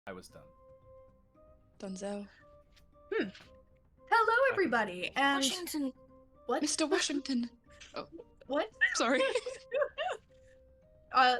I was done. Dunzo. Hello, everybody, and Washington. what? Mr. Washington. Oh, What? sorry. Hello,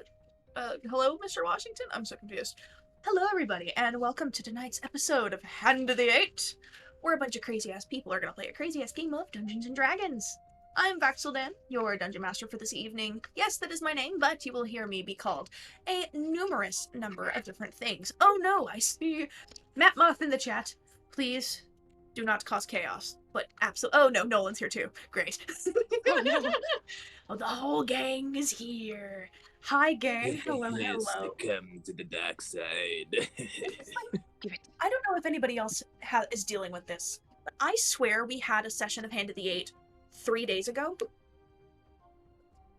Mr. Washington? I'm so confused. Hello, everybody, and welcome to tonight's episode of Hand of the Eight, where a bunch of crazy-ass people are gonna play a crazy-ass game of Dungeons & Dragons. I'm Vaxeldan, your Dungeon Master for this evening. Yes, that is my name, but you will hear me be called a numerous number of different things. Oh no, I see Matt Moth in the chat. Please do not cause chaos. But absolutely. Oh no, Nolan's here too. Great. Oh no. Oh, the whole gang is here. Hi, gang. Hello, hello. Come to the dark side. I don't know if anybody else is dealing with this, but I swear we had a session of Hand of the Eight 3 days ago.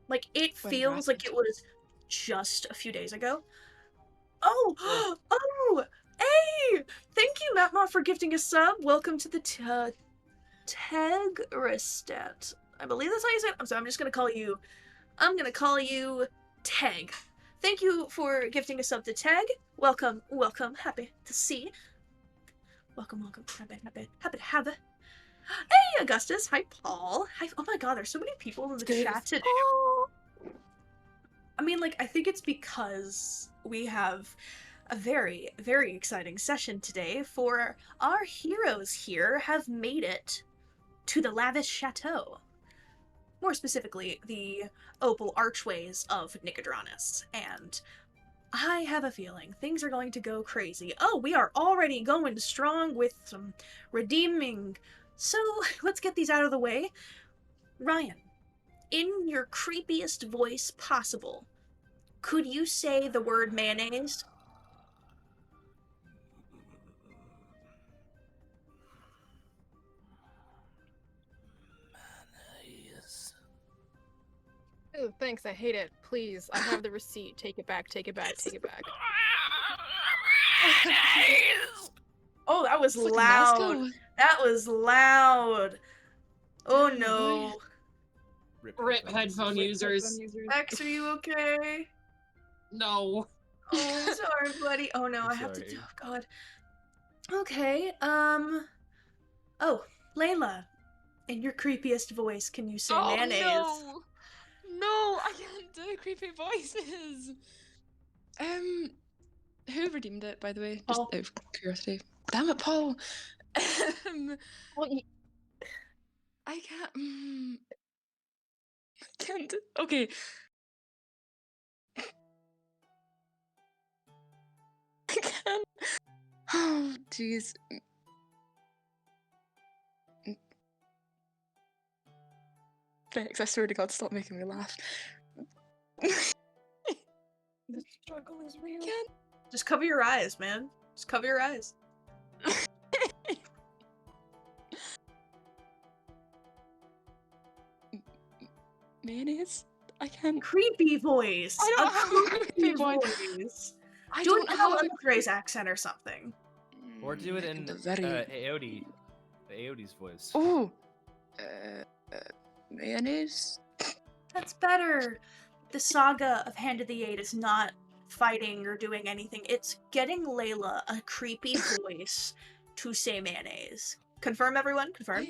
Like, it feels like it was just a few days ago. Oh! Oh! Hey! Thank you, Matma, for gifting a sub. Welcome to the Tegristat. I believe that's how you say it. I'm sorry, I'm gonna call you Teg. Thank you for gifting a sub to Teg. Welcome, welcome. Happy to see. Welcome, welcome. Happy to have it. Hey, Augustus. Hi, Paul. Hi. Oh my god, there's so many people in the chat today. I mean, like, I think it's because we have a very, very exciting session today, for our heroes here have made it to the Lavish Chateau. More specifically, the Opal Archways of Nicodranus. And I have a feeling things are going to go crazy. Oh, we are already going strong with some redeeming. So, let's get these out of the way. Ryan, in your creepiest voice possible, could you say the word mayonnaise? Oh, thanks, I hate it. Please, I have the receipt. Take it back, take it back, take it back. Oh, that was Fucking loud. Glasgow. That was loud. Oh Damn, no. boy. Rip headphone users. X, are you okay? No. Oh, I'm sorry, buddy. Oh no, I'm I have to sorry. do. Oh god. Okay. Oh, Layla, in your creepiest voice, can you say mayonnaise? No! No, I can't do creepy voices. Who redeemed it, by the way? Just Paul. out of curiosity. Damn it, Paul. Well, I can't. I can't. Okay. I can't. Oh, jeez. Vex, I swear to God, stop making me laugh. the struggle is real. Can't. Just cover your eyes, man. Just cover your eyes. Mayonnaise? I can't. Creepy voice. I don't A have a creepy creepy voice. voice. I Do don't it have in a Gray's accent or something. Or do it I in can do very. Aode. The Aode's voice. Oh. Mayonnaise? That's better. The saga of Hand of the Eight is not fighting or doing anything. It's getting Layla a creepy voice to say mayonnaise. Confirm, everyone? Confirm.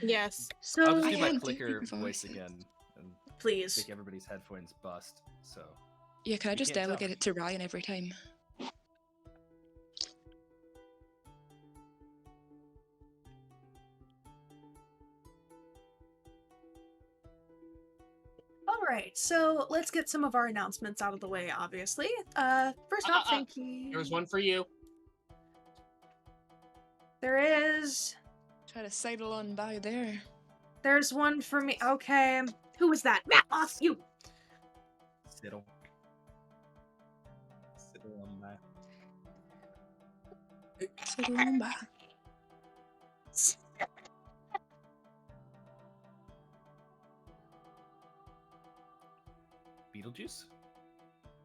Yes. So, I'll just I do my can't do clicker creepy voice voices. again and please. make everybody's headphones bust. So Yeah, can I You just can't tell. delegate it to Ryan every time? Alright, so let's get some of our announcements out of the way, obviously. First off, thank you. There was one for you. There is. Try to sidle on by there. There's one for me. Okay. Who was that? Matt off you! Siddle. Siddle on my. Sidle on by. Beetlejuice?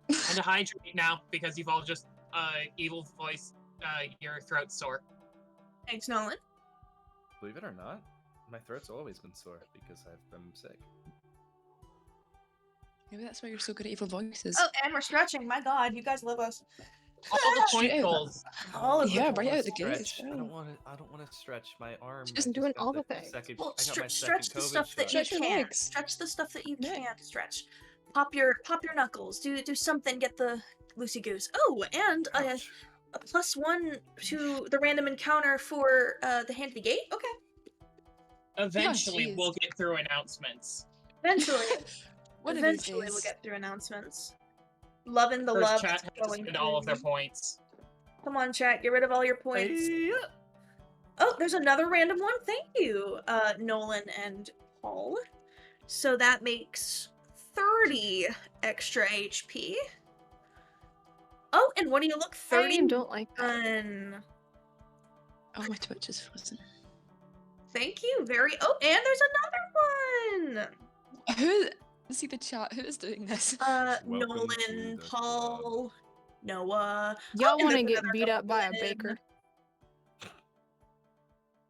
And to hydrate now because you've all just evil voice your throat sore. Thanks, Nolan. Believe it or not, my throat's always been sore because I've been sick. Maybe that's why you're so good at evil voices. Oh, and we're stretching. My god, you guys love us. All the point Straight goals. All of Yeah, them. bring I out don't the wanna gates, stretch. yeah. I don't want to stretch my arm. Just I doing got all the the things. Second, Well, I got my stretch second the COVID stuff that shot. you Stretch your can. legs. Stretch the stuff that you Neck. can stretch. Pop your knuckles. Do something. Get the loosey goose. Oh, and Ouch. a +1 to the random encounter for the hand of the gate. Okay. Eventually, jeez. we'll get through announcements. Eventually, One of these eventually we'll days. get through announcements. Loving the First, love. chat has to going spend all of their through. points. Come on, chat. Get rid of all your points. Hey, Oh, there's another random one. Thank you, Nolan and Paul. So that makes 30 extra HP. Oh, and what do you look? I 30. don't like that. Oh, my Twitch is frozen. Thank you. Oh, and there's another one. Who? See the chat. Who is doing this? Welcome to Nolan, the Paul, Noah. Y'all and want to there's get another beat up by a Nolan. baker?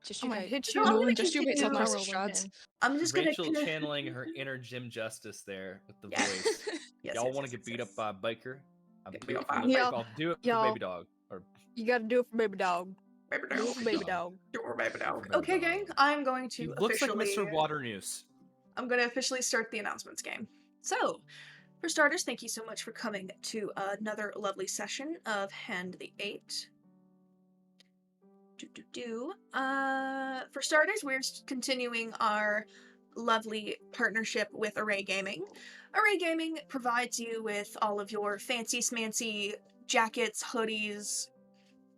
Just I'm you gonna wait. hit No, you. I'm gonna Just you wait till continue. Chris strads. I'm just Rachel gonna. channeling her inner Jim Justice there with the Yeah. voice. Yes, Y'all yes, want to yes, get beat yes. up by a biker? I'll Get do it beat for up the, by a I'll do it for Y'all. baby dog. Or You gotta do it for baby dog. Baby Do it for baby dog. Baby Okay, gang. dog. I'm going He to looks like officially. Mr. Waternoose. I'm going to officially start the announcements game. So, for starters, thank you so much for coming to another lovely session of Hand the 8. For starters, we're continuing our lovely partnership with Array Gaming. Array Gaming provides you with all of your fancy smancy jackets, hoodies,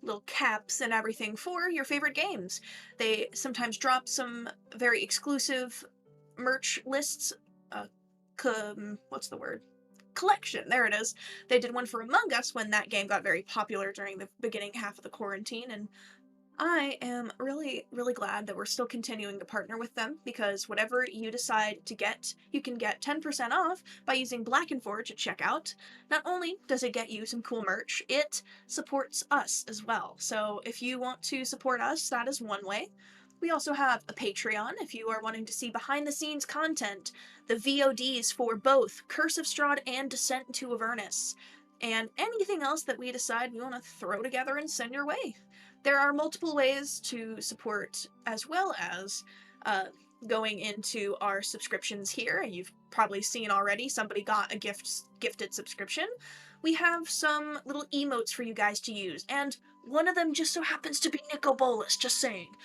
little caps, and everything for your favorite games. They sometimes drop some very exclusive merch lists. What's the word? Collection. There it is. They did one for Among Us when that game got very popular during the beginning half of the quarantine, and I am really, really glad that we're still continuing to partner with them, because whatever you decide to get, you can get 10% off by using Black & Forge at checkout. Not only does it get you some cool merch, it supports us as well. So if you want to support us, that is one way. We also have a Patreon if you are wanting to see behind-the-scenes content, the VODs for both Curse of Strahd and Descent into Avernus, and anything else that we decide we want to throw together and send your way. There are multiple ways to support, as well as going into our subscriptions here, and you've probably seen already somebody got a gifted subscription. We have some little emotes for you guys to use, and one of them just so happens to be Nico Bolas, just saying.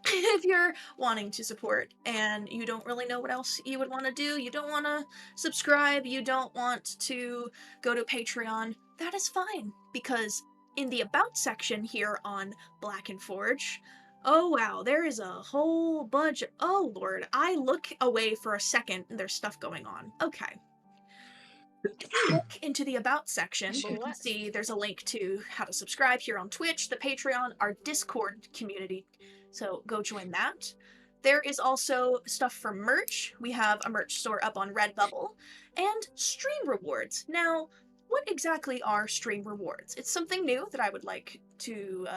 If you're wanting to support and you don't really know what else you would want to do, you don't want to subscribe, you don't want to go to Patreon, that is fine, because in the About section here on Black & Forge, oh wow, there is a whole bunch of, oh lord, I look away for a second and there's stuff going on. Okay. If you look into the About section, you can see there's a link to how to subscribe here on Twitch, the Patreon, our Discord community, so go join that. There is also stuff for merch. We have a merch store up on Redbubble, and stream rewards. Now, what exactly are stream rewards? It's something new that I would like to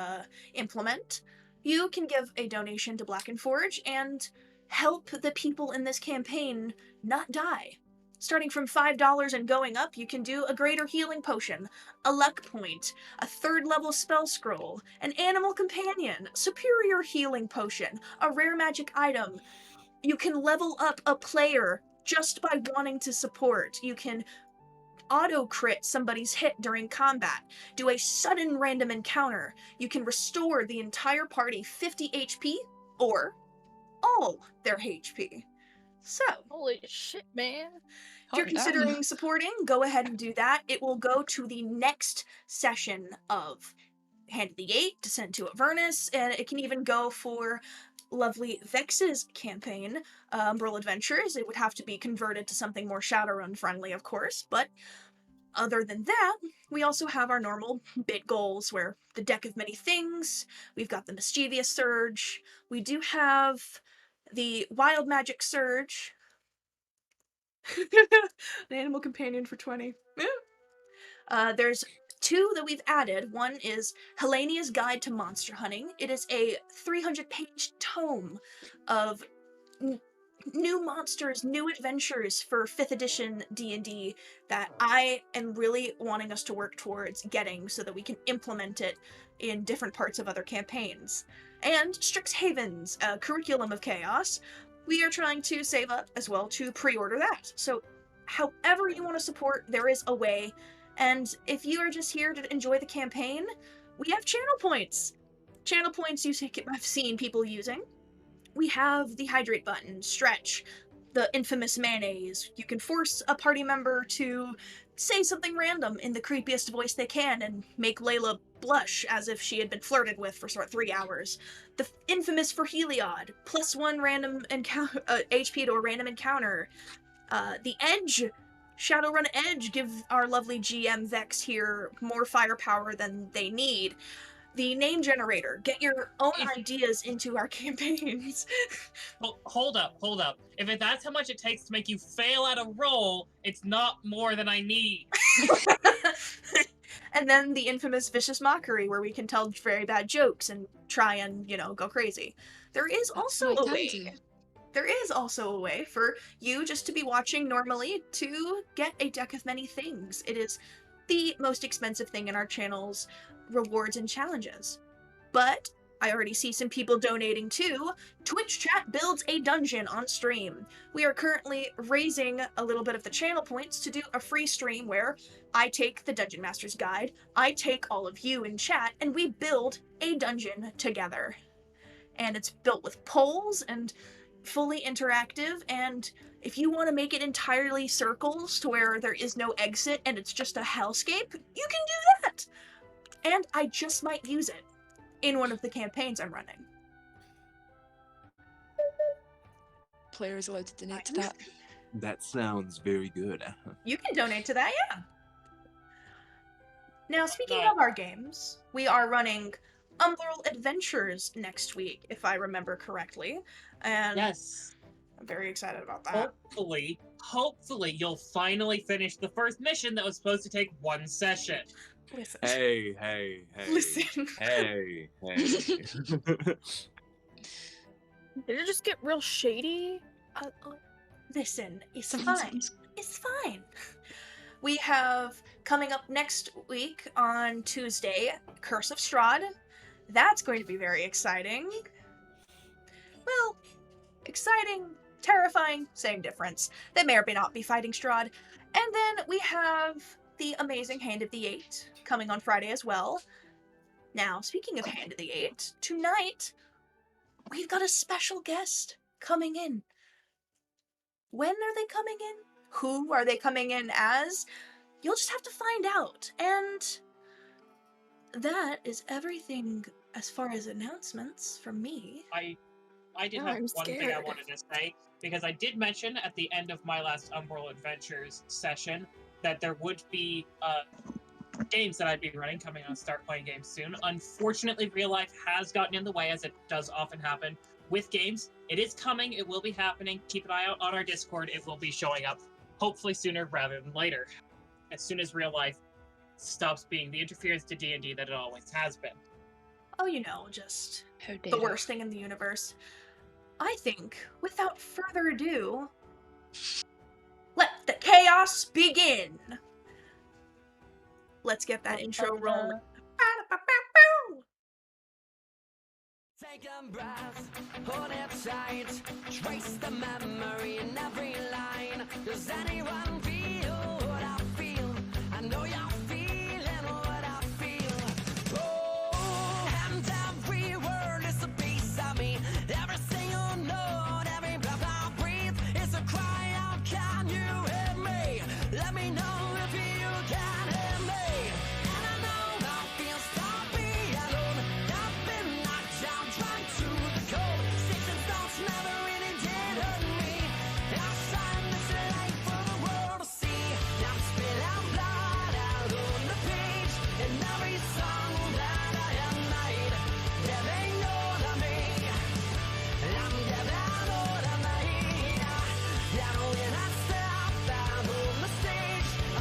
implement. You can give a donation to Black & Forge and help the people in this campaign not die. Starting from $5 and going up, you can do a greater healing potion, a luck point, a 3rd level spell scroll, an animal companion, superior healing potion, a rare magic item. You can level up a player just by wanting to support. You can auto-crit somebody's hit during combat, do a sudden random encounter. You can restore the entire party 50 HP, or all their HP. So, Holy shit, man. if you're Hot damn. considering supporting, go ahead and do that. It will go to the next session of Hand of the Gate, Descent to Avernus, and it can even go for lovely Vex's campaign, Umbrella Adventures. It would have to be converted to something more Shadowrun friendly, of course, but other than that, we also have our normal bit goals, where the Deck of Many Things, we've got the Mischievous Surge, we do have the Wild Magic Surge, an animal companion for 20. There's 2 that we've added. One is Helenia's Guide to Monster Hunting. It is a 300-page tome of new monsters, new adventures for 5th edition D&D that I am really wanting us to work towards getting so that we can implement it in different parts of other campaigns. And Strixhaven's Curriculum of Chaos, we are trying to save up as well to pre-order that. So however you want to support, there is a way. And if you are just here to enjoy the campaign, we have channel points. Channel points I've seen people using. We have the hydrate button, stretch, the infamous mayonnaise. You can force a party member to say something random in the creepiest voice they can and make Layla blush as if she had been flirted with for 3 hours. The infamous for Heliod, +1 random HP to a random encounter. The Edge, Shadowrun Edge, give our lovely GM Vex here more firepower than they need. The name generator, get your own ideas into our campaigns. Hold up. If that's how much it takes to make you fail at a roll, it's not more than I need. And then the infamous vicious mockery, where we can tell very bad jokes and try and, go crazy. There is also a way. There is also a way for you just to be watching normally to get a deck of many things. It is the most expensive thing in our channel's rewards and challenges. But I already see some people donating too. Twitch chat builds a dungeon on stream. We are currently raising a little bit of the channel points to do a free stream where I take the Dungeon Master's Guide, I take all of you in chat, and we build a dungeon together. And it's built with polls and fully interactive, and if you want to make it entirely circles to where there is no exit and it's just a hellscape, you can do that! And I just might use it in one of the campaigns I'm running. Player is allowed to donate to that. That sounds very good. You can donate to that, yeah. Now, speaking of our games, we are running Umbral Adventures next week, if I remember correctly. And yes. I'm very excited about that. Hopefully you'll finally finish the first mission that was supposed to take 1 session. Listen. Hey. Listen. Hey. Did it just get real shady? Listen, it's fine. It's fine. We have, coming up next week on Tuesday, Curse of Strahd. That's going to be very exciting. Well, exciting, terrifying, same difference. They may or may not be fighting Strahd. And then we have the amazing Hand of the Eight coming on Friday as well. Now, speaking of Hand of the Eight, tonight we've got a special guest coming in. When are they coming in? Who are they coming in as? You'll just have to find out. And that is everything as far as announcements from me. I did have one thing I wanted to say, because I did mention at the end of my last Umbral Adventures session that there would be games that I'd be running coming on Start Playing Games soon. Unfortunately, real life has gotten in the way, as it does often happen with games. It is coming, it will be happening. Keep an eye out on our Discord, it will be showing up, hopefully sooner rather than later, as soon as real life stops being the interference to D&D that it always has been. Oh, just the worst thing in the universe. I think, without further ado, let the chaos begin! Let's get that intro rolling. Take a breath, hold it tight, trace the memory in every line. Does anyone feel what I feel? I know you're feeling what I feel. Oh, and every word is a piece of me. Every single note, every breath I breathe is a cry out, can you hear me? Let me know if you can hear me. And I know I feel sloppy alone. I've been knocked down, dragged to the cold. Sticks and stones never really did hurt me. Outside this light for the world to see. I'm spilling blood out on the page. In every song that I have made, there ain't no other me. I'm getting older, me. Yeah, when I step out on the stage, I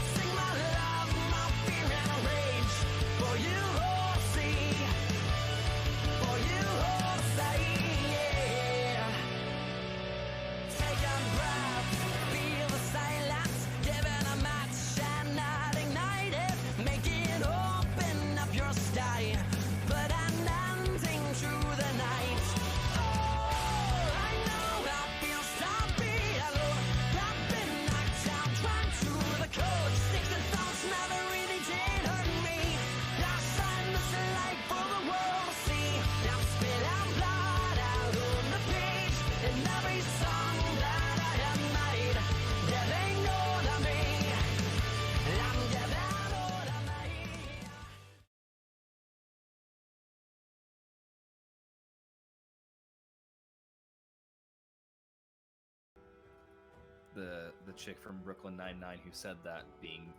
the chick from Brooklyn Nine-Nine who said that being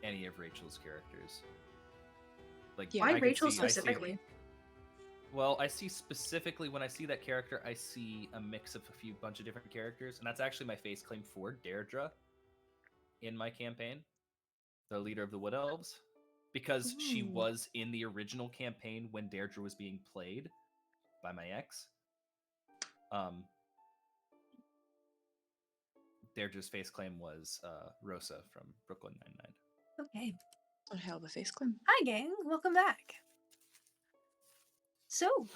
any of Rachel's characters. Like, Yeah. Why I could Rachel see- I see- specifically? Well, I see specifically when I see that character, I see a mix of a bunch of different characters, and that's actually my face claim for Deirdre in my campaign, the leader of the Wood Elves, because she Ooh. was in the original campaign when Deirdre was being played by my ex. Deirdre's face claim was Rosa from Brooklyn Nine-Nine. Okay. What hell of a face claim. Hi, gang. Welcome back. So,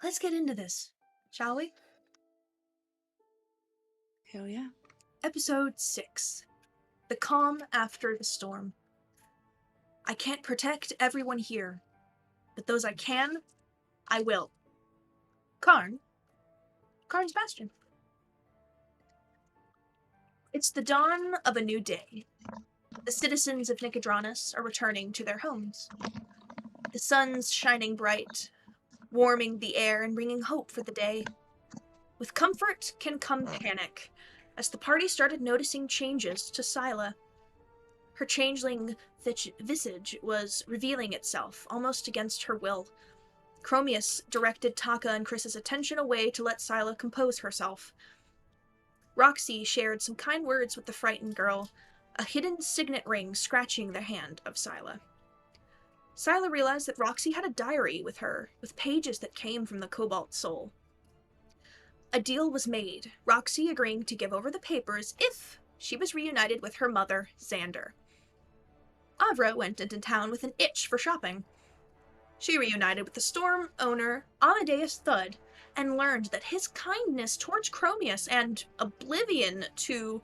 let's get into this, shall we? Hell yeah. Episode 6. The Calm After the Storm. I can't protect everyone here, but those I can, I will. Karn's Bastion. It's the dawn of a new day. The citizens of Nicodranus are returning to their homes. The sun's shining bright, warming the air and bringing hope for the day. With comfort can come panic, as the party started noticing changes to Syla. Her changeling visage was revealing itself, almost against her will. Khromius directed Taka and Khrys's attention away to let Syla compose herself. Roxy shared some kind words with the frightened girl, a hidden signet ring scratching the hand of Syla. Syla realized that Roxy had a diary with her, with pages that came from the Cobalt Soul. A deal was made, Roxy agreeing to give over the papers if she was reunited with her mother, Xander. Avra went into town with an itch for shopping. She reunited with the Storm owner, Amadeus Thud, and learned that his kindness towards Khromius and oblivion to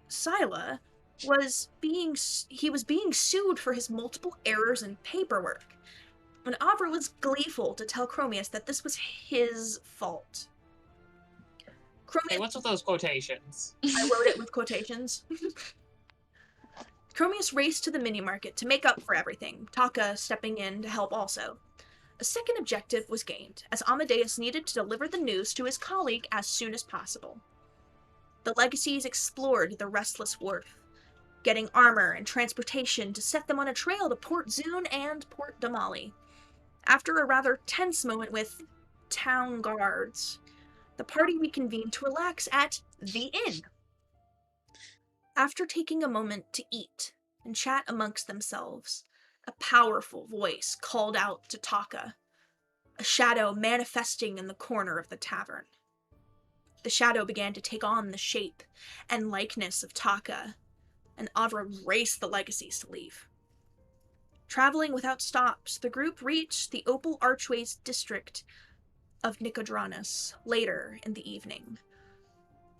Syla was being sued for his multiple errors in paperwork. And Avra was gleeful to tell Khromius that this was his fault. Hey, what's with those quotations? I wrote it with quotations. Khromius raced to the mini-market to make up for everything, Taka stepping in to help also. A second objective was gained, as Amadeus needed to deliver the news to his colleague as soon as possible. The Legacies explored the restless wharf, getting armor and transportation to set them on a trail to Port Zune and Port Damali. After a rather tense moment with town guards, the party reconvened to relax at the inn. After taking a moment to eat and chat amongst themselves, a powerful voice called out to Taka, a shadow manifesting in the corner of the tavern. The shadow began to take on the shape and likeness of Taka, and Avra raced the Legacies to leave. Traveling without stops, the group reached the Opal Archways district of Nicodranus later in the evening.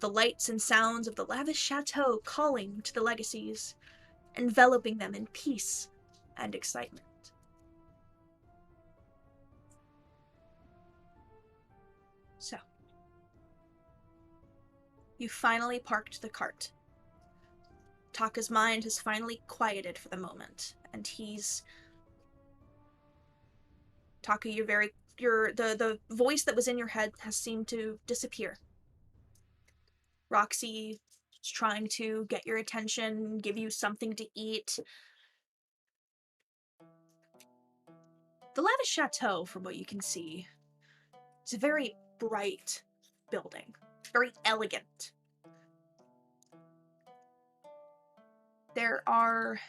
The lights and sounds of the Lavish Chateau calling to the Legacies, enveloping them in peace and excitement. So, you finally parked the cart. Taka's mind has finally quieted for the moment, and Taka, the voice that was in your head has seemed to disappear. Roxy is trying to get your attention, give you something to eat. The Lavish Chateau, from what you can see, is a very bright building, very elegant. There are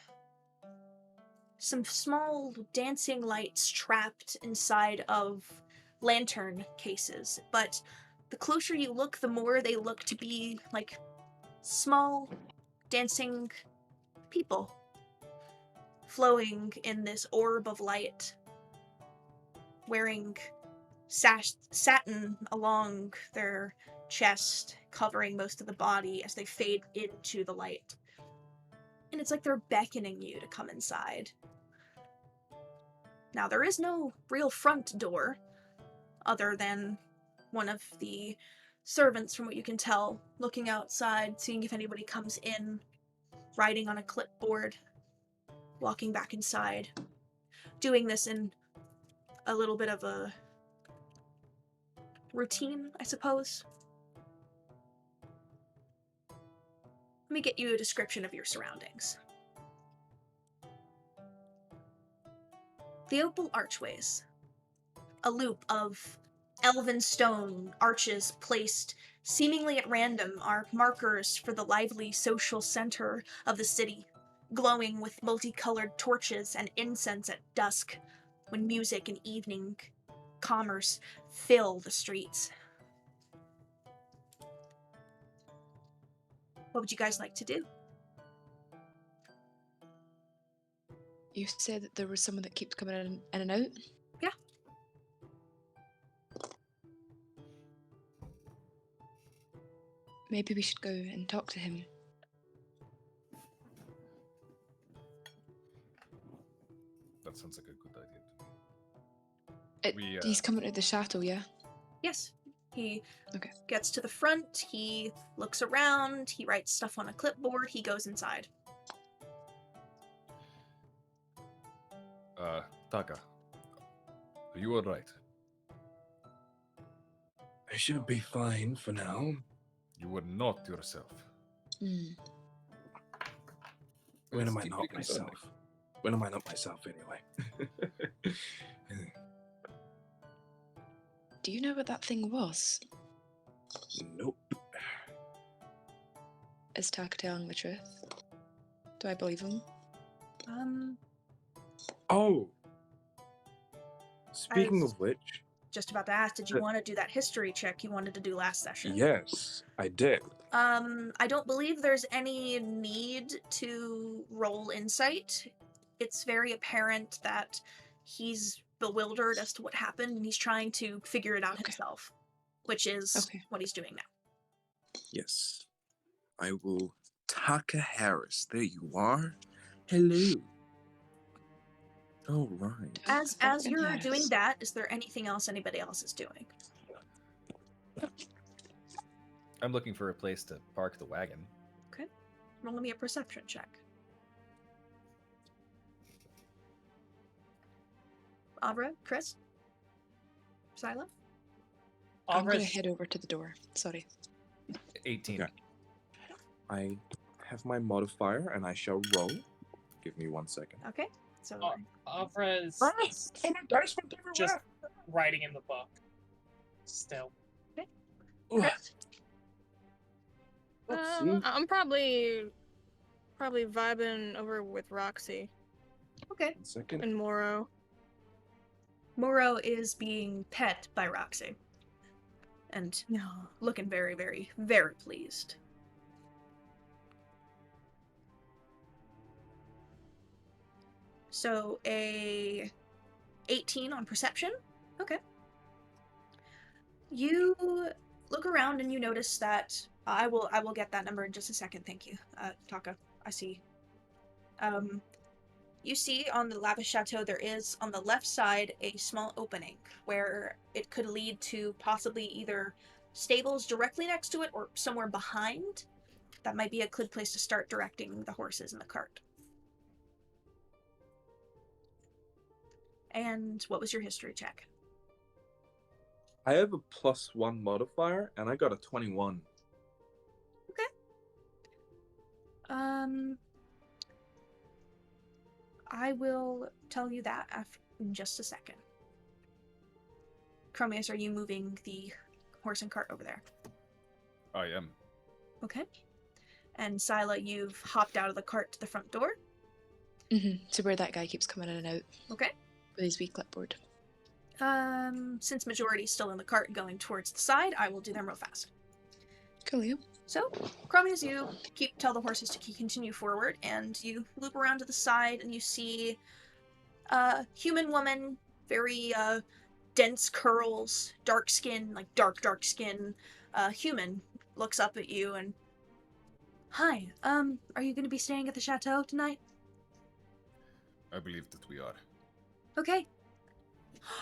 some small dancing lights trapped inside of lantern cases, but the closer you look, the more they look to be like small dancing people flowing in this orb of light, wearing satin along their chest, covering most of the body as they fade into the light. And it's like they're beckoning you to come inside. Now, there is no real front door, other than one of the servants, from what you can tell, looking outside, seeing if anybody comes in, writing on a clipboard, walking back inside, doing this in a little bit of a routine, I suppose. me get you a description of your surroundings. The opal archways. A loop of elven stone arches placed seemingly at random are markers for the lively social center of the city, glowing with multicolored torches and incense at dusk, when music and evening commerce fill the streets. What would you guys like to do? You said that there was someone that keeps coming in and out? Yeah. Maybe we should go and talk to him. That sounds like a good idea to me. He's coming to the chateau, yeah? Yes. He Okay. gets to the front, he looks around, he writes stuff on a clipboard, he goes inside. Taka, are you alright? I should be fine for now. You were not yourself. When am I It's not deeply concerning. myself? When am I not myself anyway? Do you know what that thing was? Nope. Is Taka telling the truth? Do I believe him? Oh! Speaking was- of which, Just about to ask, did you want to do that history check you wanted to do last session? yes, I did. I don't believe there's any need to roll insight. It's very apparent that he's bewildered as to what happened and he's trying to figure it out Okay. himself, which is Okay. what he's doing now. Yes. I will. Taka Harris, there you are. Hello. All right. As Fucking you're yes. doing that, is there anything else anybody else is doing? I'm looking for a place to park the wagon. Roll me a perception check. Avra, Khrys, Syla. I'm going to Avra's- head over to the door. Sorry. 18. Okay. I have my modifier and I shall roll. Give me 1 second. Okay, so Avra's Dice went everywhere. just writing in the book. Still. Khrys. Oopsie. I'm probably vibing over with Roxy Okay. 1 second. and Moro. Moro is being pet by Roxy. And looking very, very, very pleased. So a 18 on perception. Okay. You look around and you notice that I will get that number in just a second. Thank you, Taka. I see. You see on the Lavish Chateau there is on the left side a small opening where it could lead to possibly either stables directly next to it or somewhere behind. That might be a good place to start directing the horses and the cart. And what was your history check? I have a +1 modifier and I got a 21. I will tell you that in just a second. Khromius, are you moving the horse and cart over there? I am. Okay. And Syla, you've hopped out of the cart to the front door. So where that guy keeps coming in and out Okay. with his wee clipboard. Since majority's still in the cart going towards the side, I will do them real fast. Coolio. So, Khromius, you tell the horses to continue forward, and you loop around to the side, and you see a human woman, very dense curls, dark skin, like dark skin. Human looks up at you and, "Hi, are you going to be staying at the chateau tonight?" I believe that we are. Okay.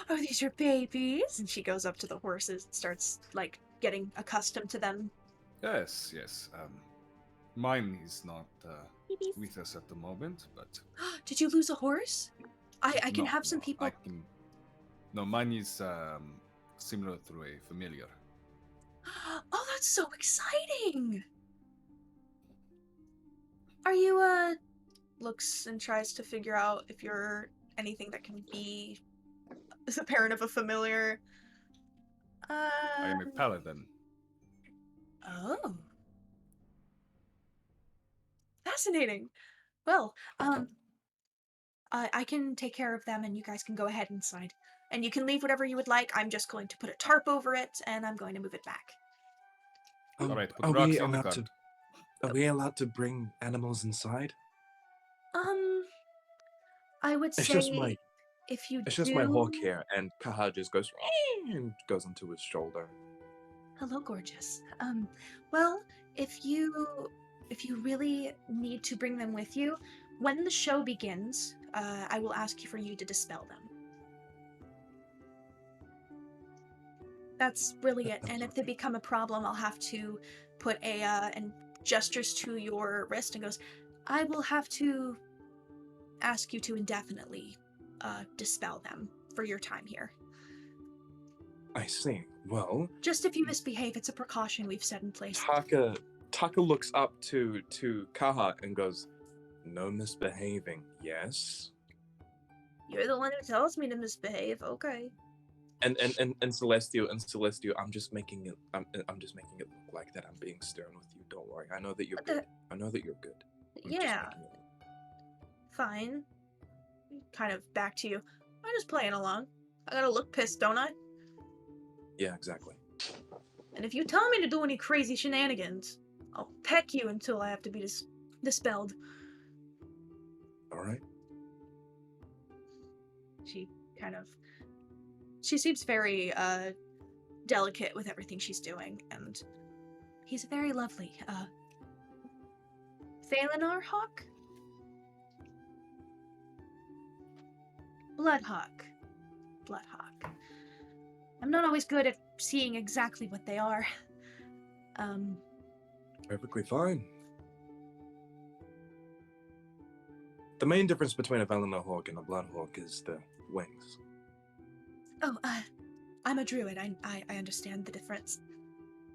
"Are these your babies?" And she goes up to the horses and starts, like, getting accustomed to them. Yes, yes. Mine is not with us at the moment, but "Did you lose a horse? I can no, have some no, people..." No, mine is similar to a familiar. "Oh, that's so exciting!" Are you, looks and tries to figure out if you're anything that can be a parent of a familiar. I am a paladin. Oh. Fascinating. Well, I can take care of them and you guys can go ahead inside. And you can leave whatever you would like. I'm just going to put a tarp over it and I'm going to move it back. All right, put are Roxy we in the allowed cart. to? Are we allowed to bring animals inside? I would It's say just my if you It's just my hawk here, and Kaha just goes and goes onto his shoulder. Hello, gorgeous. Well, if you really need to bring them with you, when the show begins, I will ask you for you to dispel them. That's really it. And if they become a problem, I'll have to put and gestures to your wrist and goes, I will have to ask you to indefinitely dispel them for your time here. I see. Well, Just if you misbehave, it's a precaution we've set in place. Taka looks up to Kaha and goes, "No misbehaving, yes." You're the one who tells me to misbehave. Okay. And Celestial, I'm just making it. I'm just making it look like that I'm being stern with you. Don't worry. I know that you're good. I know that you're good. I'm just Yeah. making it Fine. Kind of back to you. I'm just playing along. I gotta look pissed, don't I? Yeah, exactly. And if you tell me to do any crazy shenanigans, I'll peck you until I have to be dispelled. All right. She seems very delicate with everything she's doing, and he's very lovely. Thalinar Hawk? Bloodhawk. Bloodhawk. I'm not always good at seeing exactly what they are. Perfectly fine. The main difference between a Valinor hawk and a Bloodhawk is the wings. Oh, I'm a druid. I understand the difference.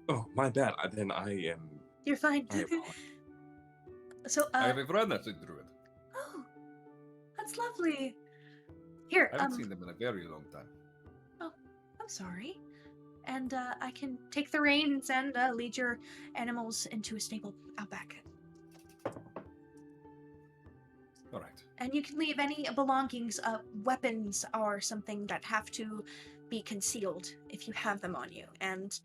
Oh, my bad. Then I am. You're fine. I apologize. So, I have a friend that's a druid. Oh, that's lovely. Here, I haven't seen them in a very long time. Oh, I'm sorry. And I can take the reins and lead your animals into a stable out back. All right. And you can leave any belongings, weapons or something that have to be concealed if you have them on you. And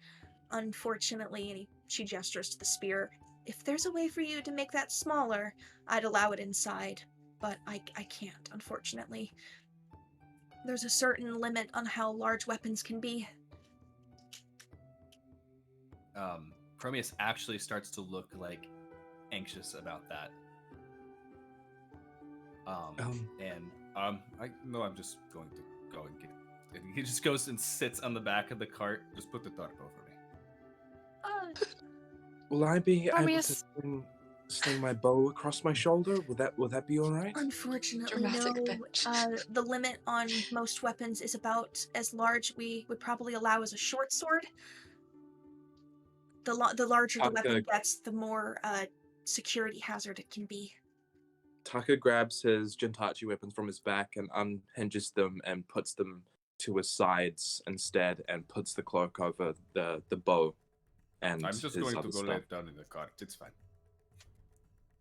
unfortunately, and she gestures to the spear, if there's a way for you to make that smaller, I'd allow it inside. But I can't, unfortunately. There's a certain limit on how large weapons can be. Khromius actually starts to look like anxious about that. I know I'm just going to go and get. And he just goes and sits on the back of the cart. Just put the tarp over me. Will I be able to Khromius. sling my bow across my shoulder? Would that be all right? Unfortunately, Dramatic no. bitch. The limit on most weapons is about as large we would probably allow as a short sword. The larger the weapon gets, the more security hazard it can be. Taka grabs his Gentachi weapons from his back and unhinges them and puts them to his sides instead, and puts the cloak over the bow. And I'm just his going to other go stuff. lay it down in the cart. It's fine.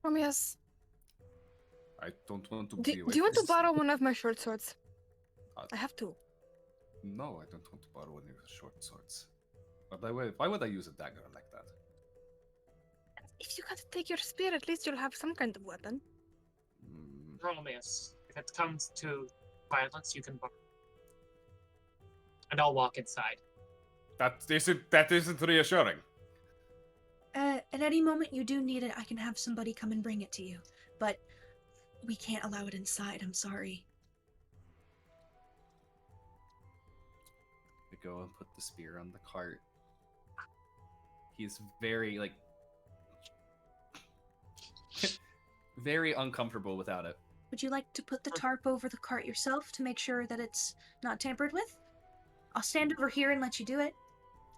Khromius, I don't want to do be away you want from to borrow one of my short swords? Uh, I have two. No, I don't want to borrow any of the short swords. But why would I use a dagger like that? If you can't take your spear, at least you'll have some kind of weapon. Khromius, if it comes to violence, you can borrow. And I'll walk inside. That isn't reassuring. At any moment you do need it, I can have somebody come and bring it to you. But we can't allow it inside, I'm sorry. We go and put the spear on the cart. He's very, very uncomfortable without it. Would you like to put the tarp over the cart yourself to make sure that it's not tampered with? I'll stand over here and let you do it.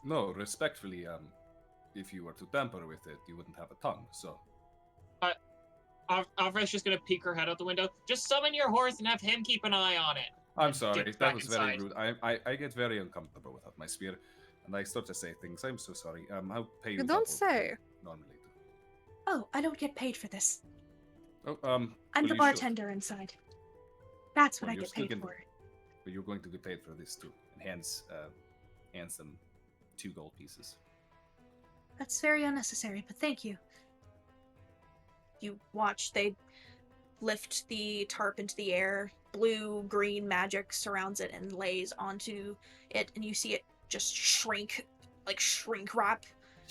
No, respectfully, if you were to tamper with it, you wouldn't have a tongue, so... Avra's just gonna peek her head out the window. Just summon your horse and have him keep an eye on it. I'm And sorry, dips that back was very inside. rude. I get very uncomfortable without my spear, and I start to say things. I'm so sorry. I'll pay you. You don't double say. what I normally do. Oh, I don't get paid for this. Oh, I'm well, the you should. bartender inside. That's what Well, I you're get still paid getting- for. But you're going to get paid for this too. And hands them 2 gold pieces. That's very unnecessary, but thank you. You watch, they lift the tarp into the air. Blue-green magic surrounds it and lays onto it, and you see it just shrink wrap.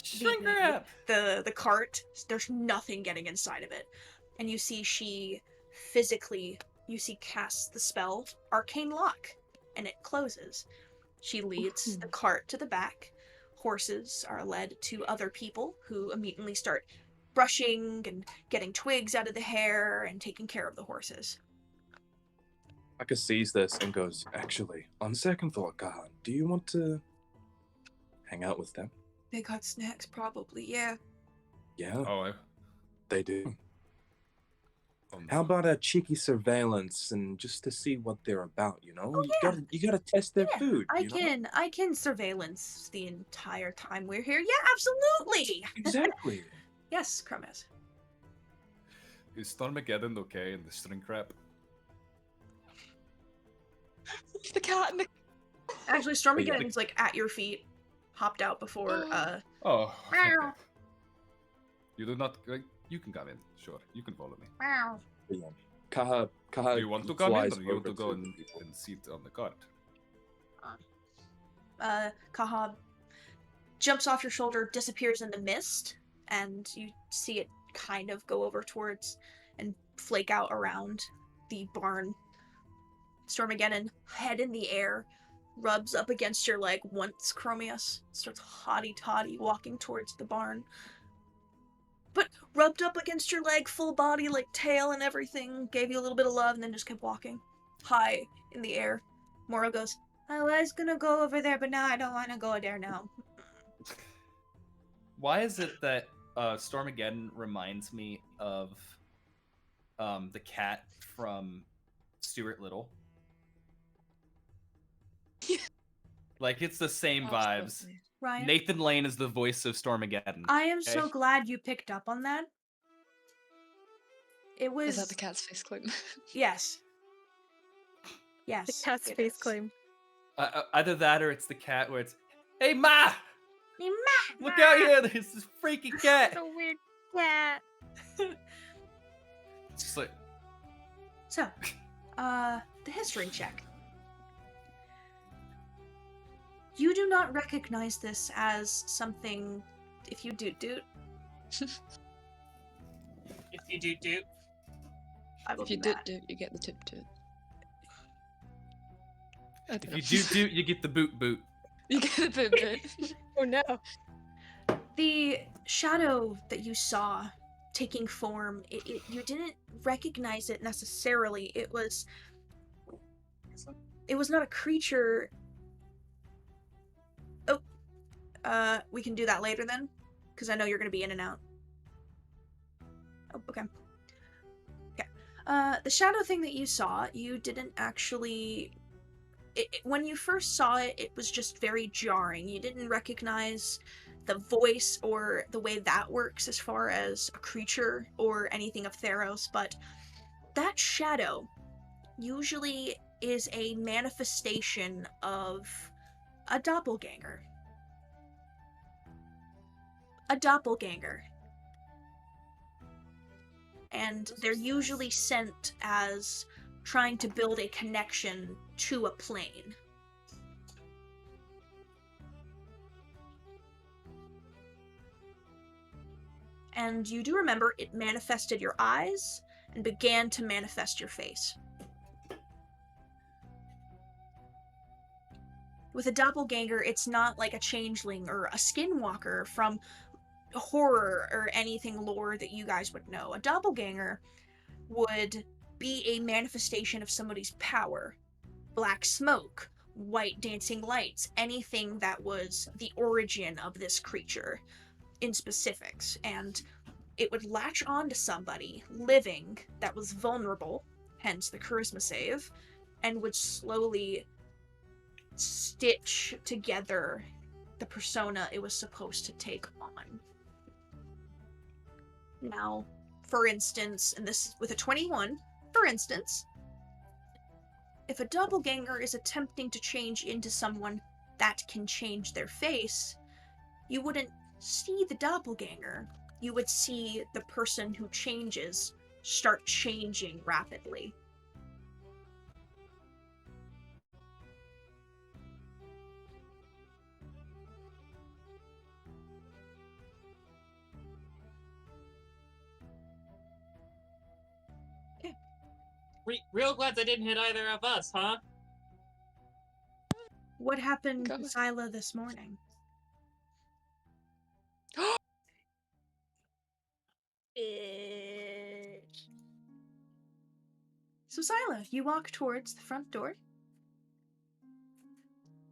Shrink wrap! The cart. There's nothing getting inside of it. And you see she physically, casts the spell Arcane Lock, and it closes. She leads the cart to the back. Horses are led to other people who immediately start brushing and getting twigs out of the hair and taking care of the horses. Taka sees this and goes, actually, on second thought, Kahan, do you want to hang out with them? They got snacks, probably, yeah. Yeah, Oh, they do. um, How about a cheeky surveillance and just to see what they're about, you know? Oh, yeah. You gotta test their Yeah, food. You know? I can surveillance the entire time we're here. Yeah, absolutely. Exactly. Yes, Khromius. is Stormageddon okay in the string crap? The cat and the Actually, Stormageddon's like at your feet, hopped out before. Oh, Meow. okay. You do not. You can come in. Sure, you can follow me. Yeah. Kaha Do you want to come in, flies or you want over to go the and people. sit on the cart? Kahab jumps off your shoulder, disappears in the mist, and you see it kind of go over towards and flake out around the barn. Stormageddon, head in the air, rubs up against your leg once, Khromius, starts hotty-toddy walking towards the barn. But rubbed up against your leg, full body, like tail and everything, gave you a little bit of love, and then just kept walking. High in the air. Moro goes, I was gonna go over there, but now I don't want to go there now. Why is it that Stormageddon reminds me of the cat from Stuart Little? Like, it's the same vibes. Absolutely. Ryan, Nathan Lane is the voice of Stormageddon. I am so okay? glad you picked up on that. It was... Is that the cat's face claim? Yes. The Yes. cat's it face is. claim. Either that or it's the cat where it's, hey, Ma! Hey, Ma! Look out here! There's this freaky cat! So weird cat. It's just like, So, the history check. You do not recognize this as something. If you do, If you do, I will If you do do that. do, you get the tip to it. I don't if you know. do, you get the boot. You get the bit. Oh no. The shadow that you saw taking form, you didn't recognize it necessarily. It was not a creature. Oh, we can do that later then, because I know you're gonna be in and out. Oh, okay. Okay. The shadow thing that you saw, you didn't actually. When you first saw it, it was just very jarring. You didn't recognize the voice or the way that works as far as a creature or anything of Theros, but that shadow usually is a manifestation of a doppelganger. A doppelganger. And they're usually sent as trying to build a connection to a plane. And you do remember it manifested your eyes and began to manifest your face. With a doppelganger, it's not like a changeling or a skinwalker from horror or anything lore that you guys would know. A doppelganger would be a manifestation of somebody's power. Black smoke, white dancing lights, anything that was the origin of this creature in specifics. And it would latch onto somebody living that was vulnerable, hence the charisma save, and would slowly stitch together the persona it was supposed to take on. Now, for instance, and this with a 21, for instance, if a doppelganger is attempting to change into someone that can change their face, you wouldn't see the doppelganger. You would see the person who changes start changing rapidly. Real glad they didn't hit either of us, huh? What happened to God. Syla this morning? So Syla, you walk towards the front door.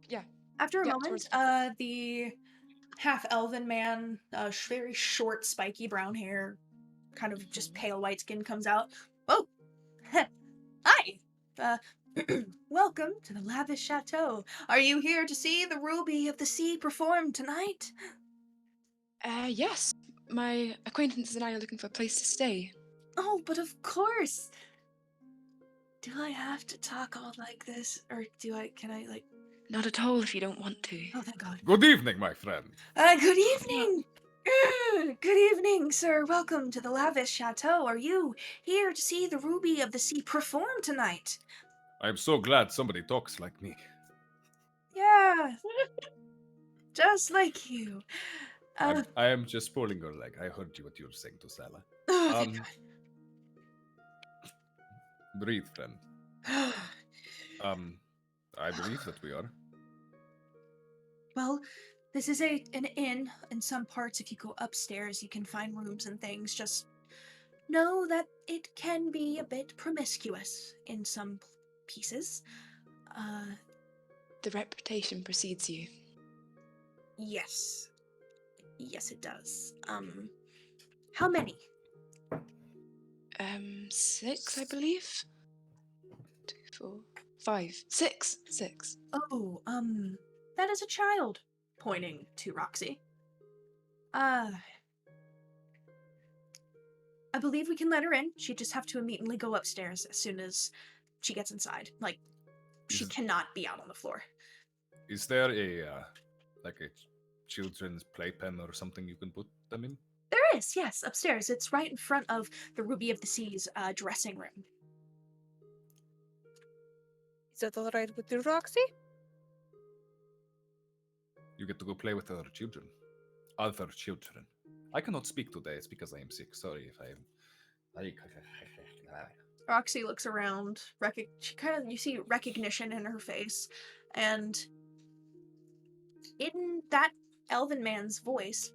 Yeah. After a Yeah, moment, towards the the half-elven man, very short, spiky brown hair, kind of just pale white skin comes out. Oh, hi. Welcome to the Lavish Chateau. Are you here to see the Ruby of the Sea perform tonight? Yes. My acquaintances and I are looking for a place to stay. Oh, but of course. Do I have to talk all like this, or can I like? Not at all if you don't want to. Oh, thank God. Good evening, my friend. Good evening. Good evening, sir. Welcome to the Lavish Chateau. Are you here to see the Ruby of the Sea perform tonight? I'm so glad somebody talks like me. Yeah. Just like you. I am just pulling your leg. I heard what you were saying to Syla. Oh, thank Breathe, friend. God. I believe that we are. Well, this is an inn. In some parts, if you go upstairs, you can find rooms and things. Just know that it can be a bit promiscuous in some pieces. The reputation precedes you. Yes. Yes, it does. How many? 6, I believe. 2, 4, 5, 6. 6. Oh, that is a child, pointing to Roxy. I believe we can let her in. She'd just have to immediately go upstairs as soon as she gets inside. Like, she cannot be out on the floor. Is there a children's playpen or something you can put them in? There is, yes, upstairs. It's right in front of the Ruby of the Sea's dressing room. Is that all right with you, Roxy? You get to go play with other children. Other children. I cannot speak today. It's because I am sick. Sorry if I am. Roxy looks around. You see recognition in her face, and in that elven man's voice,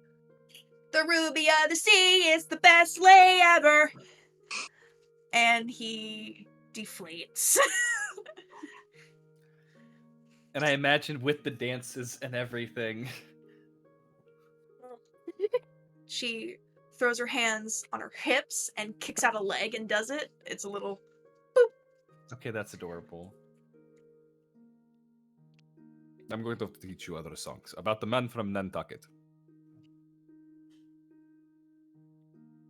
"The Ruby of the Sea is the best lay ever," and he deflates. And I imagine with the dances and everything. She throws her hands on her hips and kicks out a leg and does it. It's a little boop. Okay, that's adorable. I'm going to teach you other songs about the man from Nantucket.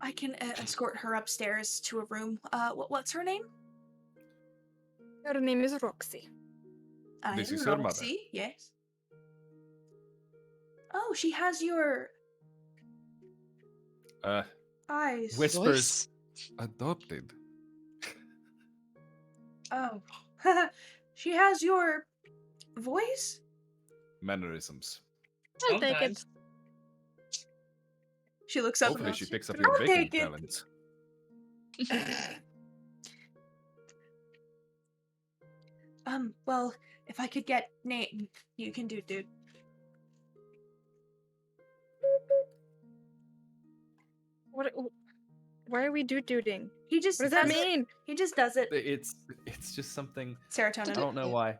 I can escort her upstairs to a room. What's her name? Her name is Roxy. This is her mother. Roxy, yes. Oh, she has your eyes. Whispers. Adopted. Oh. She has your voice? Mannerisms. I'll take it. Sometimes. She looks up Hopefully and she goes, picks up your "I'll baking take it." talents. Well, if I could get Nate, you can do, dude. Why are we dooting? He just What does that does it. mean? He just does it. It's just something. Serotonin. I don't know why.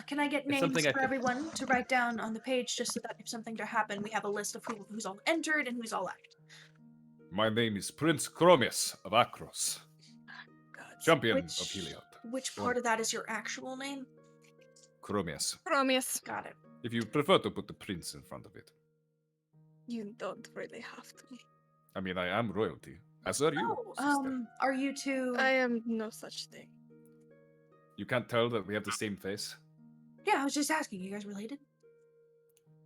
Can I get It's names something I for could- everyone to write down on the page just so that if something to happen, we have a list of who's all entered and who's all out. My name is Prince Khromius of Akros, Gods. champion Which- of Heliod. Which part of that is your actual name? Khromius. Khromius. Got it. If you prefer to put the prince in front of it. You don't really have to. I mean, I am royalty. As are you, sister. Are you two? I am no such thing. You can't tell that we have the same face? Yeah, I was just asking. You guys related?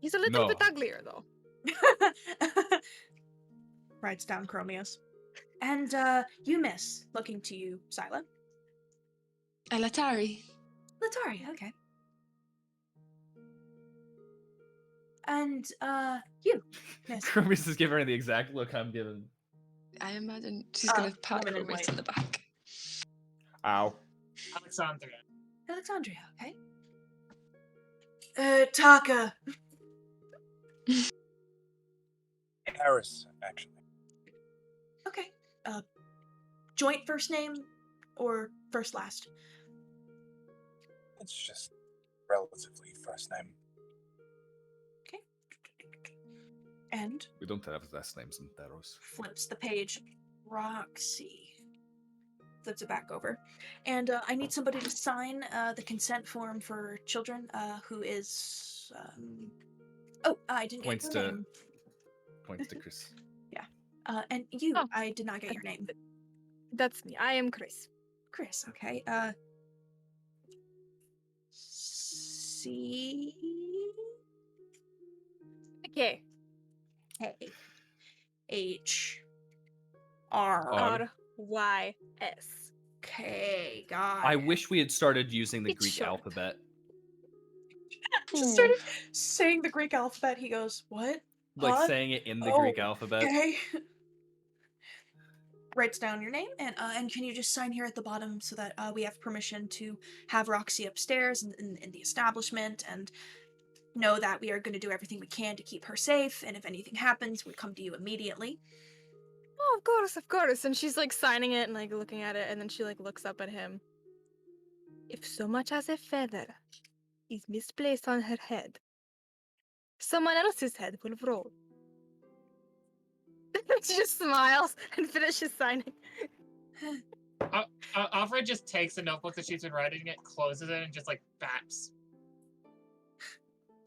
He's a little No. bit uglier, though. Writes down Chromius. And you miss. Looking to you, Syla. Latari. Latari, okay. And you, miss. Khromius is giving her the exact look I'm giving. I imagine she's gonna pat woman in Khromius white. on the back. Ow. Alexandria. Alexandria, okay. Taka. Harris, actually. Okay. Joint first name or first last? It's just relatively first name. Okay. And We don't have last names in Theros. flips the page. Roxy. Flips it back over. And I need somebody to sign the consent form for children who is... Oh, I didn't Points get your to name. points to Chris. And you, Oh. I did not get your name. That's me. I am Khrys. Chris, okay. C... Okay. K H R R. R-Y-S. K. God. I wish we had started using the It's Greek short. alphabet. Just started saying the Greek alphabet. He goes, "What? Like Huh? saying it in the Oh, Greek alphabet. Okay." Writes down your name and can you just sign here at the bottom so that we have permission to have Roxy upstairs in the establishment and know that we are going to do everything we can to keep her safe, and if anything happens, we come to you immediately. Oh, of course, of course. And she's like signing it and like looking at it, and then she like looks up at him. If so much as a feather is misplaced on her head, someone else's head will roll. She just smiles and finishes signing. Avra just takes the notebook that she's been writing it, closes it, and just like baps.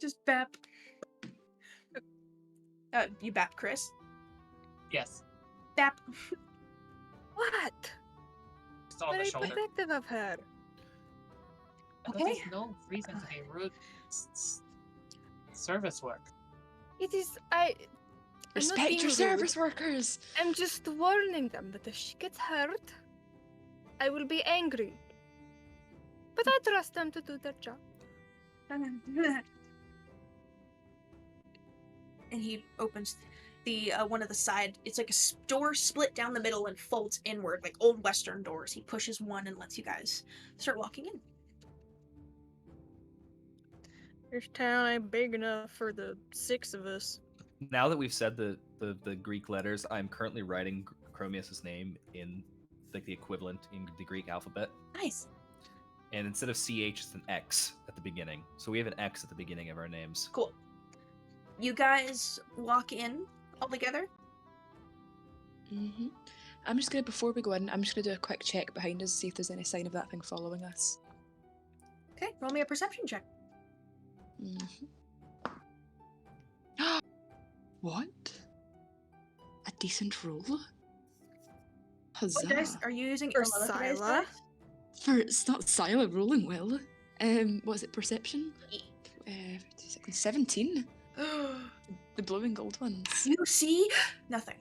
Just bap. You bap, Chris. Yes, Bap. What? just on the Very shoulder. protective of her. But Okay. There's no reason to be rude. Service work. It is I'm not Respect being your rude. service workers. I'm just warning them that if she gets hurt, I will be angry. But I trust them to do their job. And he opens the one of the side. It's like a door split down the middle and folds inward, like old Western doors. He pushes one and lets you guys start walking in. This town ain't big enough for the 6 of us. Now that we've said the Greek letters, I'm currently writing Chromius's name in like the equivalent in the Greek alphabet. Nice. And instead of CH, it's an X at the beginning. So we have an X at the beginning of our names. Cool. You guys walk in all together. Mm-hmm. I'm just gonna, before we go in, I'm just gonna do a quick check behind us, see if there's any sign of that thing following us. Okay, roll me a perception check. Mm-hmm. What? A decent roll? Huzzah! What dice are you using? For Lilith dice? Syla? For it's not Syla rolling well. Was it perception? 17. The blue and gold ones. You see nothing.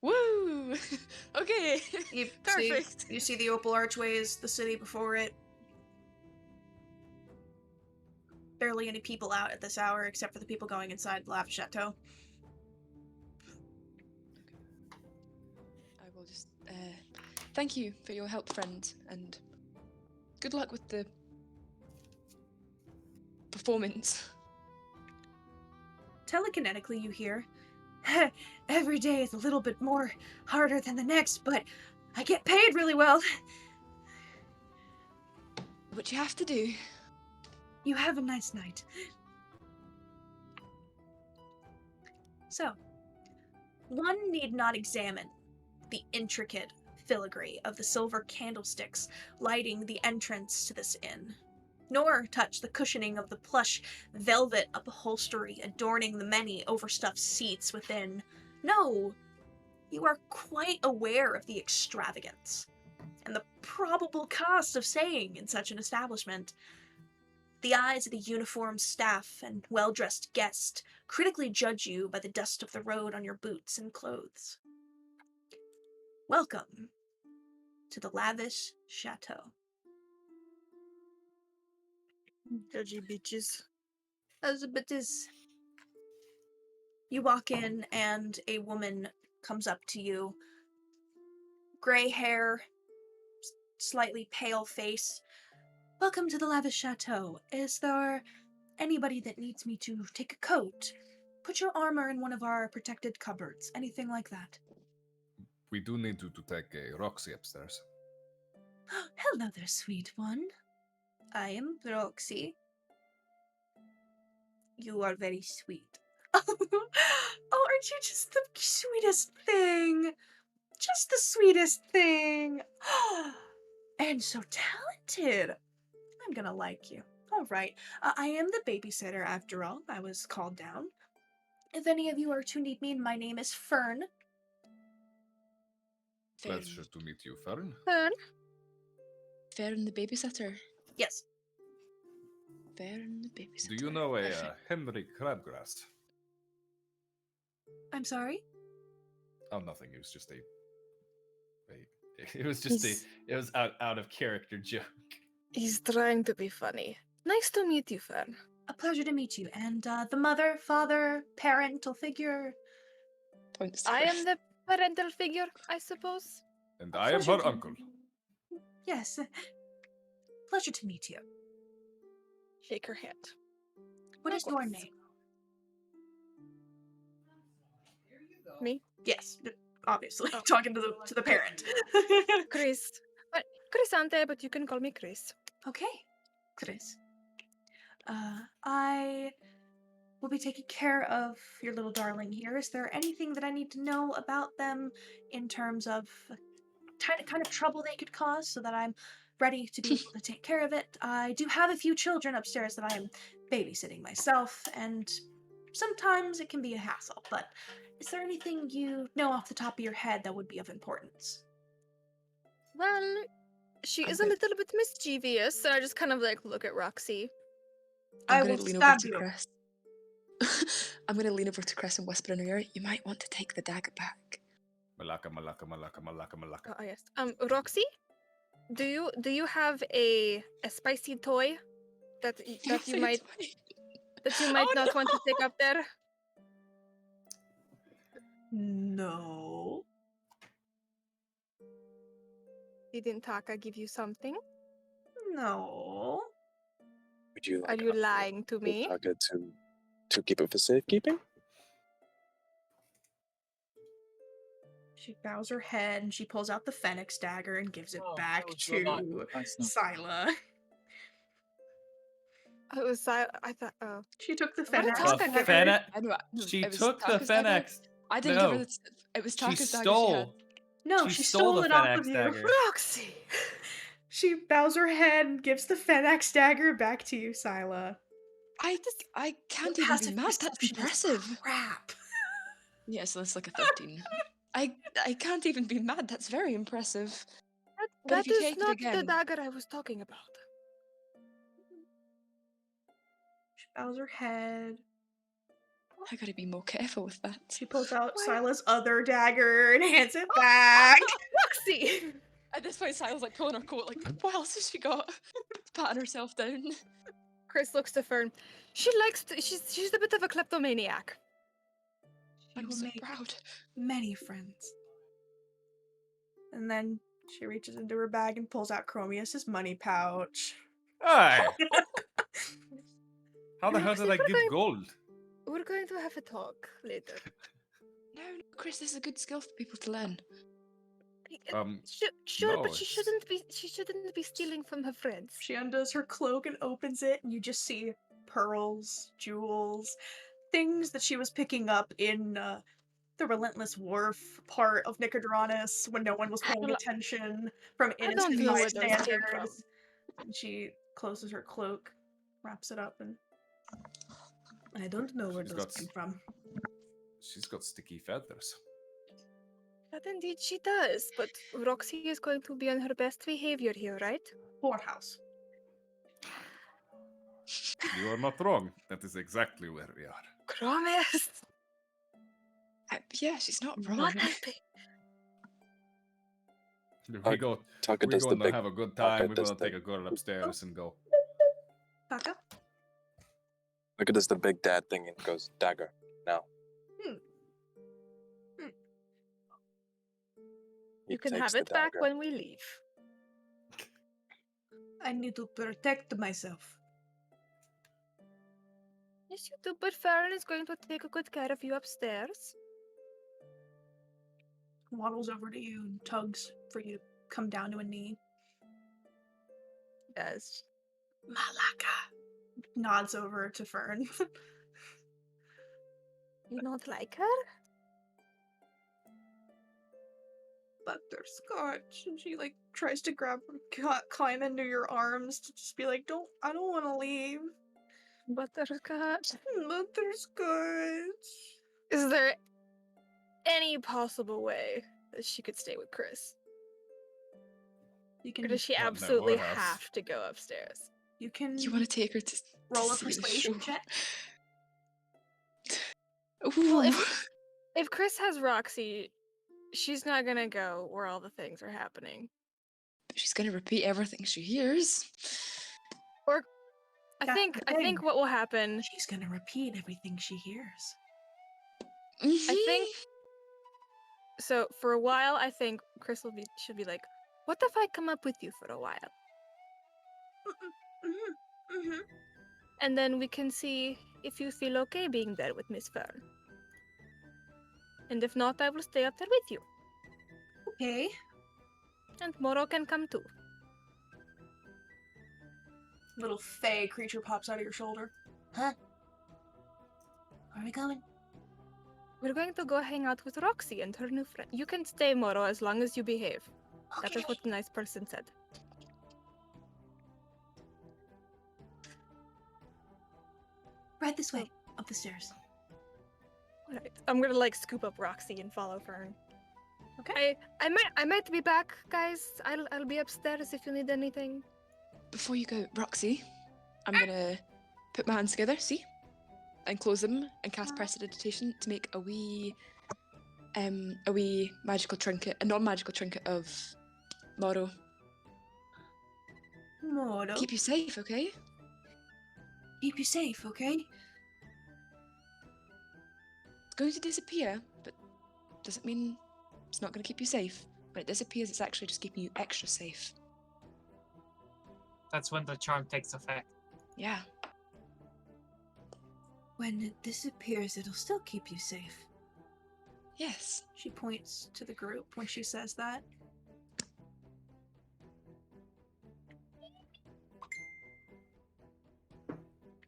Woo! Okay. You Perfect. See, you see the opal archways, the city before it. Barely any people out at this hour, except for the people going inside Lavish Chateau. I will just thank you for your help, friend, and good luck with the performance. Telekinetically, you hear, every day is a little bit more harder than the next, but I get paid really well. What you have to do. You have a nice night. So, one need not examine the intricate filigree of the silver candlesticks lighting the entrance to this inn, nor touch the cushioning of the plush velvet upholstery adorning the many overstuffed seats within. No, you are quite aware of the extravagance and the probable cost of staying in such an establishment. The eyes of the uniformed staff and well-dressed guest critically judge you by the dust of the road on your boots and clothes. Welcome to the Lavish Chateau. Judgy bitches. As a bit is, you walk in and a woman comes up to you. Gray hair, slightly pale face. Welcome to the Lavish Chateau. Is there anybody that needs me to take a coat? Put your armor in one of our protected cupboards. Anything like that. We do need to take a Roxy upstairs. Hello there, sweet one. I am Roxy. You are very sweet. Oh, aren't you just the sweetest thing? Just the sweetest thing. And so talented. I'm gonna like you. All right. I am the babysitter after all. I was called down. If any of you are to need me, my name is Fern. Pleasure to meet you, Fern. Fern? Fern the babysitter. Yes. Fern the babysitter. Do you know a Perfect. Henry Crabgrass? I'm sorry? Oh, nothing. It was just it was just it was out of character joke. He's trying to be funny. Nice to meet you, Fern. A pleasure to meet you. And the mother, father, parental figure. Points to I Chris. am the parental figure, I suppose. And A I am pleasure her to- uncle. Yes. Pleasure to meet you. Shake her hand. What is your Likewise. name? Me? Yes, obviously. Oh. Talking to the parent. Khrys. Chrysante, but you can call me Khrys. Okay, Khrys. I will be taking care of your little darling here. Is there anything that I need to know about them in terms of kind of trouble they could cause so that I'm ready to be able to take care of it? I do have a few children upstairs that I am babysitting myself, and sometimes it can be a hassle, but is there anything you know off the top of your head that would be of importance? Well, she I'm is a good. little bit mischievous, so I just kind of like look at Roxy. I I'm going will to lean stab over to you. Chris. I'm going to lean over to Chris and whisper in her ear, you might want to take the dagger back. Malaka, malaka, malaka, malaka, malaka. Oh yes. Roxy, do you have a spicy toy that you might Oh, not want to no! take up there? No. Didn't Taka give you something? No. Would you Are like you us to lying to get me? Taka to keep it for safekeeping? She bows her head and she pulls out the Phoenix dagger and gives it Oh, back that was your life. to Nice enough. Syla. It was I thought. Oh, She took the What did Phoenix Taka dagger. give her? I know, She it was took the Taka's dagger. Phoenix. I didn't give her No. the... It was She Taka's dagger she had. stole. No, She she stole stole the it off Phoenix of you. dagger. Roxy. She bows her head and gives the Phoenix dagger back to you, Syla. I can't Your even be passive mad. That's perception is impressive. crap. Yeah, so that's like a 13. I can't even be mad. That's very impressive. But That if you is take it not the again, dagger I was talking about. She bows her head. I gotta be more careful with that. She pulls out Why- Syla's other dagger and hands it back. Roxy. At this point, Silas like pulling her coat, like, what else has she got? Patting herself down. Chris looks to Fern. She likes to, she's a bit of a kleptomaniac. She I'm will so make proud. many friends. And then she reaches into her bag and pulls out Khromius' money pouch. Hey! How the hell Roxy, did I we're give going- gold? We're going to have a talk later. No, Chris, this is a good skill for people to learn. Sure, no, but she it's- shouldn't be stealing from her friends. She undoes her cloak and opens it, and you just see pearls, jewels, things that she was picking up in the relentless wharf part of Nicodranus when no one was paying attention from I don't innocent know where those came from. bystanders. And she closes her cloak, wraps it up, and I don't know where She's those got came from. She's got sticky feathers. That indeed she does, but Roxy is going to be on her best behavior here, right? Whorehouse. You are not wrong. That is exactly where we are. Khromius! Yeah, she's not wrong. Not helping. We go. Taka We're does the going to big. have a good Taka time. We're does going to the- take a girl upstairs and go. Taka? Taka does the big dad thing and goes dagger now. He You can takes have the it back dagger. when we leave. I need to protect myself. Yes, you do, but Fern is going to take good care of you upstairs. Waddles over to you and tugs for you to come down to a knee. Yes. Malaka. Nods over to Fern. You don't like her? Butterscotch. And she like tries to climb into your arms to just be like, I don't want to leave. Butterscotch. Butterscotch. Is there any possible way that she could stay with Khrys? You Or can does she Not in that absolutely whorehouse. have to go upstairs? you can You want to take her to roll a see the persuasion show? check. Well, Ooh. if Khrys has Roxy, she's not gonna go where all the things are happening. She's gonna repeat everything she hears. Or I That's think the I think thing. what will happen. She's gonna repeat everything she hears. I think so. For a while, I think Khrys should be like, "What if I come up with you for a while?" Mm-hmm. And then we can see if you feel okay being there with Miss Fern. And if not, I will stay up there with you. Okay. And Moro can come too. Little fey creature pops out of your shoulder. Huh? Where are we going? We're going to go hang out with Roxy and her new friend. You can stay, Moro, as long as you behave. Okay. That is what the nice person said. Right this way. Up the stairs. Alright. I'm gonna like scoop up Roxy and follow Fern. Okay. I might be back, guys. I'll be upstairs if you need anything. Before you go, Roxy, I'm gonna put my hands together, see? And close them and cast prestidigitation to make a wee magical trinket, a non-magical trinket of Moro. Moro. Keep you safe, okay? Keep you safe, okay? It's going to disappear, but doesn't mean it's not going to keep you safe. When it disappears, it's actually just keeping you extra safe. That's when the charm takes effect. Yeah. When it disappears, it'll still keep you safe. Yes. She points to the group when she says that.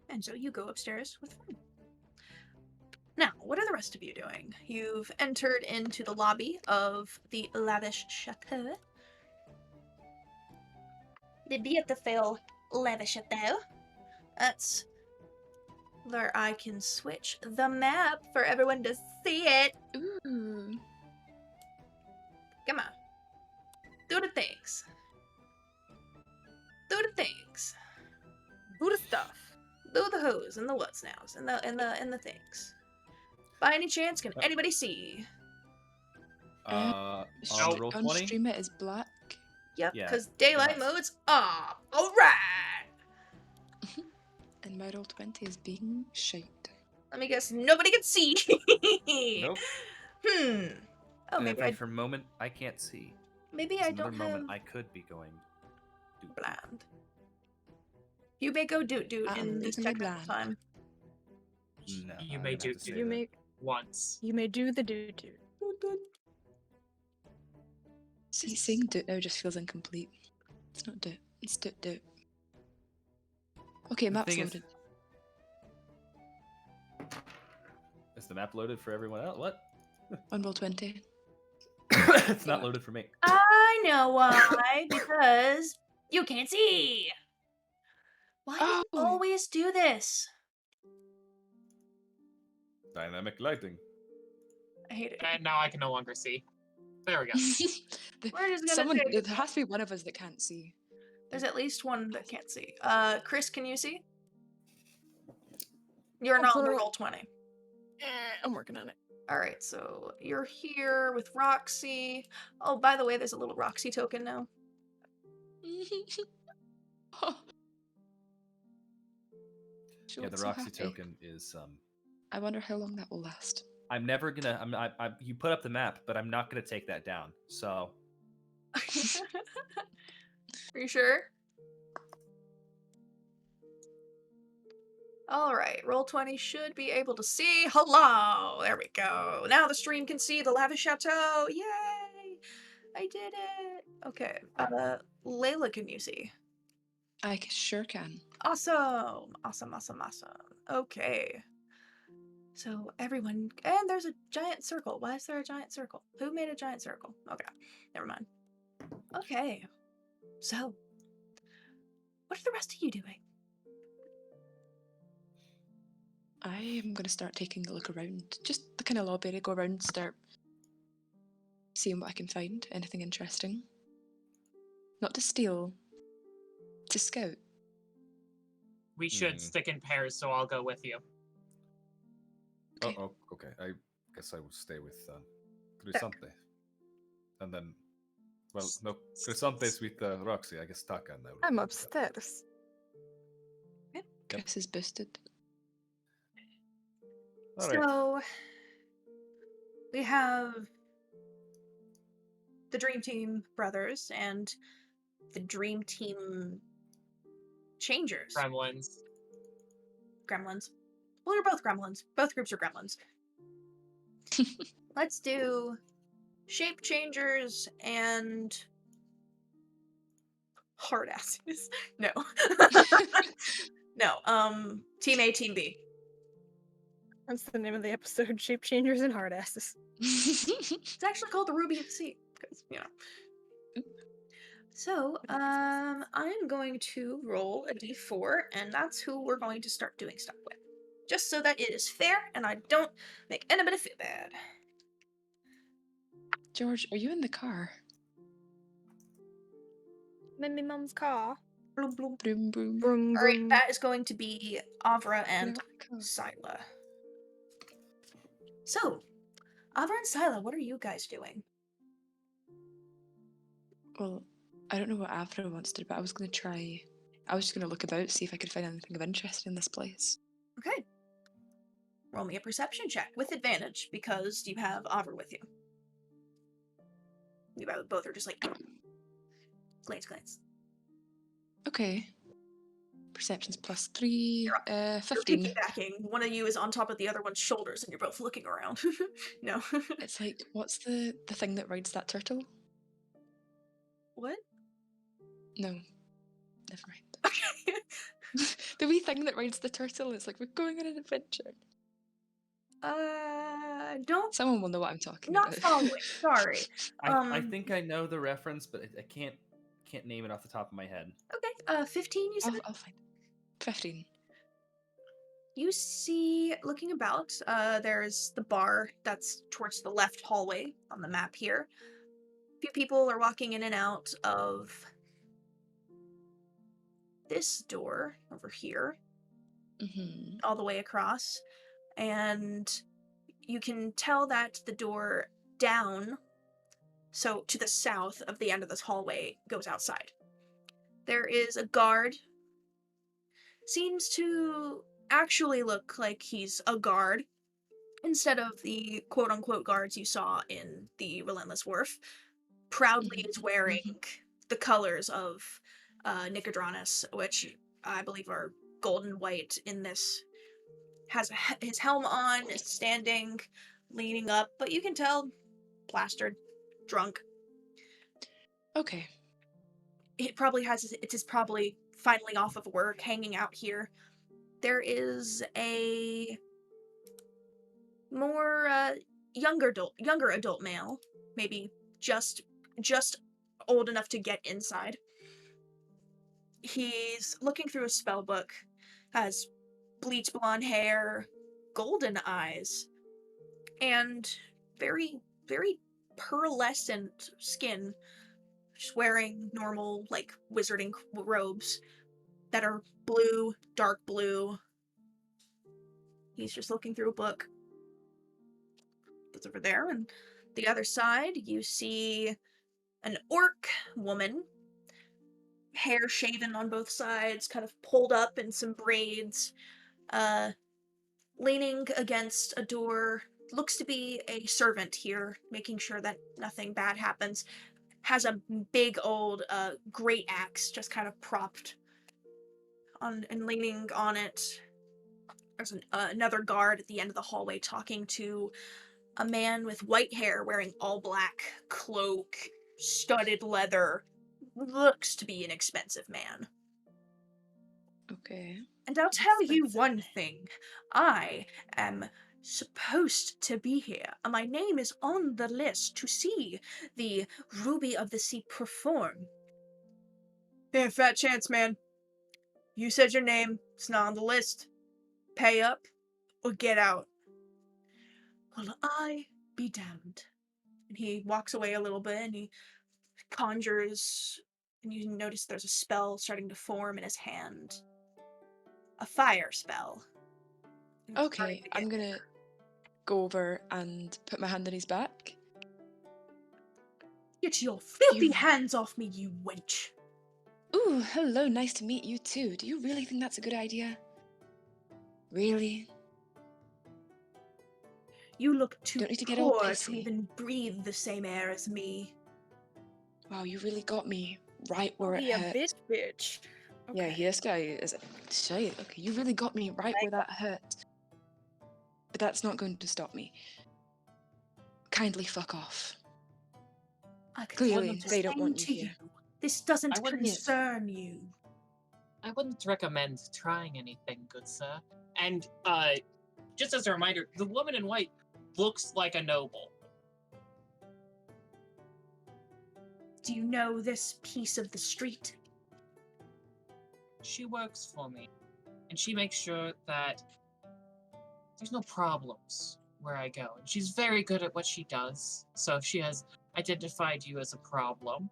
And so you go upstairs with Fern. Now, what are the rest of you doing? You've entered into the lobby of the Lavish Chateau. The beautiful Lavish Chateau. That's where I can switch the map for everyone to see it. Ooh. Come on. Do the things. Do the things. Do the stuff. Do the who's and the what's nows and the things. By any chance, can anybody see? On Nope. roll On 20. stream it is black. Yep, Yeah, because daylight that's- mode's off. Alright! And my roll 20 is being shite. Let me guess, nobody can see. Nope. Oh, And in maybe fact, for a moment, I can't see. maybe There's I another don't moment have I could be going. Doot. bland. You may go doot doot in I'm this legally technical bland. time. No, You I'm may gonna have to do- say that. Once. You may do the do. Doot doot. See, saying doot now just feels incomplete. It's not doot, it's doot doot. Okay, The map's thing is- loaded. Is the map loaded for everyone else? What? On roll 20. It's not loaded for me. I know why. Because you can't see. Why do you Oh. always do this? Dynamic lighting. I hate it. And now I can no longer see. There we go. We're just gonna Someone, take- there has to be one of us that can't see. There's at least one that can't see. Chris, can you see? You're Oh, not on the plural. roll 20. I'm working on it. Alright, so you're here with Roxy. Oh, by the way, there's a little Roxy token now. Oh. She Yeah, the looks so Roxy happy. token is I wonder how long that will last. I'm never gonna you put up the map, but I'm not gonna take that down. So Are you sure? Alright, roll 20 should be able to see. Hello! There we go. Now the stream can see the Lavish Chateau. Yay! I did it. Okay. Layla, can you see? I sure can. Awesome! Awesome, awesome, awesome. Okay. So everyone, and there's a giant circle. Why is there a giant circle? Who made a giant circle? Okay, never mind. Okay. So, what are the rest of you doing? I am going to start taking a look around. Just the kind of lobby to go around, start seeing what I can find. Anything interesting. Not to steal, to scout. We should stick in pairs, so I'll go with you. Okay. Oh, okay. I guess I will stay with Chrysante. And then, well, no, Chrysante's with Roxy. I guess Taka and I will I'm go with them. upstairs. Chris is boosted. All right. So, we have the Dream Team brothers and the Dream Team changers. Gremlins. Gremlins. Well, they're both gremlins. Both groups are gremlins. Let's do shape changers and hard asses. No. No. Team A, Team B. That's the name of the episode, Shape Changers and Hard Asses. It's actually called the Ruby of the Sea, because, you know. So, I'm going to roll a d4, and that's who we're going to start doing stuff with. Just so that it is fair, and I don't make anybody feel bad. George, are you in the car? I'm in my mum's car. Bloom, bloom. Broom, broom. Vroom, Alright, vroom. that is going to be Avra and No. Syla. So, Avra and Syla, what are you guys doing? Well, I don't know what Avra wants to do, but I was going to try... I was just going to look about, see if I could find anything of interest in this place. Okay. Roll me a perception check with advantage because you have Avra with you. You both are just like glance, glance. Okay. Perception's +3, You're 15. piggybacking. One of you is on top of the other one's shoulders, and you're both looking around. No. It's like, what's the thing that rides that turtle? What? No. Never mind. The wee thing that rides the turtle, it's like, we're going on an adventure. Don't. Someone will know what I'm talking Not about. following. Sorry. I think I know the reference, but I can't name it off the top of my head. Okay. 15. You said. I'll find it. 15. You see, looking about, there's the bar that's towards the left hallway on the map here. A few people are walking in and out of this door over here, Mm-hmm. all the way across. And you can tell that the door down, so to the south of the end of this hallway, goes outside. There is a guard. Seems to actually look like he's a guard instead of the quote-unquote guards you saw in the Relentless Wharf. Proudly is wearing the colors of Nicodranus, which I believe are gold and white in this. Has his helm on, is standing, leaning up, but you can tell, plastered, drunk. Okay. It probably has, it's probably finally off of work, hanging out here. There is a more younger adult male, maybe just old enough to get inside. He's looking through a spell book, has bleach blonde hair, golden eyes, and very, very pearlescent skin, just wearing normal, like, wizarding robes that are blue, dark blue. He's just looking through a book. It's over there, and the other side, you see an orc woman, hair shaven on both sides, kind of pulled up in some braids, leaning against a door. Looks to be a servant here, making sure that nothing bad happens. Has a big old great axe just kind of propped on and leaning on it. There's another guard at the end of the hallway talking to a man with white hair wearing all black, cloak, studded leather. Looks to be an expensive man. Okay. And I'll tell you one thing. I am supposed to be here. My name is on the list to see the Ruby of the Sea perform. Hey, fat chance, man. You said your name. It's not on the list. Pay up or get out. Well, I be damned. And he walks away a little bit and he conjures, and you notice there's a spell starting to form in his hand. A fire spell. Okay, I'm gonna go over and put my hand on his back. Get your filthy hands off me, you wench. Ooh, hello, nice to meet you too. Do you really think that's a good idea? Really? You look too Don't need to get all poor to pissy. even breathe the same air as me. Wow, you really got me right where it Be a hurt. bitch. Yeah, Okay. this guy is a shit. Okay, you really got me right where that hurt. But that's not going to stop me. Kindly fuck off. I can Clearly, do the they don't same want you to here. This doesn't I wouldn't- concern you. I wouldn't recommend trying anything, good sir. And just as a reminder, the woman in white looks like a noble. Do you know this piece of the street? She works for me, and she makes sure that there's no problems where I go. And she's very good at what she does, so if she has identified you as a problem,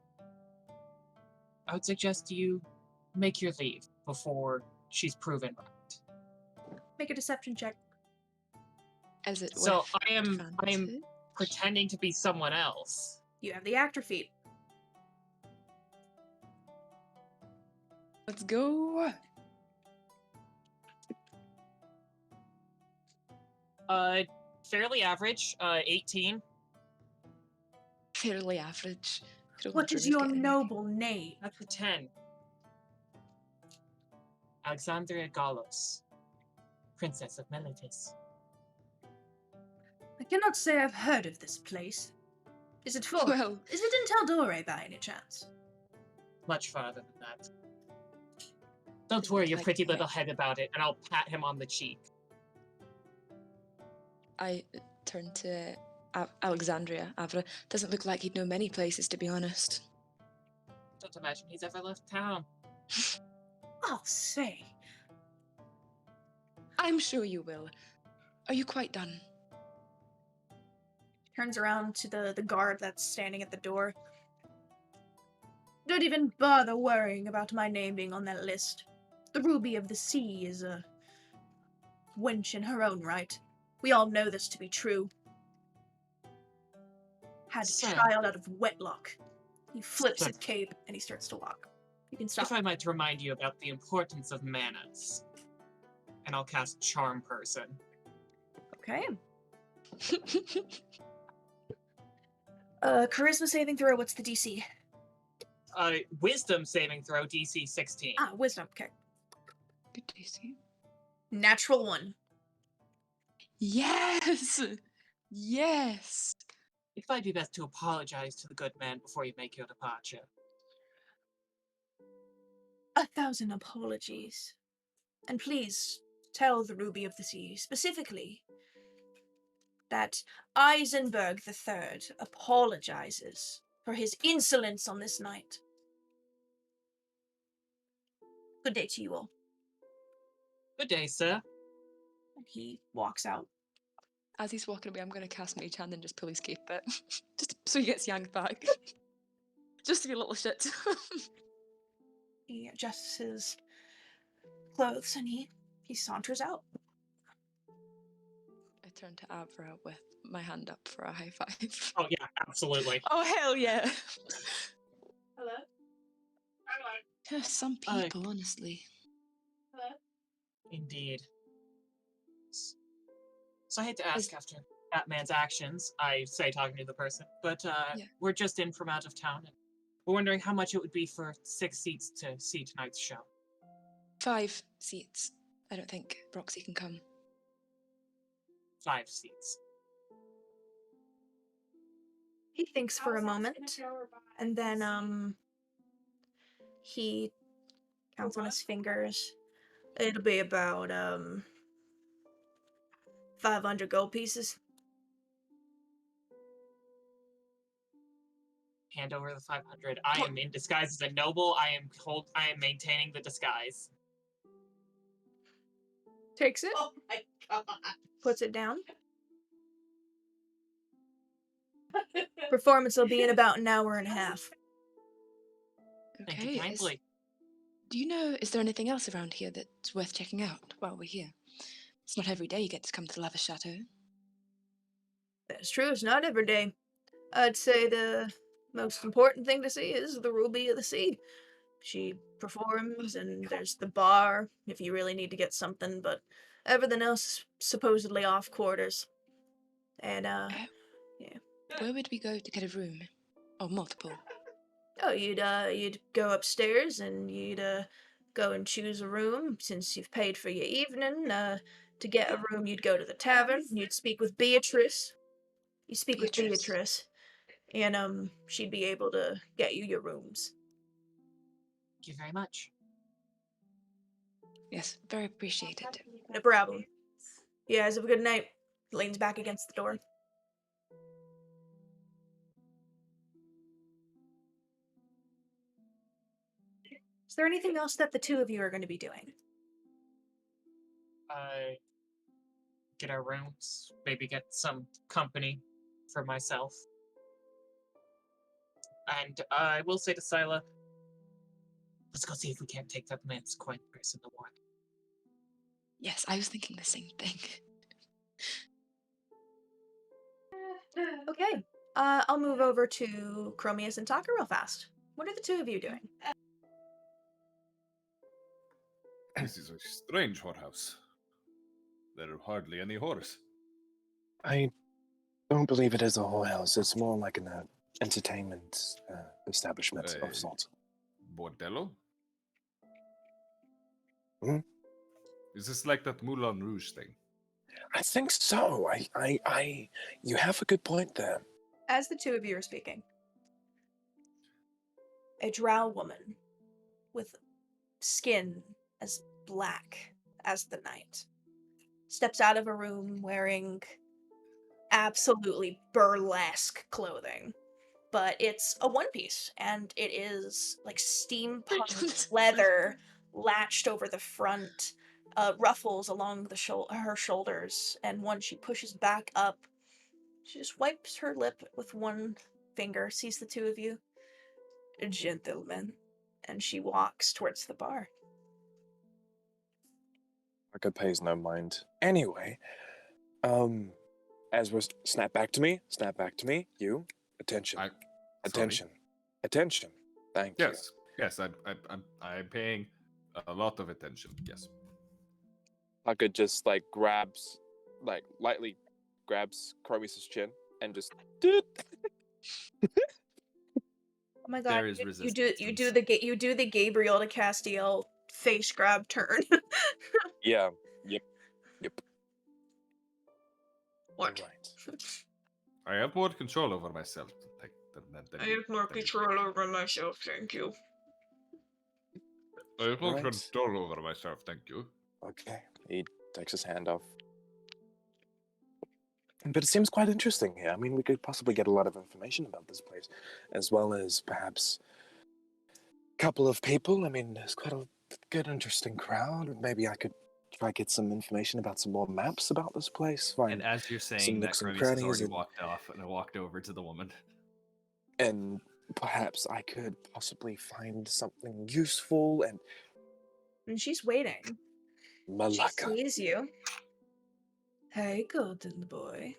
I would suggest you make your leave before she's proven right. Make a deception check. As it So with I am advantage? pretending to be someone else. You have the actor feat. Let's go. Fairly average, 18. Fairly average. Could What only is dream of your getting- noble name? That's a 10. Alexandria Galos, Princess of Melitis. I cannot say I've heard of this place. Is it full? Well, Is it in Taldore by any chance? Much farther than that. Don't worry your like pretty my- little head about it, and I'll pat him on the cheek. I turned to Alexandria. Avra doesn't look like he'd know many places, to be honest. Don't imagine he's ever left town. I'll say. I'm sure you will. Are you quite done? Turns around to the guard that's standing at the door. Don't even bother worrying about my name being on that list. The Ruby of the Sea is a wench in her own right. We all know this to be true. Had a Sir. child out of wedlock. He flips Sir. his cape and he starts to walk. You can stop. If I might remind you about the importance of manners. And I'll cast Charm Person. Okay. Charisma saving throw, what's the DC? Wisdom saving throw, DC 16. Ah, wisdom, okay. Good to see you. Natural 1. Yes! Yes! It might be best to apologize to the good man before you make your departure. 1,000 apologies. And please, tell the Ruby of the Sea, specifically, that Eisenberg III apologizes for his insolence on this night. Good day to you all. Good day, sir. And he walks out. As he's walking away, I'm going to cast Mage Hand and just pull his cape bit. Just so he gets yanked back. Just to be a little shit. He adjusts his clothes and he saunters out. I turn to Avra with my hand up for a high five. Oh yeah, absolutely. Oh hell yeah! Hello? Yeah, some people, honestly. Hello? Indeed. So I hate to ask after that man's actions, I say talking to the person, but we're just in from out of town, and we're wondering how much it would be for 6 seats to see tonight's show. 5 seats. I don't think Roxy can come. 5 seats. He thinks for a moment, and then he counts on his fingers. It'll be about 500 gold pieces. Hand over the 500. I am in disguise as a noble. I am maintaining the disguise. Takes it. Oh my god. Puts it down. Performance will be in about an hour and a half. Thank you kindly. Do you know, is there anything else around here that's worth checking out while we're here? It's not every day you get to come to the Lavish Chateau. That's true, it's not every day. I'd say the most important thing to see is the Ruby of the Sea. She performs, and there's the bar, if you really need to get something, but everything else is supposedly off quarters. And, yeah. Where would we go to get a room? Or multiple? Oh, you'd go upstairs, and you'd, go and choose a room, since you've paid for your evening. To get a room, you'd go to the tavern, and you'd speak with Beatrice. You speak with Beatrice, and, she'd be able to get you your rooms. Thank you very much. Yes, very appreciated. No problem. You guys have a good night. Leans back against the door. Is there anything else that the two of you are going to be doing? Get our rooms, maybe get some company for myself. And I will say to Syla, let's go see if we can't take that man's coin purse in the water. Yes, I was thinking the same thing. Okay. I'll move over to Khromius and Taka real fast. What are the two of you doing? This is a strange whorehouse. There are hardly any whores. I don't believe it is a whorehouse. It's more like an entertainment establishment of sorts. Bordello? Hmm? Is this like that Moulin Rouge thing? I think so. You have a good point there. As the two of you are speaking, a drow woman with skin as black as the night steps out of a room wearing absolutely burlesque clothing. But it's a one piece, and it is like steampunk leather latched over the front, ruffles along her shoulders, and one she pushes back up. She just wipes her lip with one finger, sees the two of you. Gentlemen. And she walks towards the bar. Marco pays no mind. Anyway, as we're snap back to me, you, attention. Attention. Attention. Thank you. Yes, I'm paying a lot of attention. Yes. Taka just lightly grabs Khromius' chin and just. Oh my god! There is resistance. You do the Gabriel to Castiel face grab turn. Yeah. Yep. What? Right. I have more control over myself. I have more control over myself, thank you. I have more Right. control over myself, thank you. Okay. He takes his hand off. But it seems quite interesting here. I mean, we could possibly get a lot of information about this place, as well as perhaps a couple of people. I mean, there's quite a good, interesting crowd. Maybe I could try get some information about some more maps about this place. Find And as you're some saying that, nooks and Khromius has crannies already and- walked off, and I walked over to the woman. and perhaps I could possibly find something useful and And she's waiting. She Malaka. sees you. Hey, golden boy.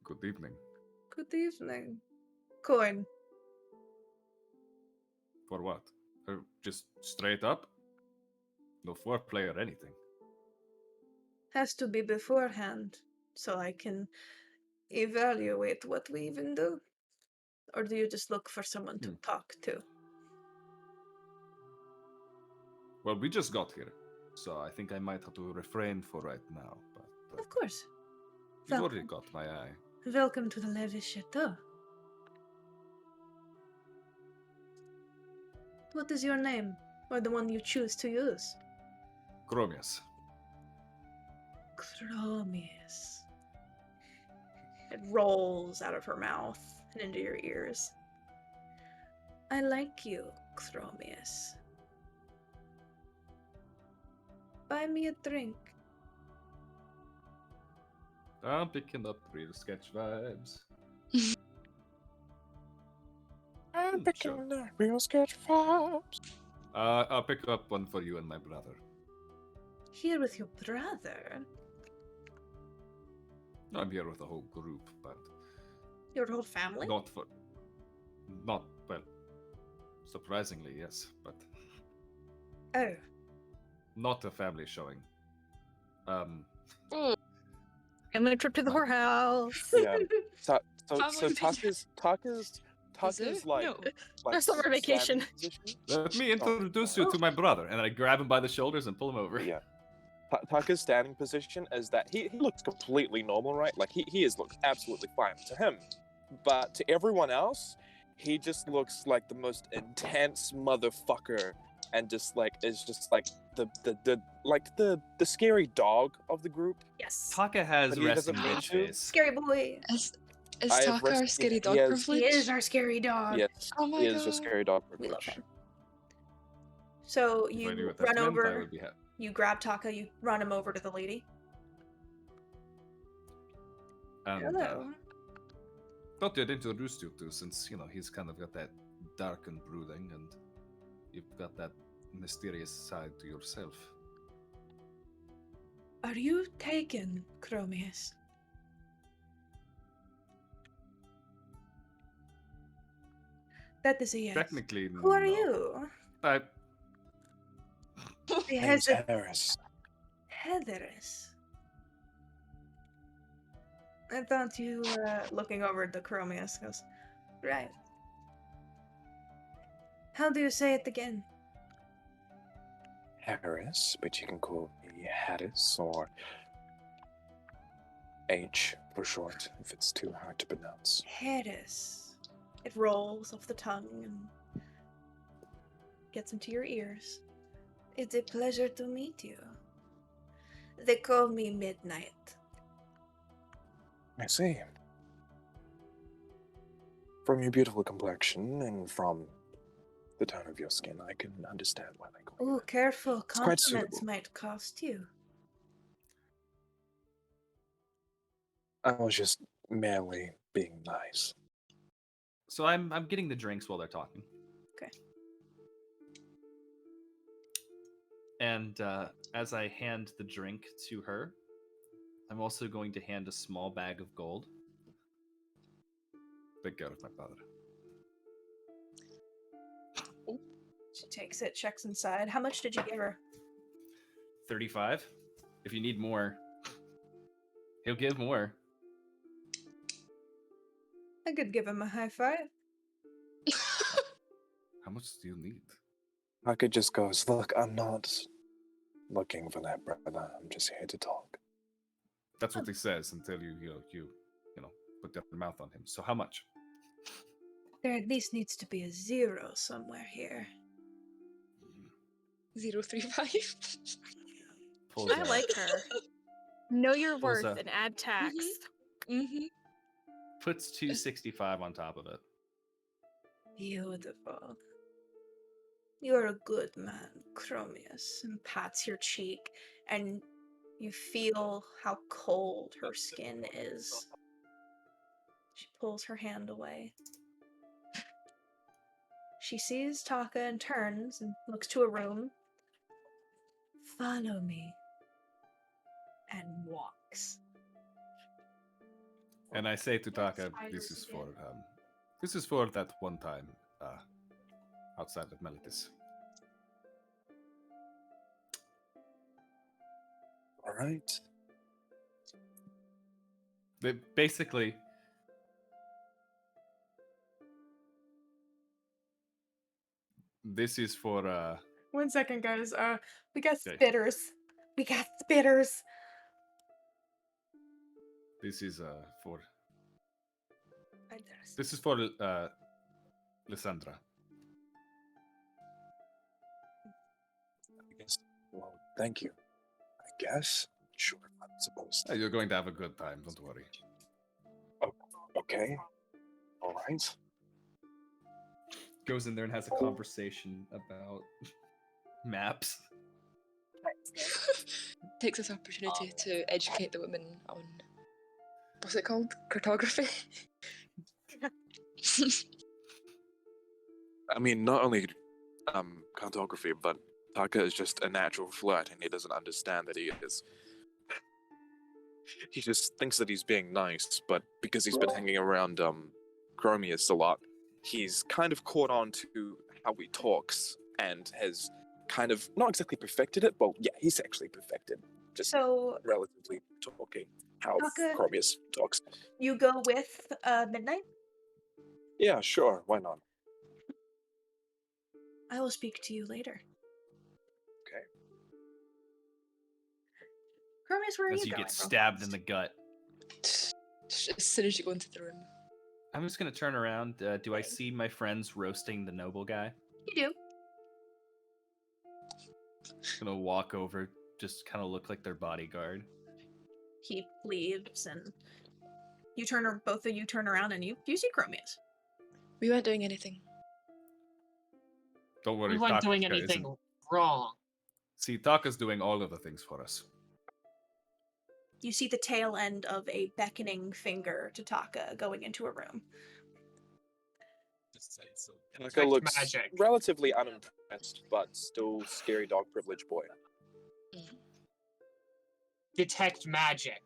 Good evening. Good evening. Coin. For what? Just straight up? No foreplay or anything. Has to be beforehand, so I can evaluate what we even do. Or do you just look for someone to talk to? Well, we just got here, so I think I might have to refrain for right now. But Of course. you've already Welcome. got my eye. Welcome to the Lavish Chateau. What is your name? Or the one you choose to use? Khromius. Khromius. It rolls out of her mouth and into your ears. I like you, Khromius. Buy me a drink. I'm picking up real sketch vibes. I'm picking Sure. the real sketch vibes. I'll pick up one for you and my brother. Here with your brother? I'm here with a whole group, but Your whole family? not well. Surprisingly, yes, but Oh. not a family showing. Family trip to the whorehouse. Yeah. So Family Taka's like, No. Our summer vacation. standing position. Let me introduce you to my brother, and I grab him by the shoulders and pull him over. Yeah. Taka's standing position is that he looks completely normal, right? Like he is looks absolutely fine to him, but to everyone else, he just looks like the most intense motherfucker, and just like is just like the scary dog of the group. Yes. Taka has But he resting doesn't mean bitch to. face. Scary boy. Is I have Taka our rest- scary he dog has- privilege? He is our scary dog. Yes, Oh my he is god. a scary dog. We love privilege. him. So If I knew you what that run meant, I over, would be happy. you grab Taka, you run him over to the lady. And, Hello. thought I'd introduce you to, since he's kind of got that dark and brooding, and you've got that mysterious side to yourself. Are you taken, Khromius? That is a yes. Technically, Who are no. you? I The Name's Heather- Harris. Heathers. I thought you looking over at the Khromius goes, right. How do you say it again? Harris, but you can call me Hattis or H for short if it's too hard to pronounce. Harris. It rolls off the tongue and gets into your ears. It's a pleasure to meet you. They call me Midnight. I see. From your beautiful complexion and from the tone of your skin, I can understand why they call you. Oh, careful. It's quite Compliments suitable. might cost you. I was just merely being nice. So I'm getting the drinks while they're talking. Okay. And as I hand the drink to her, I'm also going to hand a small bag of gold. take care of my brother. She takes it, checks inside. How much did you give her? 35. If you need more, he'll give more. I could give him a high five. How much do you need? Haka just goes, look, I'm not looking for that, brother. I'm just here to talk. That's what he says until you put your mouth on him. So how much? There at least needs to be a zero somewhere here. 035. Pulls I out- like her. Know your Pulls worth up. and add tax. Mm-hmm. Puts 265 on top of it. Beautiful. You're a good man, Khromius, and pats your cheek, and you feel how cold her skin is. She pulls her hand away. She sees Taka and turns and looks to a room. Follow me. And walks. And I say to Taka, this is for that one time outside of Melitis. All right. Basically, this is for 1 second, guys. We got Okay. spitters. We got spitters. this is for this is for Lysandra. I guess. Well, thank you. I guess. Sure, I'm supposed to. You're going to have a good time. Don't worry. Okay. All right. Goes in there and has a conversation about maps. Takes this opportunity to educate the women on what's it called? Cartography. I mean, not only cartography, but Taka is just a natural flirt, and he doesn't understand that he is. He just thinks that he's being nice, but because he's been hanging around Khromius a lot, he's kind of caught on to how he talks and has kind of not exactly perfected it, but yeah, he's actually perfected. Just So relatively talking how Taka- Khromius talks. you go with Midnight? Yeah, sure, why not? I will speak to you later. Okay. Khromius, where are As you you going? get stabbed in the gut. As soon as you go into the room. I'm just gonna turn around. Do I see my friends roasting the noble guy? You do. Gonna walk over, just kind of look like their bodyguard. He leaves, and both of you turn around, and you see Khromius. We weren't doing anything. Don't worry. We weren't doing Taka anything isn't- wrong. See, Taka's doing all of the things for us. You see the tail end of a beckoning finger to Taka going into a room. Taka Detect looks magic. relatively unimpressed, but still scary dog privilege boy. Detect magic.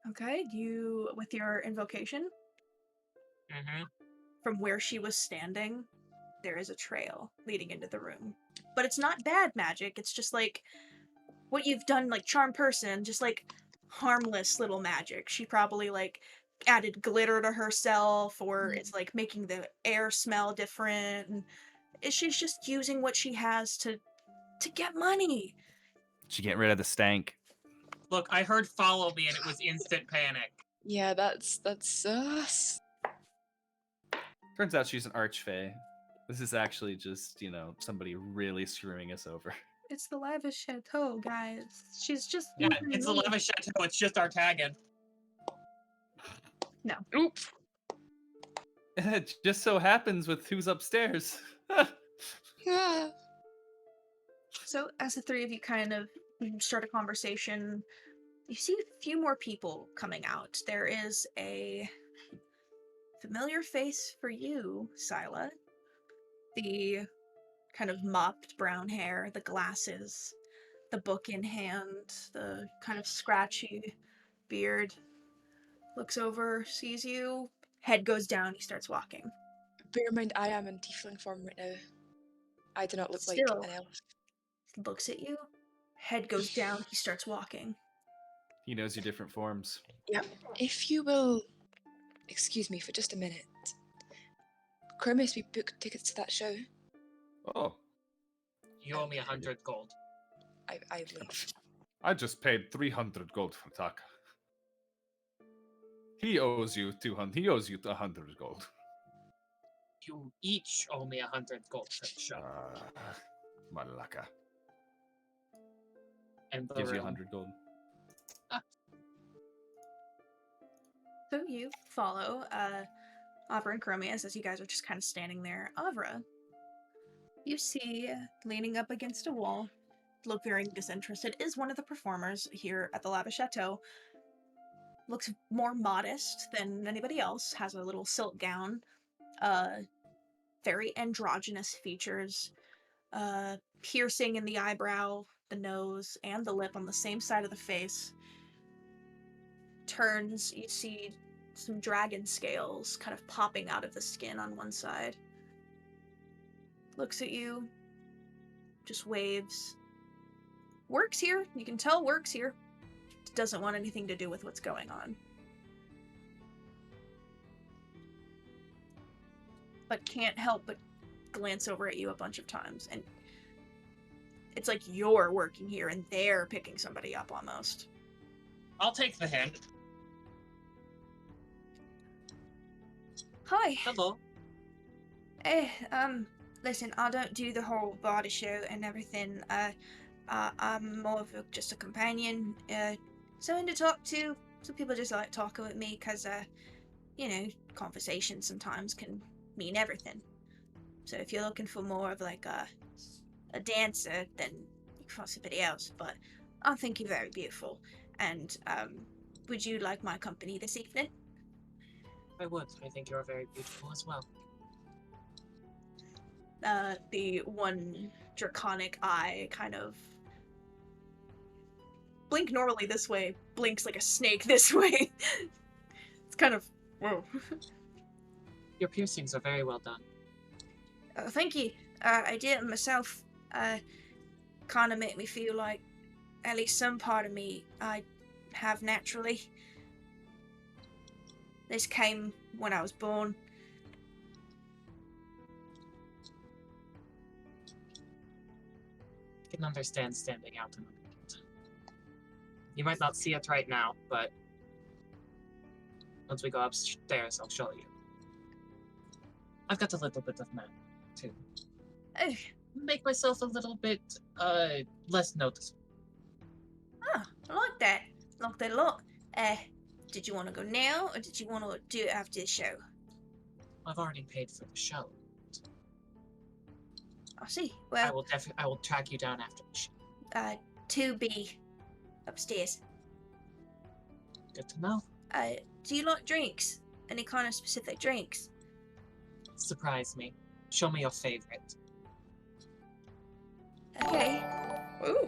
Okay, you with your invocation, Mm-hmm. from where she was standing, there is a trail leading into the room. But it's not bad magic, it's just like what you've done, like charm person, just like harmless little magic. She probably like added glitter to herself, or it's like making the air smell different. And she's just using what she has to get money. She getting rid of the stank. Look, I heard follow me and it was instant panic. Yeah, that's us. Turns out she's an archfey. This is actually just, somebody really screwing us over. It's the Lavish Chateau, guys. She's just Yeah, using it's the me. Lavish Chateau, it's just our tagging. No. Oop. It just so happens with who's upstairs. Yeah. So as the three of you kind of start a conversation, you see a few more people coming out. There is a familiar face for you, Syla. The kind of mopped brown hair, the glasses, the book in hand, the kind of scratchy beard. Looks over, sees you, head goes down, he starts walking. Bear in mind, I am in tiefling form right now. I do not look Still. like an elf. Looks at you, head goes down, he starts walking. He knows your different forms. Yep. If you will excuse me for just a minute. Khromius, we booked tickets to that show. Oh, You owe me 100 gold. I leave. I just paid 300 gold for Taka. He owes you 200. He owes you 100 gold. You each owe me 100 gold for the show. Malaka. And the Gives you room. 100 gold. So you follow Avra and Khromius as you guys are just kind of standing there. Avra, you see, leaning up against a wall, look very disinterested, is one of the performers here at the Lavish Chateau. Looks more modest than anybody else, has a little silk gown, very androgynous features, piercing in the eyebrow, the nose, and the lip on the same side of the face. Turns, you see some dragon scales kind of popping out of the skin on one side. Looks at you, just waves. Works here, you can tell works here. Doesn't want anything to do with what's going on. But can't help but glance over at you a bunch of times, and it's like you're working here and they're picking somebody up almost. I'll take the hint. Hi. Hello. Listen, I don't do the whole body show and everything. I'm more of just a companion, someone to talk to. Some people just like talking with me because, conversation sometimes can mean everything. So if you're looking for more of like a dancer, then you can find somebody else. But I think you're very beautiful, and would you like my company this evening? I would. I think you're very beautiful as well. The one draconic eye kind of blink normally this way, blinks like a snake this way. It's kind of, whoa. Your piercings are very well done. Thank you. I did it myself. Kind of make me feel like at least some part of me I have naturally. This came when I was born. I can understand standing out in the world. You might not see it right now, but once we go upstairs, I'll show you. I've got a little bit of man, too. Make myself a little bit, less noticeable. Ah, I like that. Like that a lot. Did you want to go now, or did you want to do it after the show? I've already paid for the show. I see. Well, I will track you down after the show. 2B upstairs. Good to know. Do you like drinks? Any kind of specific drinks? Surprise me. Show me your favorite. Okay. Ooh.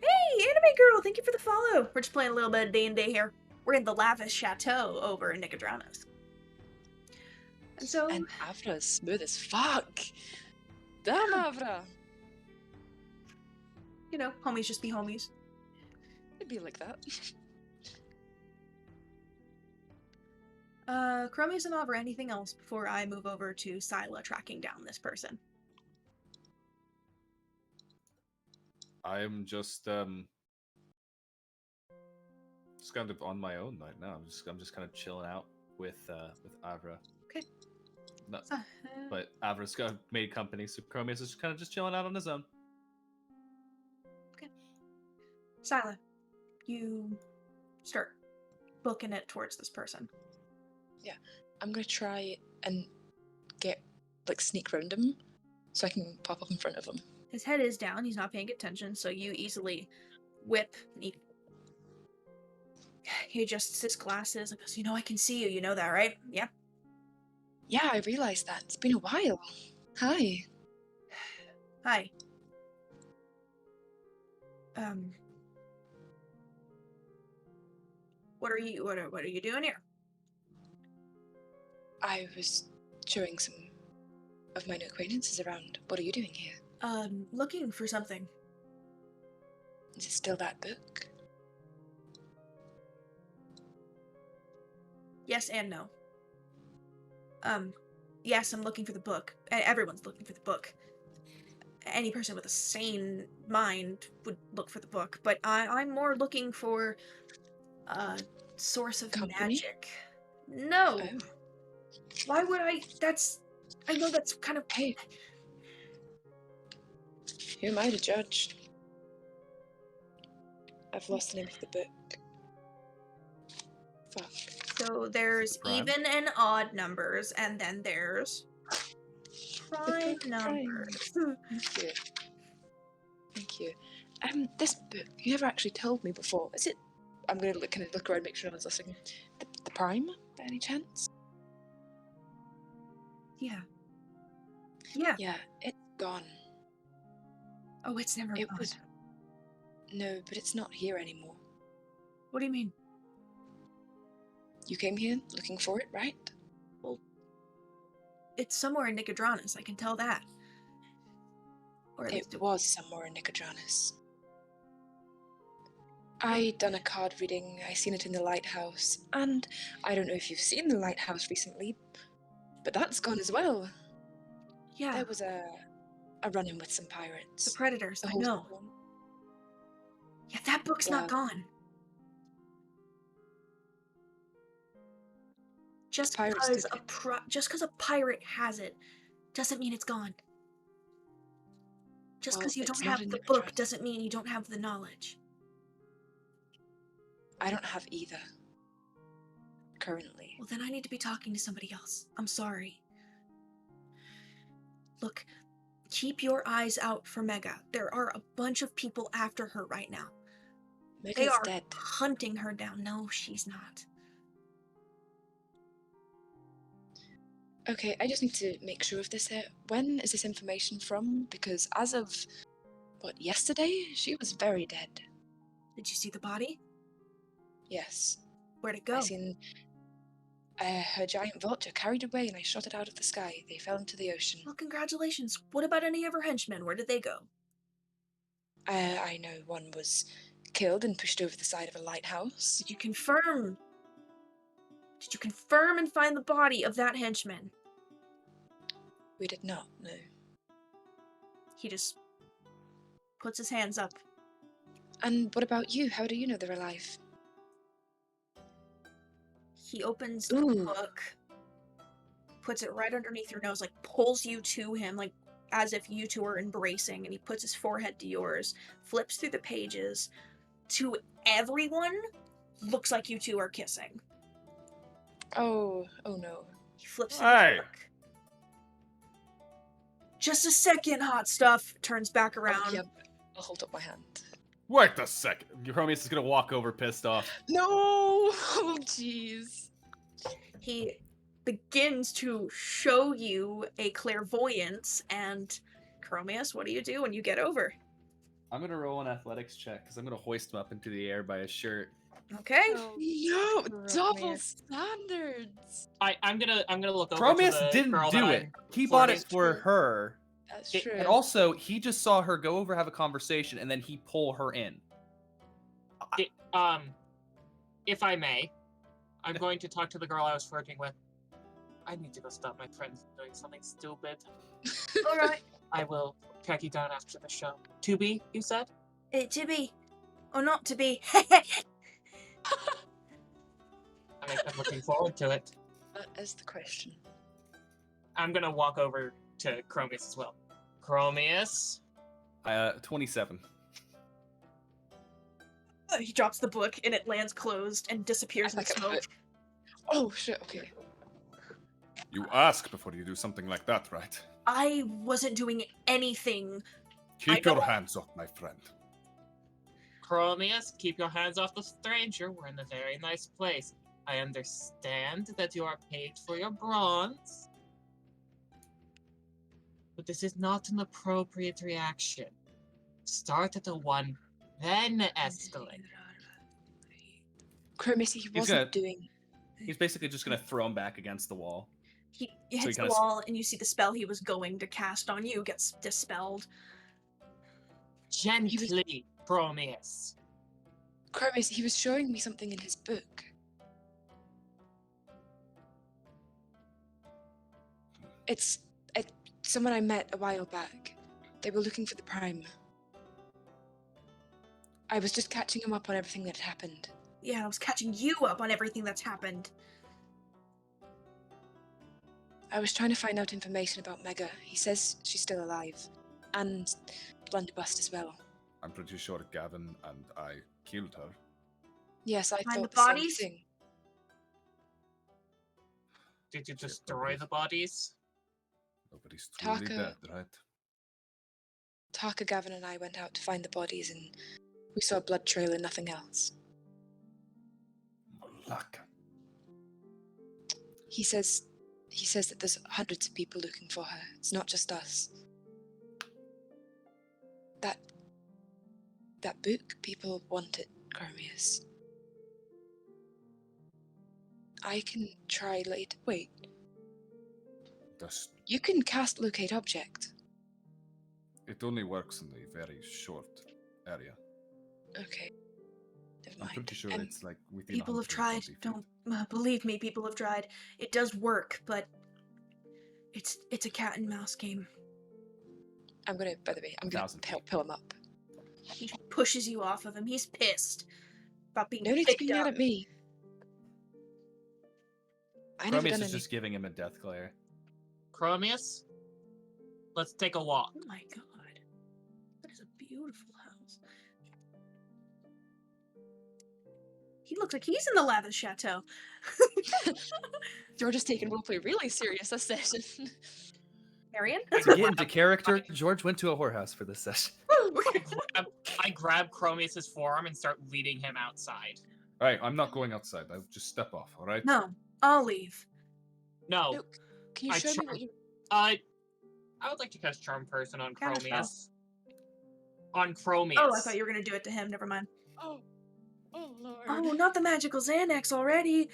Hey, anime girl, thank you for the follow. We're just playing a little bit of D&D here. We're in the Lavish Chateau over in Nicodranos. And so... And Avra's smooth as fuck. Damn, Avra. Homies just be homies. It'd be like that. Khromius and Avra, anything else before I move over to Syla tracking down this person? I'm just kind of on my own right now. I'm just kind of chilling out with Avra. Okay. No, but Avra's got made company, so Khromius is kind of just chilling out on his own. Okay. Syla, you start booking it towards this person. Yeah, I'm gonna try and sneak round him so I can pop up in front of him. His head is down, he's not paying attention, so you easily whip. He adjusts his glasses and goes, I can see you, you know that, right? Yeah? Yeah, I realised that. It's been a while. Hi. Hi. What are you doing here? I was showing some of my new acquaintances around. What are you doing here? Looking for something. Is it still that book? Yes and no. Yes, I'm looking for the book. Everyone's looking for the book. Any person with a sane mind would look for the book, but I'm more looking for a source of magic. No. Oh. Why would I? I know that's kind of... Hey. Who am I to judge? I've lost the name of the book. Fuck. So there's prime? even and odd numbers, and then there's prime prime. numbers. Thank you. Thank you. This book, you never actually told me before. Is it? I'm gonna kind of look around, make sure no one's listening. The prime, by any chance? Yeah. Yeah. Yeah, it's gone. Oh, it's never It gone. was. No, but it's not here anymore. What do you mean? You came here looking for it, right? It's somewhere in Nicodranus, I can tell that. Or at least It was somewhere in Nicodranus. I done a card reading, I seen it in the lighthouse, and I don't know if you've seen the lighthouse recently, but that's gone as well. Yeah, There was a run-in with some pirates. the Predators, The I whole know. storm. Yeah, that book's not Well, gone. Just pirates because took a pirate has it, doesn't mean it's gone. Just Well, because you it's don't not have in the the book trust. doesn't mean you don't have the knowledge. I don't have either. Currently. Well, then I need to be talking to somebody else. I'm sorry. Look, keep your eyes out for Mega. There are a bunch of people after her right now. They Mega's are dead. hunting her down. No, she's not. Okay, I just need to make sure of this here. When is this information from? Because as of, yesterday? She was very dead. Did you see the body? Yes. Where'd it go? I seen her giant vulture carried away and I shot it out of the sky. They fell into the ocean. Well, congratulations. What about any of her henchmen? Where did they go? I know one was killed and pushed over the side of a lighthouse. Did you confirm? Did you confirm and find the body of that henchman? We did not, no. He just puts his hands up. And what about you? How do you know they're alive? He opens the Ooh. book, puts it right underneath your nose, like pulls you to him, like as if you two are embracing, and he puts his forehead to yours, flips through the pages. To everyone, looks like you two are kissing. Oh no. He flips through Hey! the book. Just a second, hot stuff. Turns back around. Oh, yeah, I'll hold up my hand. Wait a second. Khromius is gonna walk over pissed off. No! Oh, jeez. He begins to show you a clairvoyance, and Khromius, what do you do when you get over? I'm gonna roll an athletics check because I'm gonna hoist him up into the air by his shirt. Okay. No, double Khromius. standards. I'm gonna look over to Khromius the didn't girl do that it. I'm He bought it flirting for to. her. That's It- true. And also, he just saw her go over, have a conversation, and then he pull her in. If I may, I'm going to talk to the girl I was flirting with. I need to go stop my friend from doing something stupid. All right. I will track you down after the show. To be, you said? To be. Or not to be. I'm looking forward to it. That is the question. I'm gonna walk over to Khromius as well. Khromius? 27. He drops the book, and it lands closed and disappears in I can have smoke. it. Oh shit, okay. You ask before you do something like that, right? I wasn't doing anything. Keep I your know. hands off my friend. Khromius, keep your hands off the stranger. We're in a very nice place. I understand that you are paid for your bronze. But this is not an appropriate reaction. Start at a 1, then escalate. Khromius, he He's wasn't gonna- doing. He's basically just gonna throw him back against the wall. He he hits the kinda wall, and you see the spell he was going to cast on you gets dispelled. Gently, Khromius. Khromius, he was showing me something in his book. It's someone I met a while back. They were looking for the Prime. I was just catching him up on everything that happened. Yeah, I was catching you up on everything that's happened. I was trying to find out information about Mega. He says she's still alive. And Blunderbuss as well. I'm pretty sure Gavin and I killed her. Yes, I Find thought the the same bodies? thing. Did you destroy the bodies? Nobody's truly Taka- dead, right? Taka, Gavin, and I went out to find the bodies, and we saw a blood trail and nothing else. Malaka. He says that there's hundreds of people looking for her. It's not just us. That book, people want it, Khromius. I can try later. Wait, you can cast locate object. It only works in a very short area. Okay. Never I'm mind. pretty sure it's like within People have 120 tried. feet. Don't believe me. People have tried. It does work, but it's a cat and mouse game. By the way, I'm gonna help pull him up. He pushes you off of him. He's pissed about being No need to picked be mad up. at me. I never Khromius done is any. just giving him a death glare. Khromius, let's take a walk. Oh my god, that is a beautiful house. He looks like he's in the Lavish Chateau. George is taking roleplay really serious this session. Marion? To get into character, George went to a whorehouse for this session. I grab Khromius' forearm and start leading him outside. Alright, I'm not going outside. I'll just step off, alright? No, I'll leave. No. Look, can you show me what you... I would like to cast Charm Person on Cast Khromius. On Khromius. Oh, I thought you were gonna do it to him. Never mind. Oh Lord. Oh, not the magical Xanax already.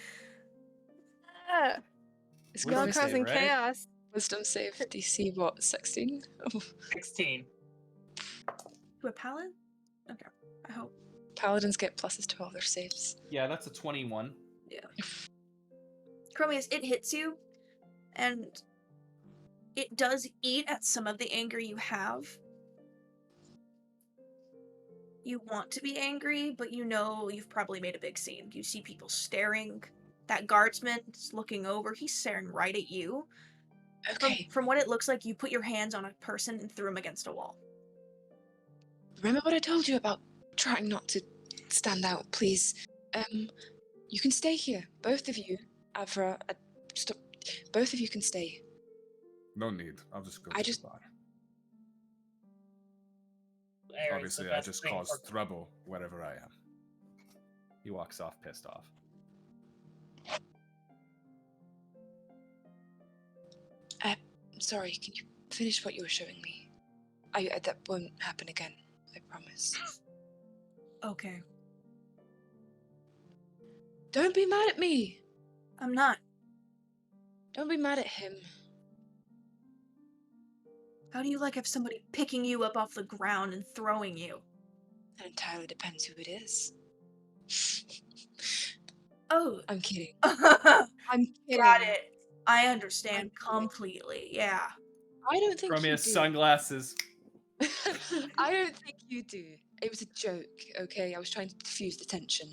It's Wisdom God save, causing right? chaos. Wisdom save DC, what, 16? Oh. 16. To a paladin? Okay, I hope. Paladins get pluses to all their saves. Yeah, that's a 21. Yeah. Khromius, it hits you, and it does eat at some of the anger you have. You want to be angry, but you know you've probably made a big scene. You see people staring. That guardsman's looking over. He's staring right at you. Okay. From what it looks like, you put your hands on a person and threw him against a wall. Remember what I told you about trying not to stand out, please? You can stay here. Both of you. Avra, stop. Both of you can stay. No need. I'll just go I to just- the bar. Aaron's the Obviously, I best just thing cause for- trouble wherever I am. He walks off pissed off. Sorry, can you finish what you were showing me? That won't happen again, I promise. Okay. Don't be mad at me! I'm not. Don't be mad at him. How do you like have somebody picking you up off the ground and throwing you? That entirely depends who it is. Oh. I'm kidding. Got I'm kidding. it. I understand completely. Yeah. I don't think you Khromius do. sunglasses. I don't think you do. It was a joke, okay? I was trying to diffuse the tension.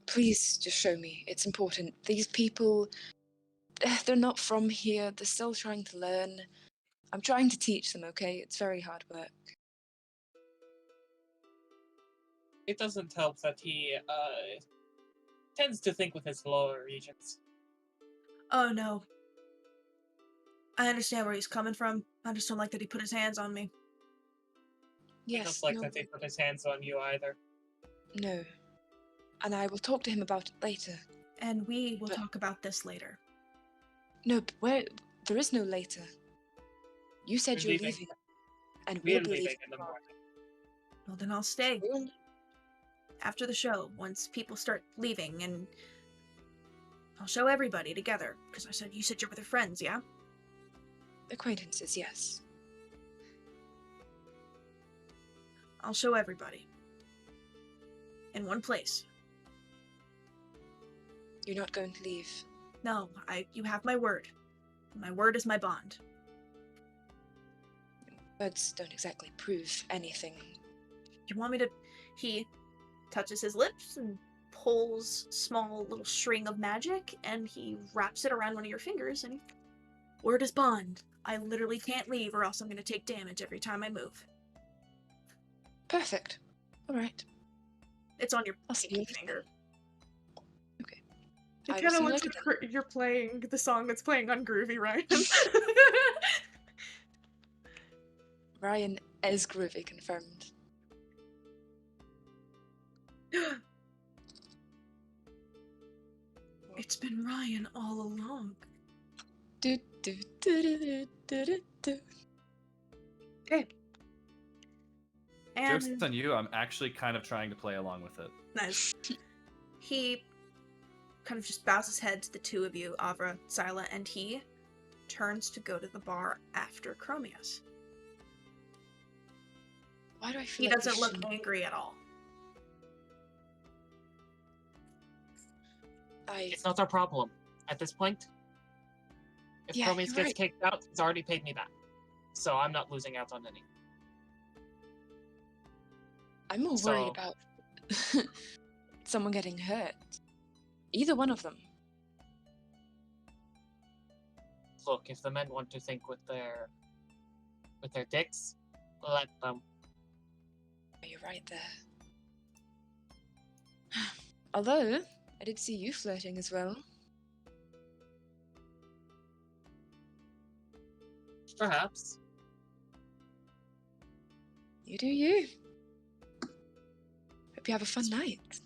Please, just show me. It's important. These people, they're not from here. They're still trying to learn. I'm trying to teach them, okay? It's very hard work. It doesn't help that he tends to think with his lower regions. Oh no. I understand where he's coming from. I just don't like that he put his hands on me. He Yes, doesn't like no, that they put his hands on you either. no. And I will talk to him about it later. And we will But- talk about this later. No, but there is no later. You said We're you're leaving. leaving. And We're we'll be leaving leaving in the tomorrow. morning. Well, then I'll stay We'll- after the show, once people start leaving, and I'll show everybody together. Because you said you're with your friends, yeah? Acquaintances, yes. I'll show everybody. In one place. You're not going to leave. No, you have my word. My word is my bond. Words don't exactly prove anything. You want me to... He touches his lips and pulls small little string of magic, and he wraps it around one of your fingers, and word is bond. I literally can't leave, or else I'm going to take damage every time I move. Perfect. All right. It's on your I'll see pinky you. finger. It I kind of will looks see like you're playing the song that's playing on Groovy, right? Ryan is groovy, confirmed. It's been Ryan all along. Do, do, do, do, do, do, do, do. Okay. Jokes And on you, I'm actually kind of trying to play along with it. nice. He kind of just bows his head to the two of you, Avra, Syla, and he turns to go to the bar after Khromius. Why do I feel He like doesn't we look shouldn't- angry at all. It's not our problem at this point. If Yeah, Khromius you're gets right. kicked out, he's already paid me back. So I'm not losing out on any. I'm more So- worried about someone getting hurt. Either one of them. Look, if the men want to think with their dicks, let them. You're right there. Although, I did see you flirting as well. Perhaps. You do you. Hope you have a fun night.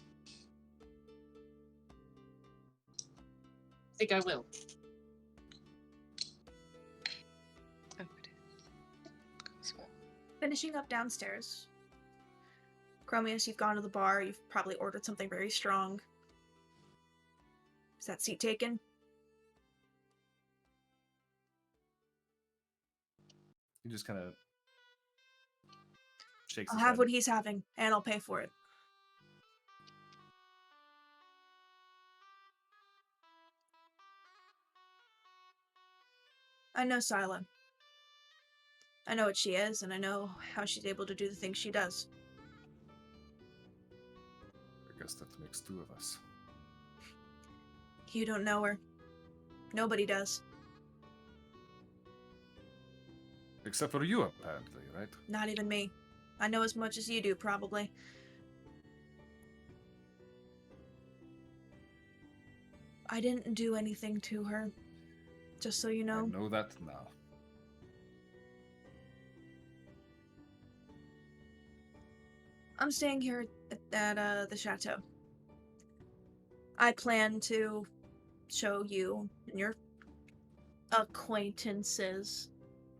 I think I will. Oh, good. As well. Finishing up downstairs. Khromius, you've gone to the bar. You've probably ordered something very strong. Is that seat taken? He just kind of shakes I'll his have head. what he's having, and I'll pay for it. I know Syla. I know what she is, and I know how she's able to do the things she does. I guess that makes two of us. You don't know her. Nobody does. Except for you, apparently, right? Not even me. I know as much as you do, probably. I didn't do anything to her. Just so you know. I know that now. I'm staying here at the chateau. I plan to show you and your acquaintances,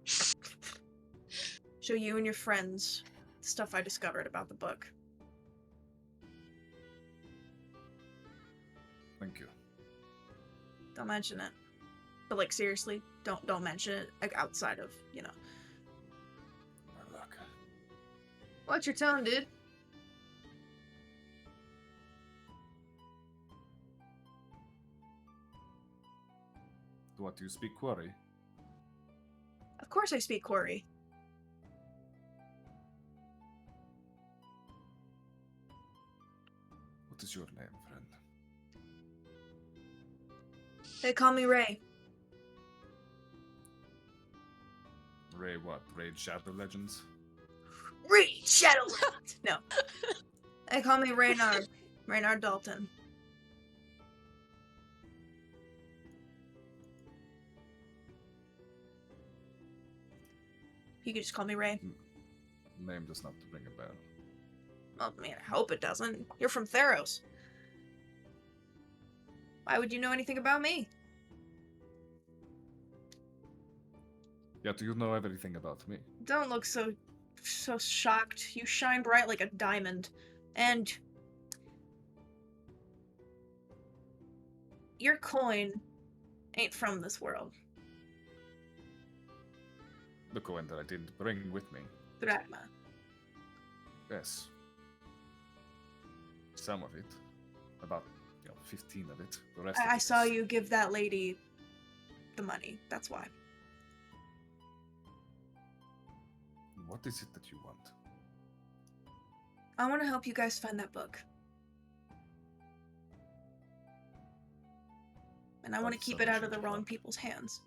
show you and your friends the stuff I discovered about the book. Thank you. Don't mention it. But like seriously, don't mention it like outside of, you know. Look. What's your tone, dude? What, do you speak Quarry? Of course I speak Quarry. What is your name, friend? They call me Ray. Ray what? Raid Shadow Legends? Ray Shadowland! No. They call me Reynard. Reynard Dalton. You could just call me Ray. Name does not ring a bell. Well, I mean, I hope it doesn't. You're from Theros. Why would you know anything about me? Yeah, do you know everything about me? Don't look so shocked. You shine bright like a diamond. And your coin ain't from this world. The coin that I didn't bring with me. Drachma. Yes. Some of it. About, 15 of it. The rest of I it saw is- you give that lady the money. That's why. What is it that you want? I want to help you guys find that book. And I want to That's keep so it out of the much wrong help. people's hands.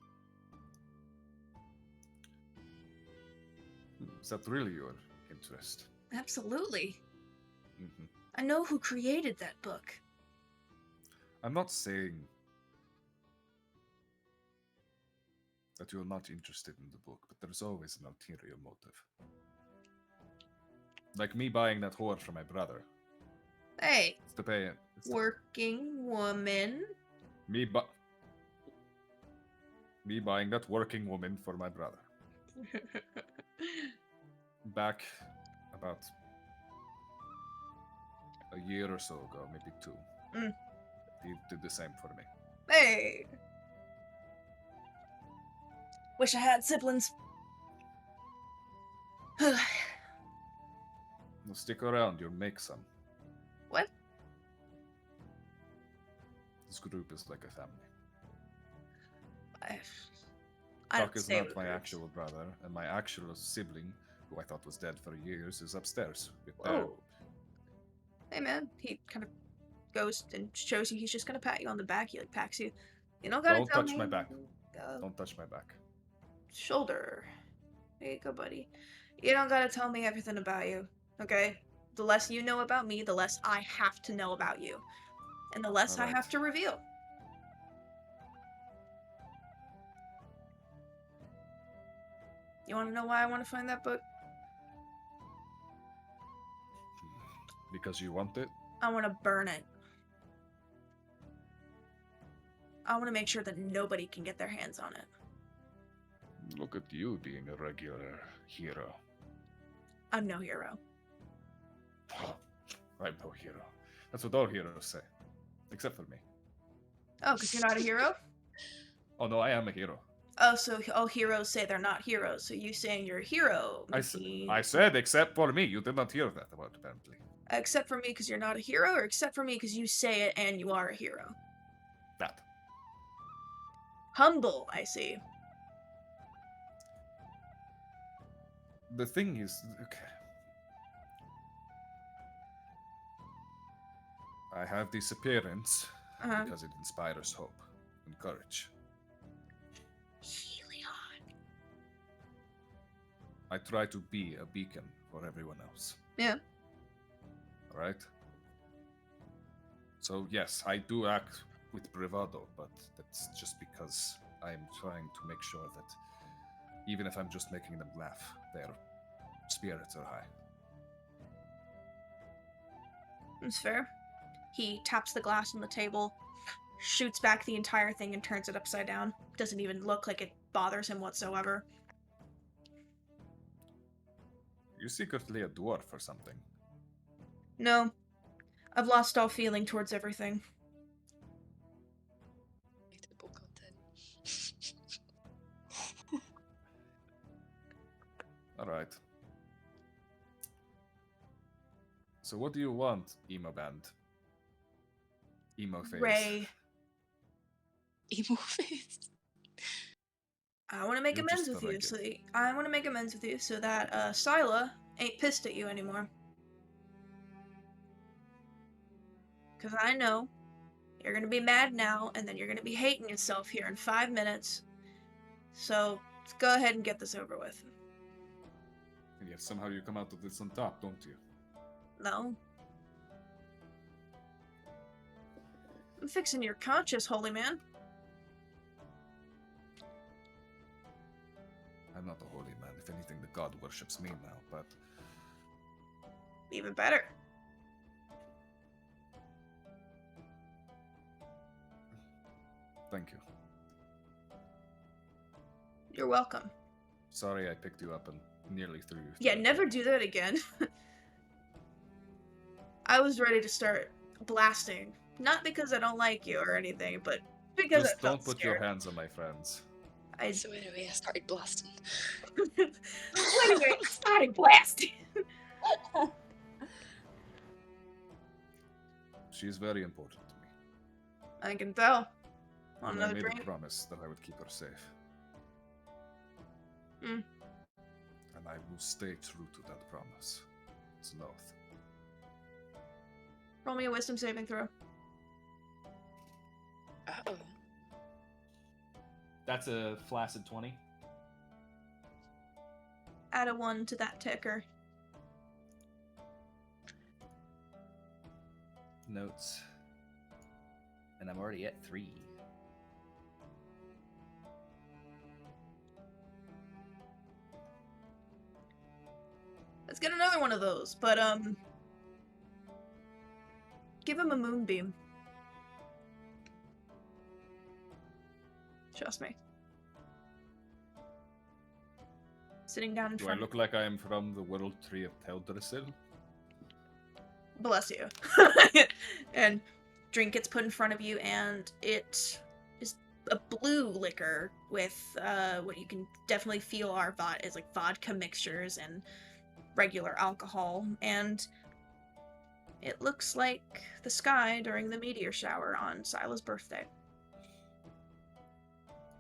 Is that really your interest? Absolutely. Hmm. I know who created that book. I'm not saying that you're not interested in the book, but there's always an ulterior motive. Like me buying that whore for my brother. Hey, It's to pay it. working woman. Me buying that working woman for my brother. Back about a year or so ago, maybe 2. Mm. He did the same for me. Hey. Wish I had siblings. Well, stick around, you'll make some. What? This group is like a family. I Taka don't is stay not with my groups. actual brother, and my actual sibling, who I thought was dead for years, is upstairs with their... Whoa. Hey man, he kind of goes and shows you he's just gonna pat you on the back. He like pats you. You don't gotta Don't tell touch me. my back. Uh, Don't touch my back. Shoulder. There you go, buddy. You don't gotta tell me everything about you, okay? The less you know about me, the less I have to know about you. And the less I Alright. have to reveal. You wanna know why I wanna find that book? Because you want it? I wanna burn it. I wanna make sure that nobody can get their hands on it. Look at you being a regular hero. I'm no hero. I'm no hero. That's what all heroes say. Except for me. Oh, because you're not a hero? Oh no, I am a hero. Oh, so all heroes say they're not heroes. So you saying you're a hero? I said except for me. You did not hear that about apparently. Except for me because you're not a hero, or except for me because you say it and you are a hero? That. Humble, I see. The thing is, okay. I have this appearance Uh-huh. because it inspires hope and courage. Helion. I try to be a beacon for everyone else. Yeah. Alright? So yes, I do act with bravado, but that's just because I'm trying to make sure that even if I'm just making them laugh, their spirits are high. That's fair. He taps the glass on the table, shoots back the entire thing, and turns it upside down. Doesn't even look like it bothers him whatsoever. You're secretly a dwarf or something. No. I've lost all feeling towards everything. Relatable content. Alright. So what do you want, emo band? Emo face. Ray, Emo face. I want to make You're amends just with you. a I want to make amends with you so that Syla ain't pissed at you anymore. Because I know you're going to be mad now, and then you're going to be hating yourself here in 5 minutes. So, let's go ahead and get this over with. And yet somehow you come out of this on top, don't you? No. I'm fixing your conscience, holy man. I'm not a holy man. If anything, the god worships me now, but... Even better. Thank you. You're welcome. Sorry I picked you up and nearly threw you. Yeah, through. never do that again. I was ready to start blasting. Not because I don't like you or anything, but because Just I felt don't put scared. your hands on my friends. So anyway, I started blasting. Anyway, I started blasting. She is very important to me. I can tell. Want And I another made drink? a promise that I would keep her safe. Mm. And I will stay true to that promise. It's an oath. Roll me a wisdom saving throw. Uh-oh. That's a flaccid 20. Add a 1 to that ticker. Notes. And I'm already at 3. Let's get another one of those, but give him a moonbeam. Trust me. Sitting down in Do I front. look like I am from the World Tree of Teldrassil? Bless you. And drink gets put in front of you, and it is a blue liquor with what you can definitely feel are is like vodka mixtures and regular alcohol, and it looks like the sky during the meteor shower on Syla's birthday.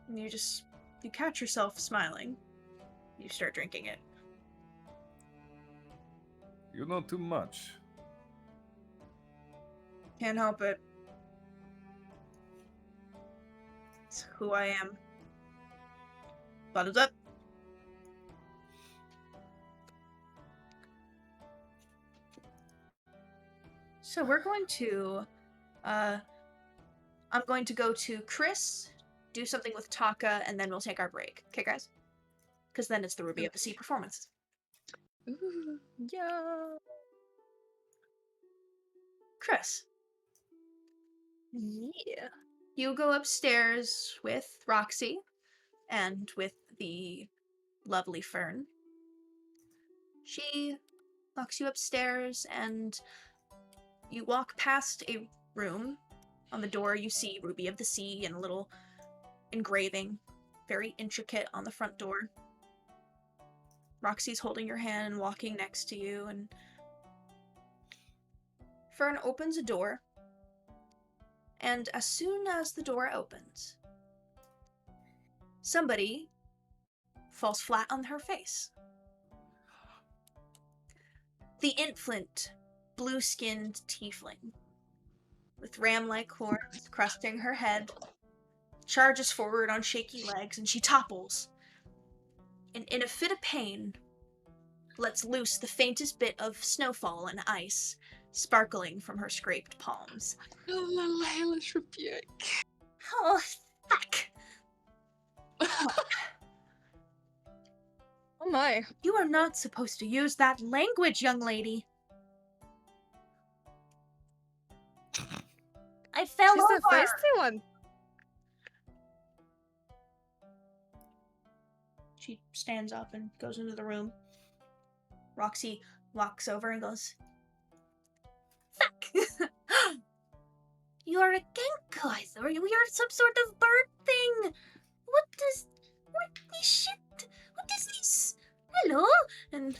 And you catch yourself smiling. You start drinking it. You know too much. Can't help it. It's who I am. Bottoms up. So we're going to, I'm going to go to Khrys, do something with Taka, and then we'll take our break. Okay, guys? Because then it's the Ruby of the Sea performance. Ooh, yeah. Khrys, Yeah. you go upstairs with Roxy and with the lovely Fern. She locks you upstairs, and you walk past a room. On the door, you see Ruby of the Sea and a little engraving, very intricate, on the front door. Roxy's holding your hand and walking next to you, and Fern opens a door, and as soon as the door opens, somebody falls flat on her face. The infant, blue-skinned tiefling, with ram-like horns cresting her head, charges forward on shaky legs, and she topples, and in a fit of pain, lets loose the faintest bit of snowfall and ice, sparkling from her scraped palms. Hellish rebuke. Oh, fuck! Oh my. You are not supposed to use that language, young lady. I fell She's over. the feisty one. She stands up and goes into the room. Roxy walks over and goes, "Fuck! You're a kenku, I thought. We are some sort of bird thing. What is shit? What is this? Hello?" And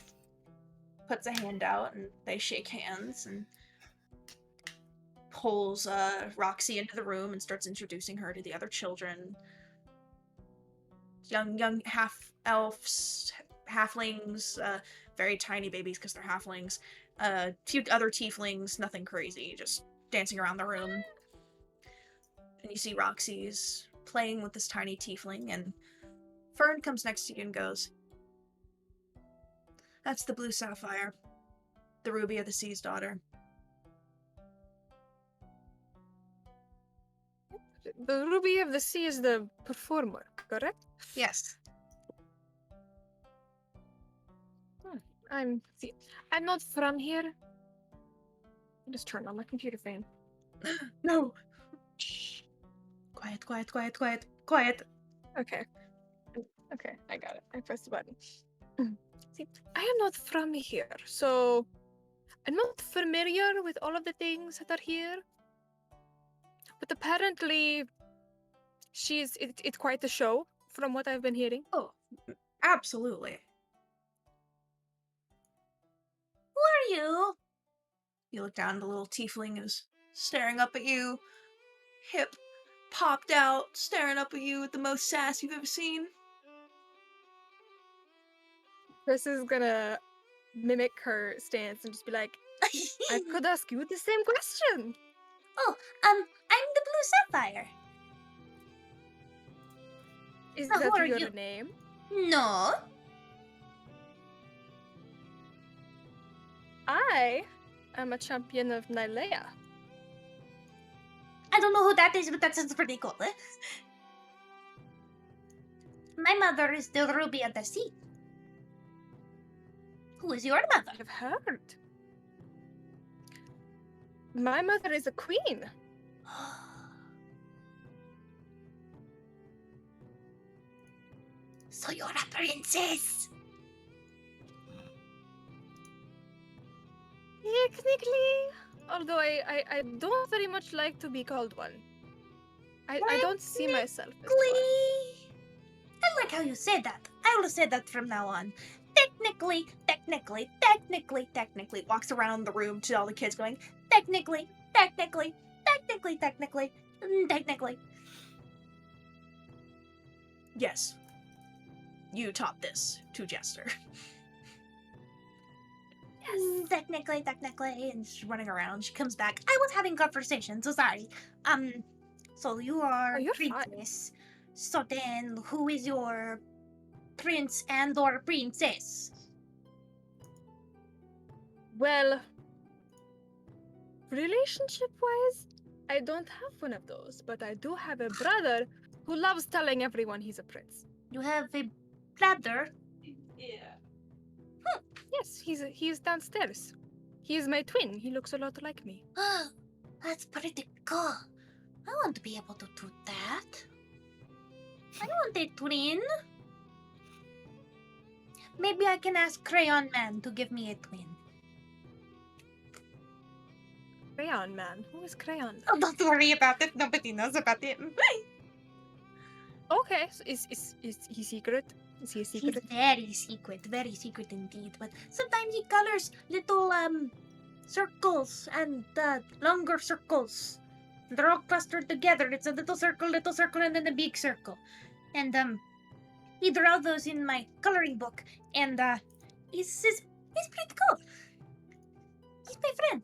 puts a hand out, and they shake hands, and pulls Roxy into the room and starts introducing her to the other children. Young half-elves, halflings, very tiny babies because they're halflings, few other tieflings, nothing crazy, just dancing around the room. And you see Roxy's playing with this tiny tiefling, and Fern comes next to you and goes, "That's the Blue Sapphire, the Ruby of the Sea's daughter." The Ruby of the Sea is the performer, correct? Yes. I'm not from here. I just turned on my computer fan. No. Shh. Quiet, quiet, quiet, quiet, quiet. Okay. Okay, I got it. I pressed the button. See, I am not from here, so I'm not familiar with all of the things that are here. But apparently, it's quite a show, from what I've been hearing. Oh, absolutely. Who are you? You look down, the little tiefling is staring up at you, hip popped out, staring up at you with the most sass you've ever seen. Chris is gonna mimic her stance and just be like, I could ask you the same question. Oh, I'm the Blue Sapphire. Is Who that are your you? name? No. I am a champion of Nylea. I don't know who that is, but that sounds pretty cool. My mother is the Ruby of the Sea. Who is your mother? I've heard. My mother is a queen. So you're a princess. Technically, although I don't very much like to be called one. I don't see myself as one. I like how you say that. I will say that from now on. Technically. Walks around the room to all the kids going, technically. Yes. You taught this to Jester. Yes, technically, and she's running around. She comes back. I was having conversation, so sorry. So you are you're princess. So then, who is your prince and or princess? Well, relationship-wise, I don't have one of those, but I do have a brother who loves telling everyone he's a prince. You have a brother. Yeah. Yes, he's downstairs. He is my twin. He looks a lot like me. Oh, that's pretty cool. I want to be able to do that. I want a twin. Maybe I can ask Crayon Man to give me a twin. Crayon Man? Who is Crayon Man? Oh, don't worry about it. Nobody knows about him. Okay, so is he secret? Is he a secret? He's very secret indeed. But sometimes he colors little circles and longer circles. They're all clustered together. It's a little circle, and then a big circle. And he drew those in my coloring book. And he's pretty cool. He's my friend.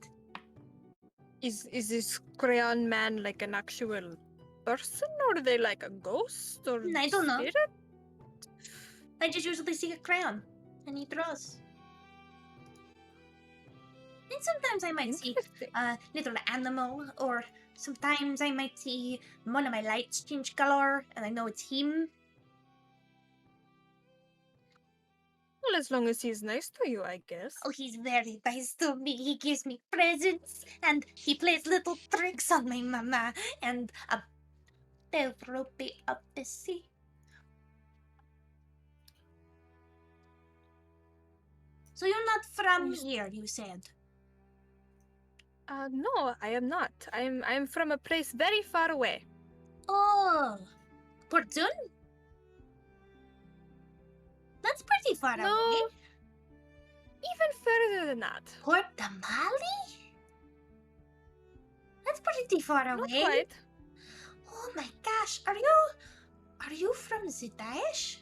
Is this Crayon Man like an actual person, or are they like a ghost, or I don't know. spirit? I just usually see a crayon, and he draws. And sometimes I might see a little animal, or sometimes I might see one of my lights change color, and I know it's him. Well, as long as he's nice to you, I guess. Oh, he's very nice to me. He gives me presents, and he plays little tricks on my mama, and the Ruby of the Sea. So you're not from here, you said? No, I am not. I'm from a place very far away. Oh, Portun? That's pretty far No, away. even further than that. Port Damali? That's pretty far Not away. quite. Oh my gosh, are you from Zidaish?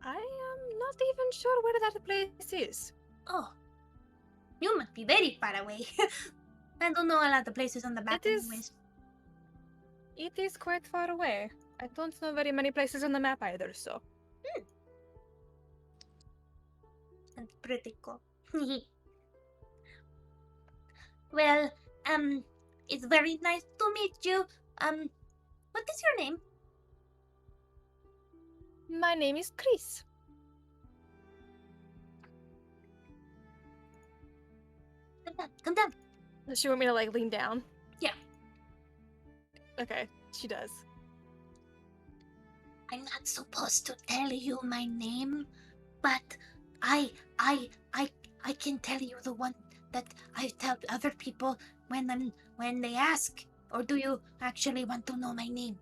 I am not even sure where that place is. Oh, you must be very far away. I don't know a lot of places on the map anyways. It is quite far away. I don't know very many places on the map either, so. That's pretty cool. Well, it's very nice to meet you. What is your name? My name is Khrys. Come down. Does she want me to like lean down? Yeah. Okay, she does. I'm not supposed to tell you my name, but I can tell you the one that I tell other people when they ask. Or do you actually want to know my name?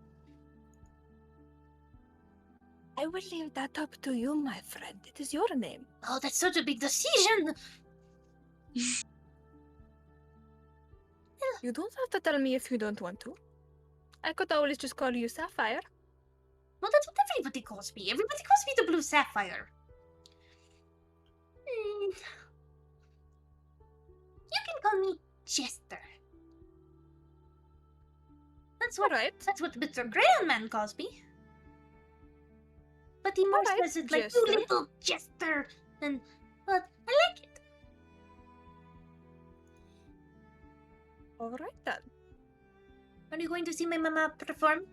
I will leave that up to you, my friend. It is your name. Oh, that's such a big decision. You don't have to tell me if you don't want to. I could always just call you Sapphire. Well, that's what everybody calls me. Everybody calls me the Blue Sapphire. You can call me Jester. That's what Mr. Crayon Man calls me. But he more says it like, Jester. you little Jester. And, well, I like it. All right then. Are you going to see my mama perform?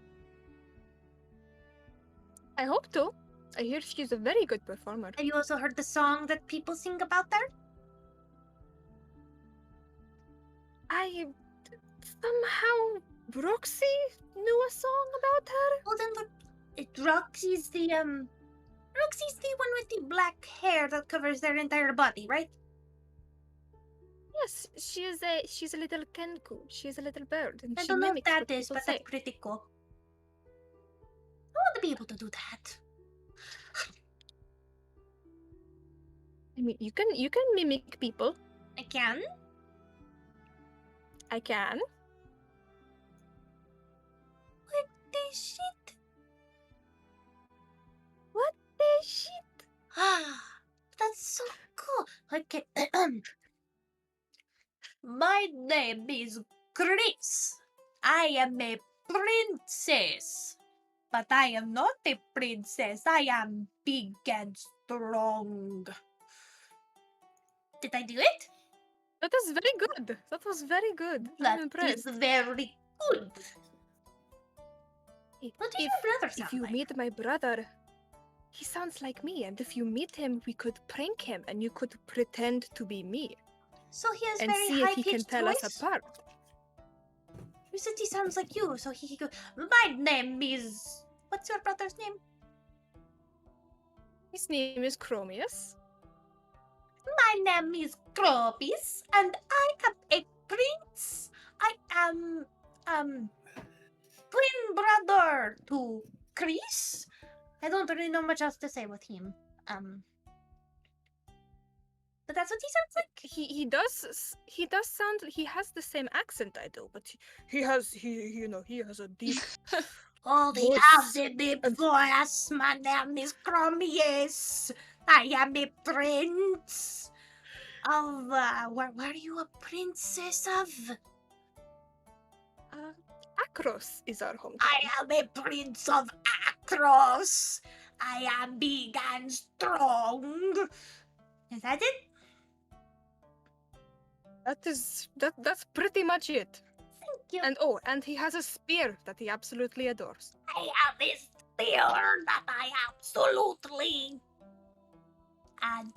I hope to. I hear she's a very good performer. Have you also heard the song that people sing about there? I somehow Roxy knew a song about her. Well, then Roxy's the one with the black hair that covers their entire body, right? Yes, she's a little kenku. She's a little bird, and I she don't know if mimics that what is, people but say. that's pretty cool. I want to be able to do that. I mean, you can mimic people. I can. I can. What the shit? What the shit? Ah, that's so cool. Okay. My name is Khrys. I am a princess. But I am not a princess. I am big and strong. Did I do it? That is very good. That was very good. I'm That is impressed. very good. What does If- your brother sound If you like? meet my brother, he sounds like me, and if you meet him, we could prank him, and you could pretend to be me, So he has and very see if he can high-pitched tell voice? us apart. You said he sounds like you, so he goes, my name is... What's your brother's name? His name is Khromius. My name is Khromius, and I am a prince. I am, twin brother to Khrys. I don't really know much else to say with him. But that's what he sounds like. He does sound. He has the same accent I do, but he has a deep. Oh, they Voice. have the deep voice. My name is Khromius. I am a prince of, where are you a princess of? Akros is our hometown. I am a prince of Akros. I am big and strong. Is that it? That's pretty much it. Thank you. And he has a spear that he absolutely adores. I have a spear that I absolutely and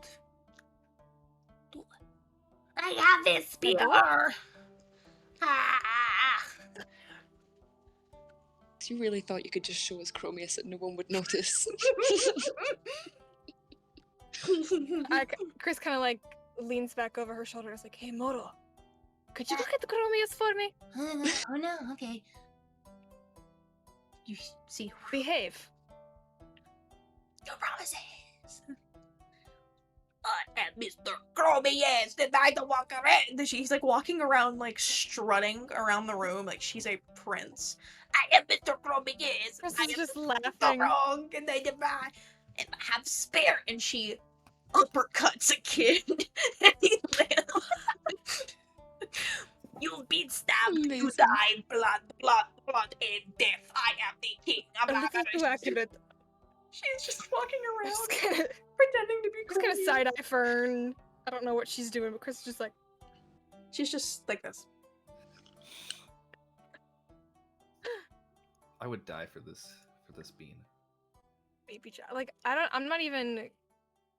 I have a spear. Ah. You really thought you could just show us Chromius and no one would notice. Khrys kind of like leans back over her shoulder and is like, "Hey, Moro, could you look at the Khromius for me? Oh no, okay. You see, Behave." your promises. I am Mr. Khromius, and I don't walk around. She's like walking around, like strutting around the room, like she's a prince. I am Mr. Khromius. Khrys I is am just so laughing. wrong, and I have spear, and she uppercuts a kid. And he lands. You've been stabbed. You Amazing. die. Blood, and death. I am the king. A little too accurate. She's just walking around, Just kind of pretending to be Just kind of Khromius. side eye Fern. I don't know what she's doing, but Khrys is just like, She's just like this. I would die for this bean. baby child. Like I'm not even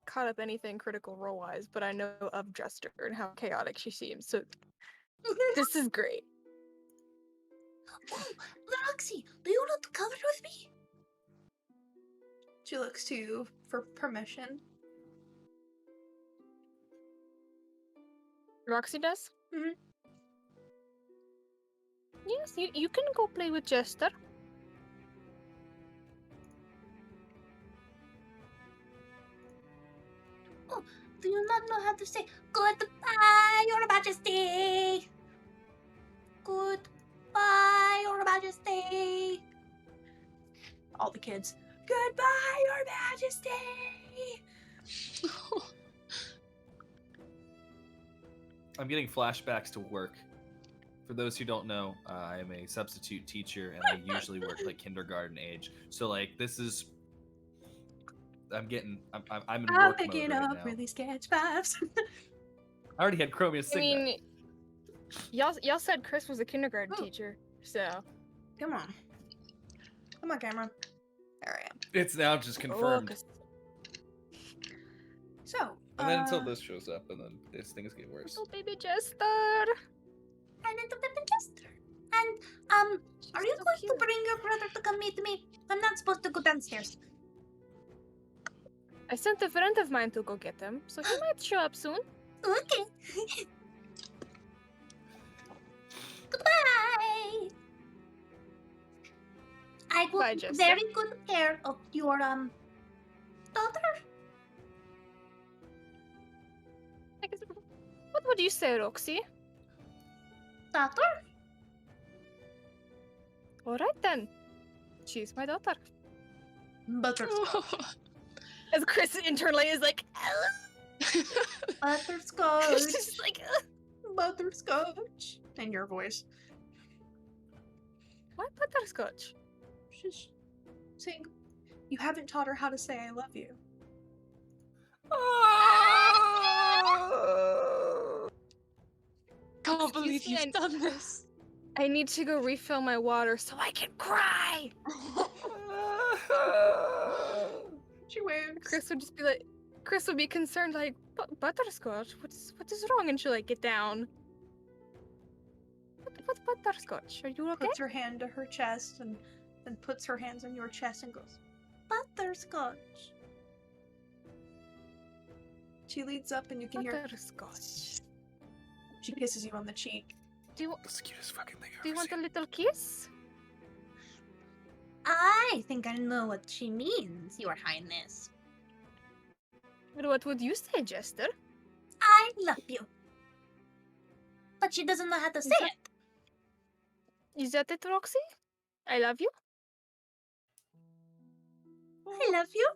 caught up anything critical role wise, but I know of Jester and how chaotic she seems. So this is great. Oh, Roxy, do you want to cover with me? She looks to you for permission. Roxy does? Mhm. Yes, you can go play with Jester. Oh, do you not know how to say goodbye, Your Majesty? Goodbye, Your Majesty. All the kids. Goodbye, Your Majesty. I'm getting flashbacks to work. For those who don't know, I am a substitute teacher, and I usually work like kindergarten age. So like this is, I'm in I'm work picking mode right up now. really sketch vibes. I already had Chromius I sing mean, Y'all said Khrys was a kindergarten teacher, so. Come on. Come on, camera. There I am. It's now just confirmed. So, And then until this shows up, and then these things get worse. Little baby Jester. And little baby Jester. And, are you so going cute. to bring your brother to come meet me? I'm not supposed to go downstairs. I sent a friend of mine to go get him, so he might show up soon. Okay. Goodbye. I will Bye, take Jester. very good care of your daughter. What would you say, Roxy? Daughter? All right then. She's my daughter. Butterscotch. As Khrys internally is like, Butterscotch. it's just like, Butterscotch. And your voice. why butterscotch? She's saying, you haven't taught her how to say I love you. Can't believe Excuse me, you've done this. I need to go refill my water so I can cry. She winks. Khrys would just be like, Khrys would be concerned, like, butterscotch? What is wrong? And she'll like get down. What butterscotch? Are you okay? Puts her hand to her chest and then puts her hands on your chest and goes, Butterscotch. She leads up and you can hear Butterscotch. she kisses you on the cheek. Do you That's the cutest fucking thing I've do you ever want a seen. little kiss? I think I know what she means, Your Highness. What would you say, Jester? I love you. But she doesn't know how to say that- it. Is that it, Roxy? I love you. I love you.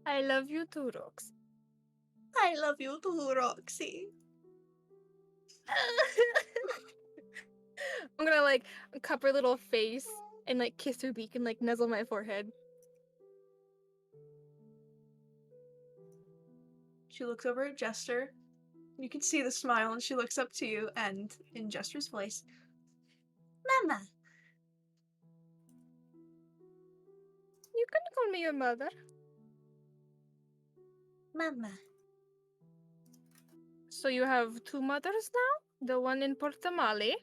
I love you too, Roxy. I love you too, Roxy. I'm gonna like cup her little face and like kiss her beak and like nuzzle my forehead. She looks over at Jester. You can see the smile and she looks up to you and in Jester's voice, Mama. You can call me your mother. Mama. So you have two mothers now? The one in Portamale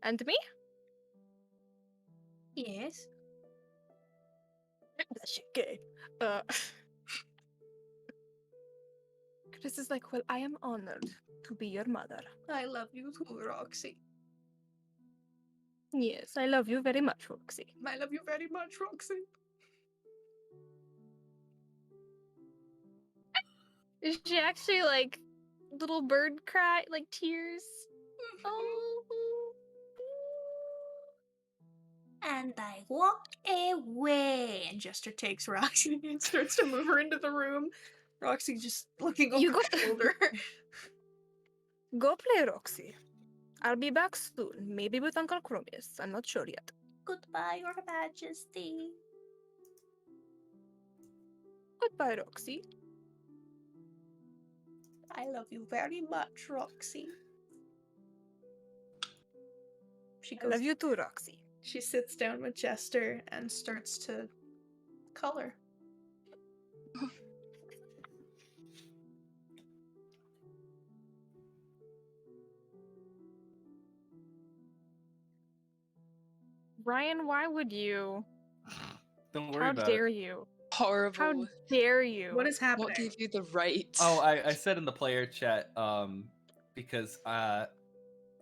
and me? Yes. That's gay. Khrys is like, well, I am honored to be your mother. I love you too, Roxy. Yes, I love you very much, Roxy. I love you very much, Roxy. Is she actually like little bird cry, like tears? Oh. And I walk away. And Jester takes Roxy and starts to move her into the room. Roxy just looking over You her shoulder. Go play, Roxy. I'll be back soon, maybe with Uncle Khromius. I'm not sure yet. Goodbye, Your Majesty. Goodbye, Roxy. I love you very much, Roxy. She I love you too, Roxy. She sits down with Jester and starts to color. Ryan, why would you? Don't worry How about dare it. you? Horrible. How dare you? What is happening? What gave you the right? Oh, I said in the player chat, because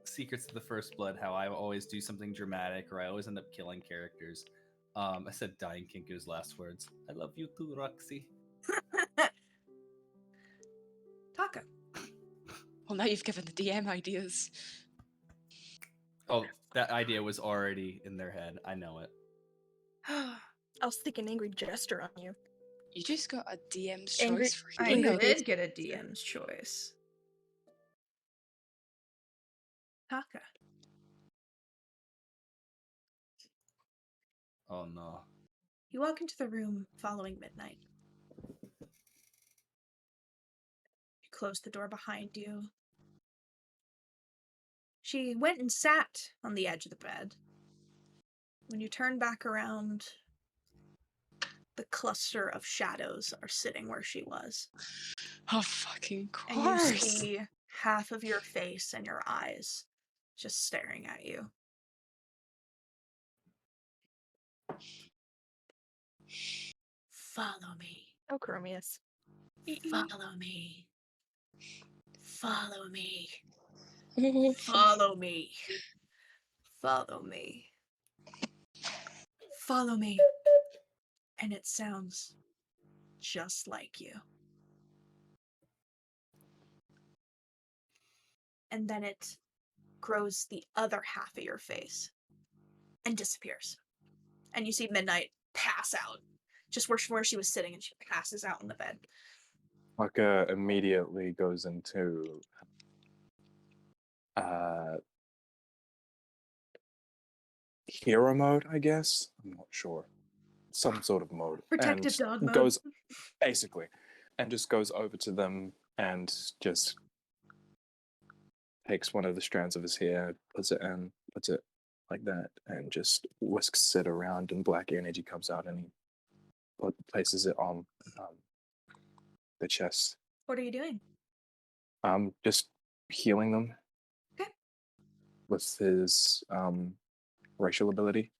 Secrets of the First Blood, how I always do something dramatic or I always end up killing characters. I said dying Kenku's last words. I love you too, Roxy. Taka. Well, now you've given the DM ideas. Oh, that idea was already in their head. I know it. I'll stick an angry Jester on you. You just got a DM's Angry- choice for I you. did get a DM's choice. Taka. Oh no. You walk into the room following midnight. You close the door behind you. She went and sat on the edge of the bed. When you turn back around, the cluster of shadows are sitting where she was. Oh, fucking course. And you see half of your face and your eyes just staring at you. Follow me. Oh, Khromius. Follow me. Follow me. Follow me. Follow me. Follow me. And it sounds just like you. And then it grows the other half of your face and disappears. And you see Midnight pass out, just where she was sitting, and she passes out in the bed. Taka immediately goes into hero mode, I guess. I'm not sure. Some sort of mode. Protective and dog mode. Goes basically, and just goes over to them and just takes one of the strands of his hair, puts it like that, and just whisks it around, and black energy comes out, and he places it on the chest. What are you doing? Just healing them. Okay. With his racial ability.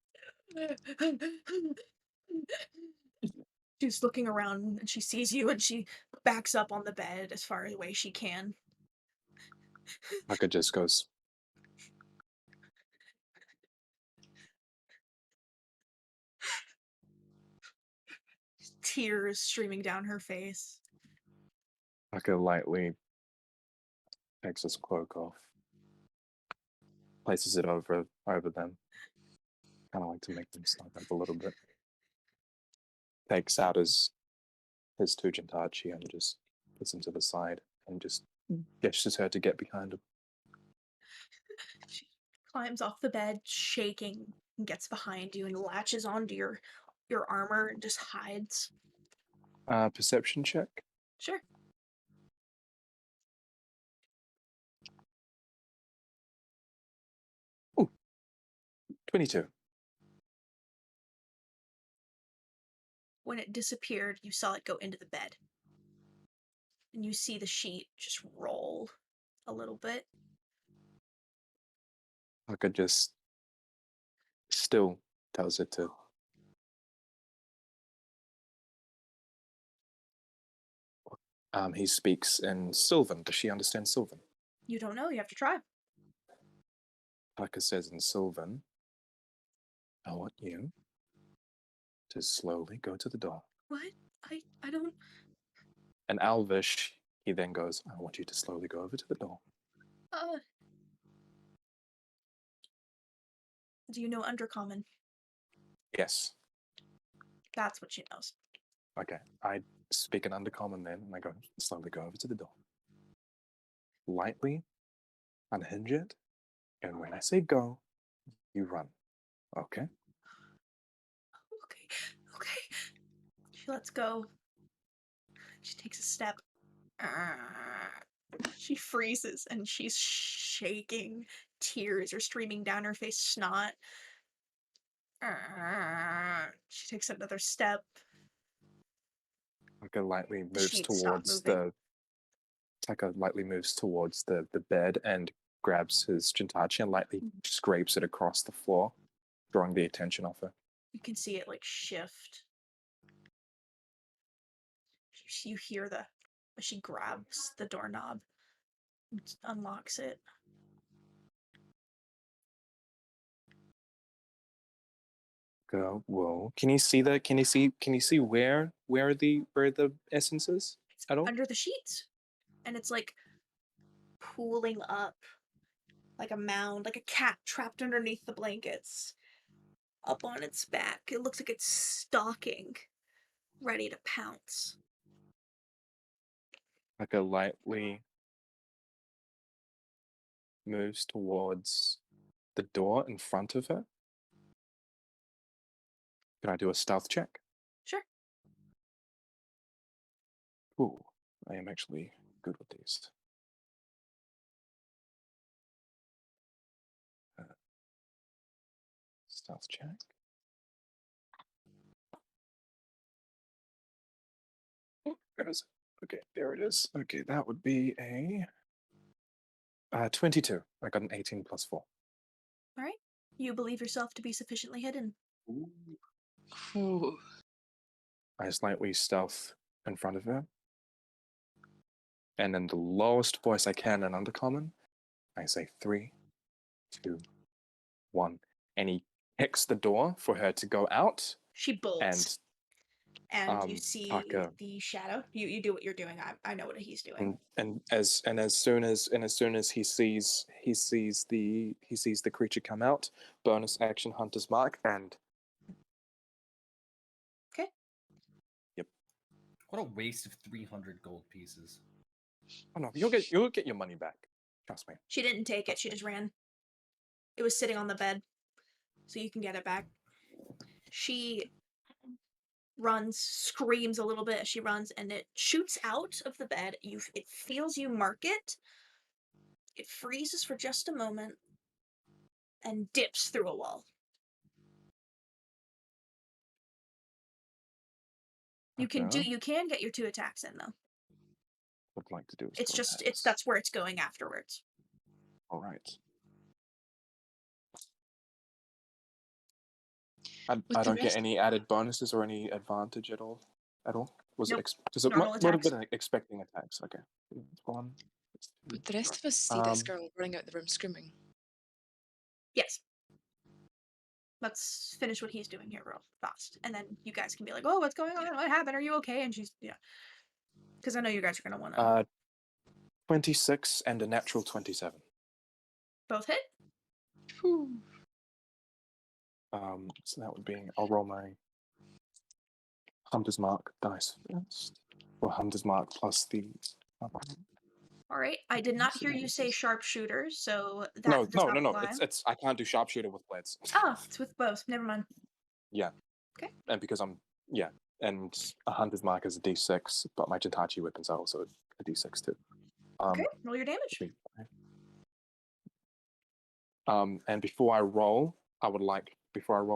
She's looking around and she sees you and she backs up on the bed as far away she can. Taka just goes. Tears streaming down her face. Taka lightly takes his cloak off, places it over them, kind of like to make them stand up a little bit. Takes out his two Gentachi and just puts them to the side and just gestures her to get behind him. She climbs off the bed, shaking, and gets behind you and latches onto your armor and just hides. Perception check. Sure. Ooh, 22. When it disappeared, you saw it go into the bed. And you see the sheet just roll a little bit. Taka just still tells it to. He speaks in Sylvan. Does she understand Sylvan? You don't know, you have to try. Taka says in Sylvan, I want you to slowly go to the door. What? I don't... And Alvish, he then goes, I want you to slowly go over to the door. Do you know Undercommon? Yes. That's what she knows. Okay. I speak in Undercommon then, and I go, slowly go over to the door. Lightly unhinge it, and when I say go, you run. Okay? Okay. She lets go. She takes a step. She freezes and she's shaking. Tears are streaming down her face, snot. She takes another step. Taka lightly moves sheets stop towards moving. Taka lightly moves towards the bed and grabs his Gentachi and lightly scrapes it across the floor, drawing the attention off her. You can see it like shift. You hear she grabs the doorknob and unlocks it. Go. Whoa. Can you see that? Can you see where the essence is at all? Under the sheets. And it's like pooling up like a mound, like a cat trapped underneath the blankets. Up on its back. It looks like it's stalking, ready to pounce. Taka lightly moves towards the door in front of her. Can I do a stealth check? Sure. Ooh, I am actually good with these. Stealth check. Where is it? Okay, there it is. Okay, that would be a 22. I got an 18 plus 4. All right. You believe yourself to be sufficiently hidden. Ooh. I slightly stealth in front of her. And in the lowest voice I can in Undercommon, I say 3, 2, 1. And he kicks the door for her to go out. She bolts. And you see Taka, the shadow. You do what you're doing. I know what he's doing. and as soon as he sees the creature come out, bonus action Hunter's Mark, and Okay. Yep. What a waste of 300 gold pieces. Oh no, you'll get your money back. Trust me. She didn't take it. She just ran. It was sitting on the bed, so you can get it back. She runs, screams a little bit as she runs, and it shoots out of the bed. It feels you mark it. It freezes for just a moment and dips through a wall. You can get your 2 attacks in though. What I'd like to do is It's go just ahead. that's where it's going afterwards. All right. I don't get any added bonuses or any advantage at all. Was Nope. it? Does it Normal would have attacks. been expecting attacks? Okay. 1. Would the rest of us see this girl running out the room screaming? Yes. Let's finish what he's doing here real fast, and then you guys can be like, "Oh, what's going on? What happened? Are you okay?" And she's because I know you guys are gonna want to. 26 and a natural 27. Both hit. Whew. So that would be. I'll roll my Hunter's Mark dice first. Or Hunter's Mark plus the. All right. I did not hear you say sharpshooter, so that No. does not apply. It's I can't do sharpshooter with blades. Oh, it's with both. Never mind. Yeah. Okay. And because and a Hunter's Mark is a D6, but my Jitachi weapons are also a D6 too. Okay. Roll your damage. And before I roll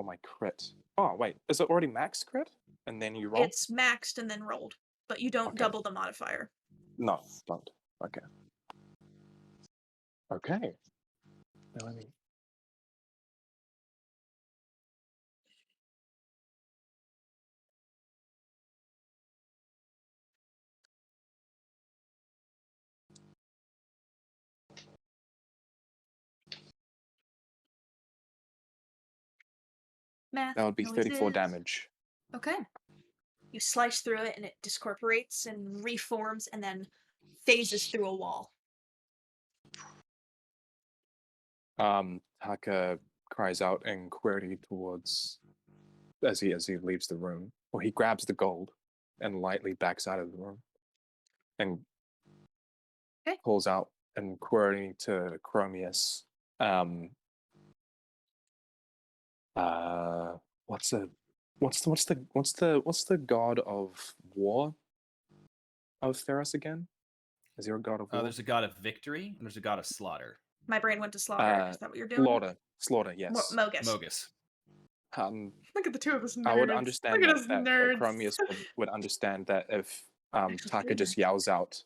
my crit. Oh wait, is it already max crit? And then you roll? It's maxed and then rolled, but you don't double the modifier. No, don't. Okay. Okay. Now let me. Math. That would be 34 noises. damage. Okay. You slice through it and it discorporates and reforms and then phases through a wall. Taka cries out in query towards as he leaves the room. Well, he grabs the gold and lightly backs out of the room. And pulls out and query to Khromius. What's the god of war of Theros again? Is there a god of war? There's a god of victory and there's a god of slaughter. My brain went to slaughter. Is that what you're doing? Slaughter, yes. Mogus. Look at the 2 of us nerds. I would understand Look at that, us that nerds. Khromius would understand that if Taka just yells out,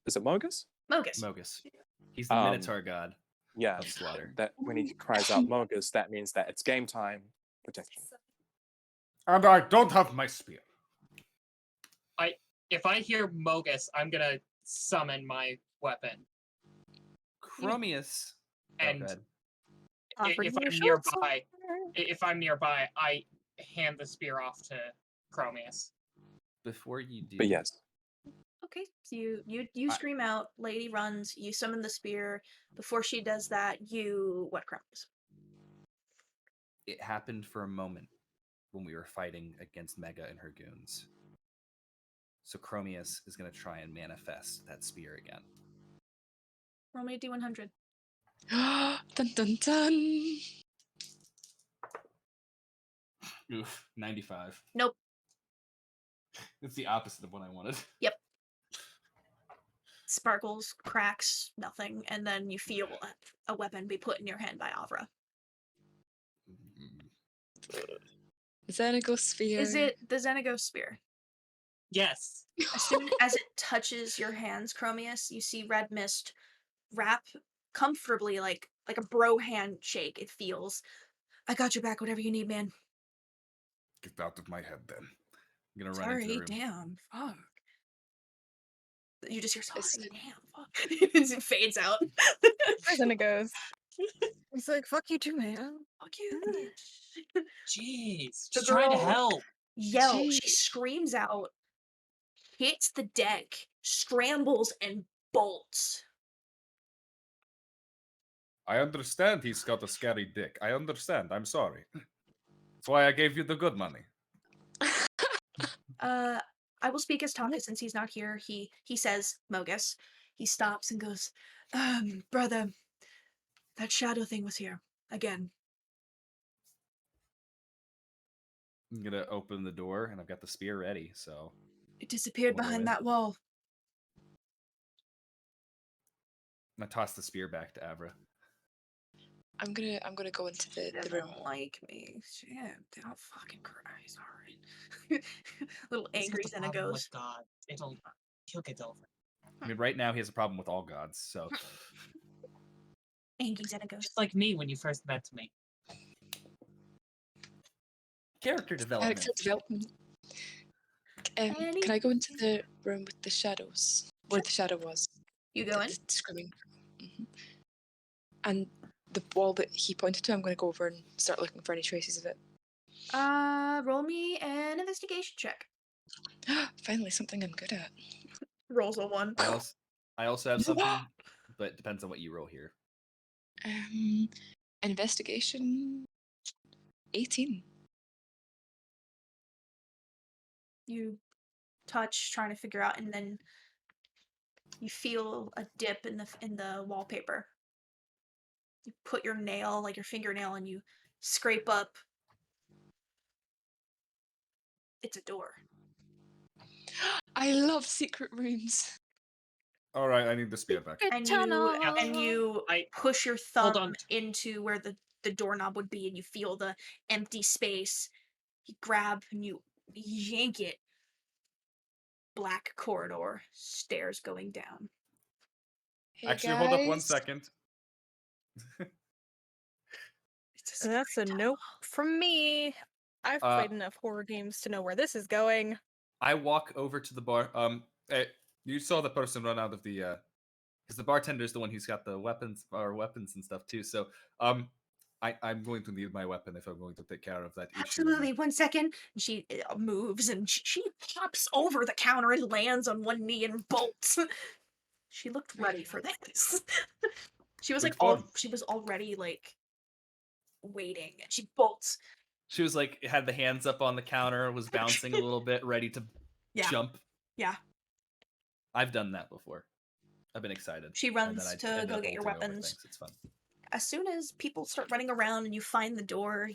is it Mogus? Mogus. He's the Minotaur god. Yeah, of slaughter. that when he cries out Mogus, that means that it's game time. Protection. And I don't have my spear. If I hear Mogus, I'm gonna summon my weapon. Khromius. And if I'm nearby, I hand the spear off to Khromius. Before you do. But yes. Okay, so you scream out, lady runs, you summon the spear. Before she does that, what, Khromius? It happened for a moment when we were fighting against Mega and her goons. So Khromius is going to try and manifest that spear again. Roll me a D100. Dun dun dun. Oof, 95. Nope. It's the opposite of what I wanted. Yep. Sparkles, cracks, nothing, and then you feel a weapon be put in your hand by Avra. Xenogosphere. Is it the Xenogosphere? Yes. As soon as it touches your hands, Chromius, you see red mist wrap comfortably like a bro handshake. It feels. I got your back, whatever you need, man. Get out of my head, then. I'm gonna run Sorry, into the room. damn, fuck. You just hear sorry, It's- damn, fuck. It fades out. Then it goes. He's like, fuck you too, man. Fuck you. Jeez. The Just trying to girl help. yells. Gee. She screams out, hits the deck, scrambles, and bolts. I understand he's got a scary dick. I understand. I'm sorry. That's why I gave you the good money. I will speak as Taka since he's not here. He says, Mogus. He stops and goes, brother, that shadow thing was here. Again. I'm gonna open the door, and I've got the spear ready. So It disappeared Wanna go behind in? that wall. I'm gonna toss the spear back to Avra. I'm gonna go into the room. Doesn't like me. Shit, oh fucking Christ, alright. Little This is angry the problem Xenagos. with God. He'll get over it. I mean, right now he has a problem with all gods. So Angry Xenagos. Just like me when you first met me. character development. Character development. Can I go into the room with the shadows? Where the shadow was? You go in? The screaming. Mhm. And the wall that he pointed to, I'm going to go over and start looking for any traces of it. Roll me an investigation check. Finally, something I'm good at. Rolls a 1. I also have something, but it depends on what you roll here. Investigation 18. You touch, trying to figure out, and then you feel a dip in the wallpaper. You put your nail, like your fingernail, and you scrape up. It's a door. I love secret rooms. All right, I need the spear back. And Tunnel. you I- push your Hold thumb on. into where the doorknob would be, and you feel the empty space. You grab and you yank it. Black corridor, stairs going down. Hey Actually, hold up one guys. second. It's a That's a secret nope from me. I've played enough horror games to know where this is going. I walk over to the bar. You saw the person run out of the because the bartender is the one who's got the weapons and stuff too. So I'm going to need my weapon if I'm going to take care of that issue. Absolutely. 1 second. And she moves and she hops over the counter and lands on one knee and bolts. She looked ready for this. She was Big like fun. she was already like waiting, and she bolts. She was like had the hands up on the counter, was bouncing a little bit, ready to jump. Yeah. I've done that before. I've been excited. She And then runs I to ended go up get your bolting over weapons. things. It's fun. As soon as people start running around and you find the door,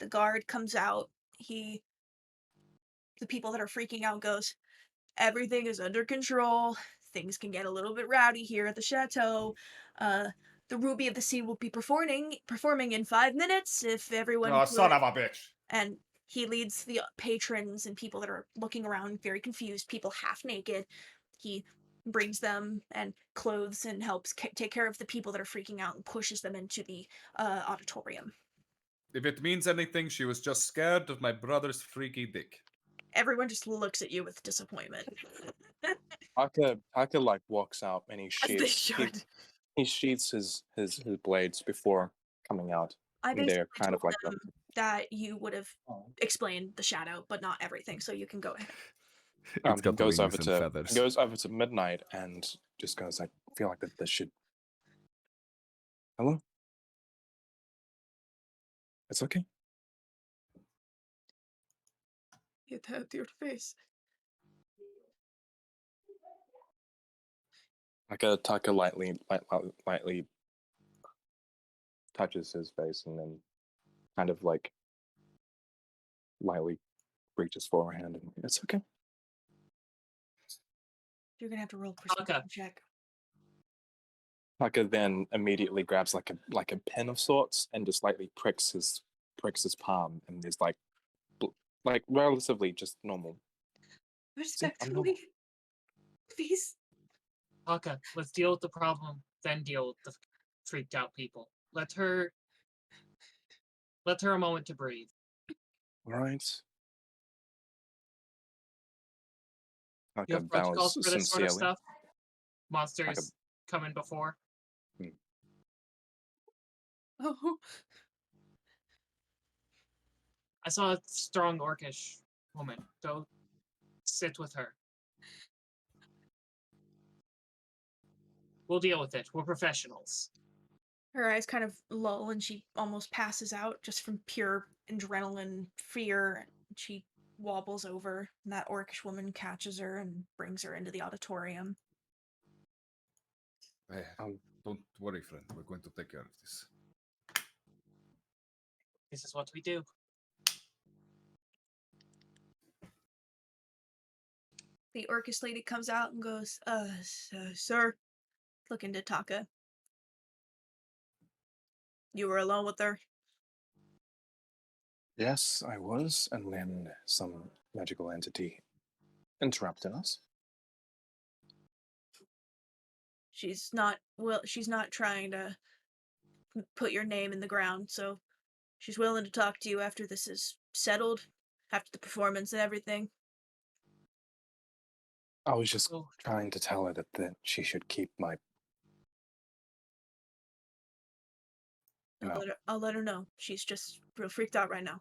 the guard comes out. The people that are freaking out goes, everything is under control. Things can get a little bit rowdy here at the chateau. The Ruby of the Sea will be performing in 5 minutes if everyone. Oh, son of a bitch! And he leads the patrons and people that are looking around very confused, people half naked. He brings them and clothes and helps take care of the people that are freaking out and pushes them into the auditorium. If it means anything, she was just scared of my brother's freaky dick. Everyone just looks at you with disappointment. Taka like walks out and he As they sheaths should. he sheaths his blades before coming out. I And basically they're kind of told like them that you would have explained the shadow, but not everything, so you can go ahead. It's got he goes the over wings and to feathers. goes over to Midnight and just goes, I feel like that this should. Hello? It's okay. Get that to your face. Taka lightly touches his face and then kind of like lightly reaches for her hand and it's okay. You're gonna have to roll a perception check. Taka then immediately grabs like a pin of sorts and just lightly pricks his pricks his palm and is like relatively just normal. Respectfully, please. Taka, let's deal with the problem, then deal with the freaked out people. Let her a moment to breathe. Right. You Taka have protocols bows for this sort of sincerely. stuff? Monsters come in before? Oh, I saw a strong orcish woman. Go sit with her. We'll deal with it. We're professionals. her eyes kind of lull and she almost passes out just from pure adrenaline fear. She wobbles over, and that orcish woman catches her and brings her into the auditorium. Hey, don't worry, friend. We're going to take care of this. This is what we do. The orcish lady comes out and goes, sir, looking to Taka. You were alone with her? Yes, I was, and then some magical entity interrupted us. She's not trying to put your name in the ground, so she's willing to talk to you after this is settled, after the performance and everything. I was just trying to tell her that she should keep my... I'll let her know. She's just real freaked out right now.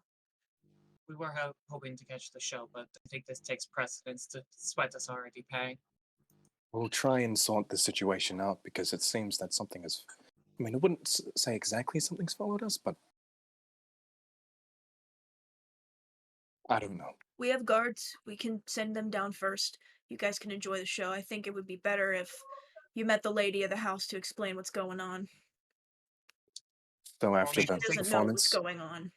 We were hoping to catch the show, but I think this takes precedence to sweat us already paying. We'll try and sort the situation out because it seems that something has... I mean, I wouldn't say exactly something's followed us, but... I don't know. We have guards. We can send them down first. You guys can enjoy the show. I think it would be better if you met the lady of the house to explain what's going on. So after She the doesn't know what's performance... going on.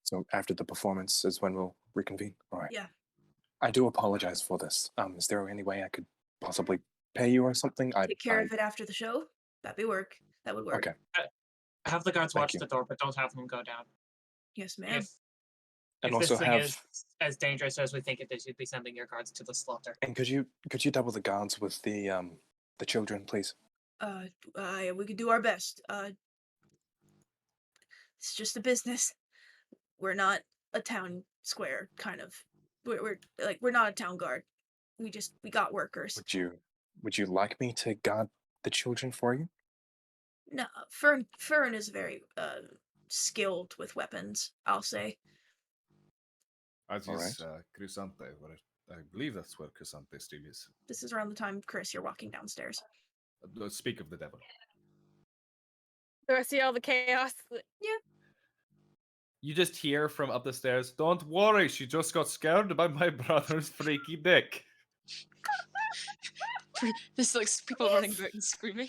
So after the performance is when we'll reconvene? All right. Yeah. I do apologize for this. Is there any way I could possibly pay you or something? Take care of it after the show? That would work. Okay. Have the guards Thank watch you. the door, but don't have them go down. Yes, ma'am. If also this thing have- is as dangerous as we think it is, you'd be sending your guards to the slaughter. And could you double the guards with the children, please? We could do our best. It's just a business. We're not a town square kind of. We're not a town guard. We got workers. Would you like me to guard the children for you? No, Fern is very skilled with weapons, I'll say. As All is Chrysante, where I believe that's where Chrysante still is. This is around the time, Khrys, you're walking downstairs. Speak of the devil. Do I see all the chaos? Yeah. You just hear from up the stairs, "Don't worry, she just got scared by my brother's freaky dick." There's like people running about and screaming.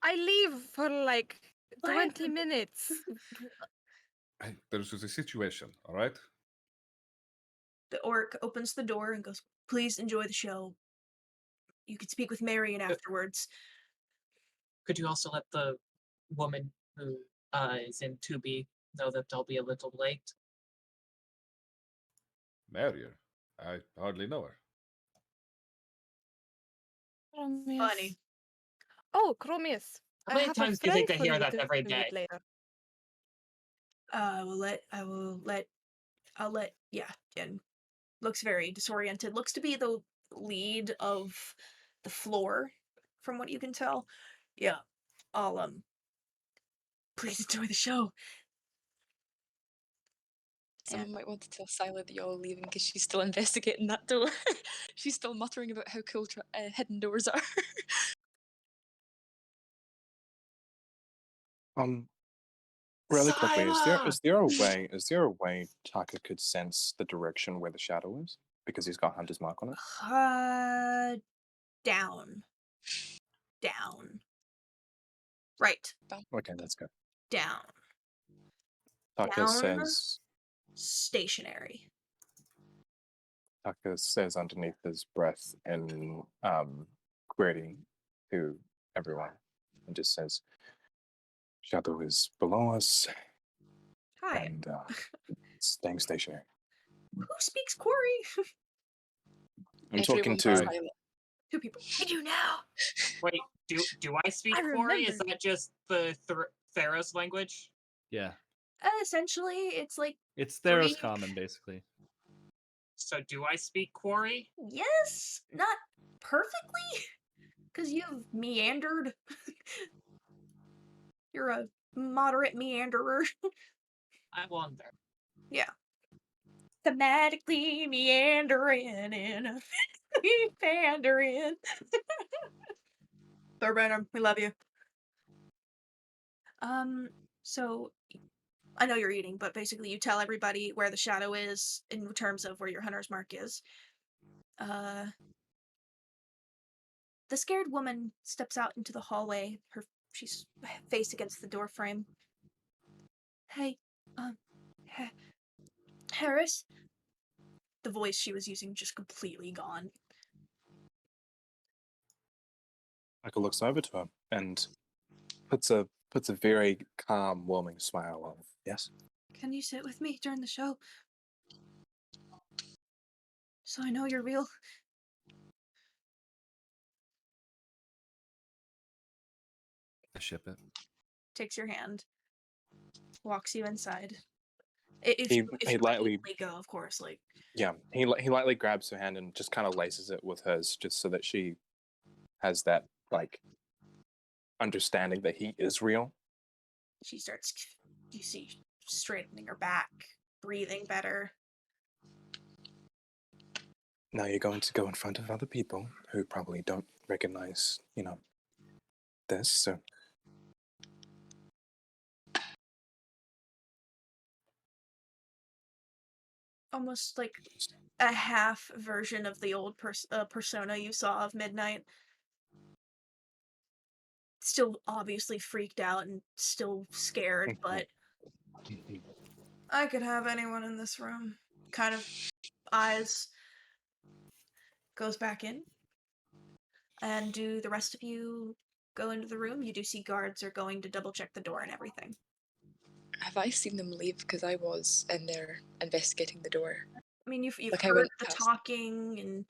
I leave for like What? 20 minutes. There's a situation, all right? The orc opens the door and goes, "Please enjoy the show. You can speak with Marion afterwards." Could you also let the woman who is in 2B know that they'll be a little late? Marion? I hardly know her. Funny. Oh, Khromius. How many times do you think they hear that every day? Later. I'll let, yeah, Jen. Looks very disoriented. Looks to be the lead of the floor, from what you can tell. Yeah. I'll, please enjoy the show. Someone might want to tell Syla that you're all leaving because she's still investigating that door. She's still muttering about how cool hidden doors are. Really quickly, is there a way Taka could sense the direction where the shadow is? Because he's got Hunter's Mark on it? Down. Right. Okay, that's good. Down. Taka Down. says Stationary. Taka says underneath his breath in greeting to everyone and just says, Chateau is below us Hi. and staying stationary. Who speaks Quarry? I'm talking Everyone to. was silent. Two people. I do now. Wait, do I speak I Quarry? Is remember. that just the Theros language? Yeah, Essentially, it's like it's Theros Three. common, basically. So do I speak Quarry? yes, not perfectly, because you've meandered. You're a moderate meanderer. I wonder. Yeah. Thematically meandering in. Meandering. Thor Banner, we love you. So I know you're eating, but basically you tell everybody where the shadow is in terms of where your hunter's mark is. The scared woman steps out into the hallway. She's face against the door frame. Hey, Harris? The voice she was using just completely gone. Michael looks over to him and puts a very calm, warming smile on. Yes. Can you sit with me during the show? So I know you're real. I ship it. Takes your hand. Walks you inside. If He you lightly go, of course, like. Yeah, he lightly grabs her hand and just kind of laces it with hers, just so that she has that like understanding that he is real. She starts, you see, straightening her back, breathing better. Now you're going to go in front of other people who probably don't recognize, this. So Almost like a half version of the old persona you saw of Midnight. Still obviously freaked out and still scared, but I could have anyone in this room. Kind of eyes. Goes back in. And do the rest of you go into the room? You do see guards are going to double check the door and everything. Have I seen them leave? Because I was in there investigating the door. I mean, you've Like, I heard went the past. talking, and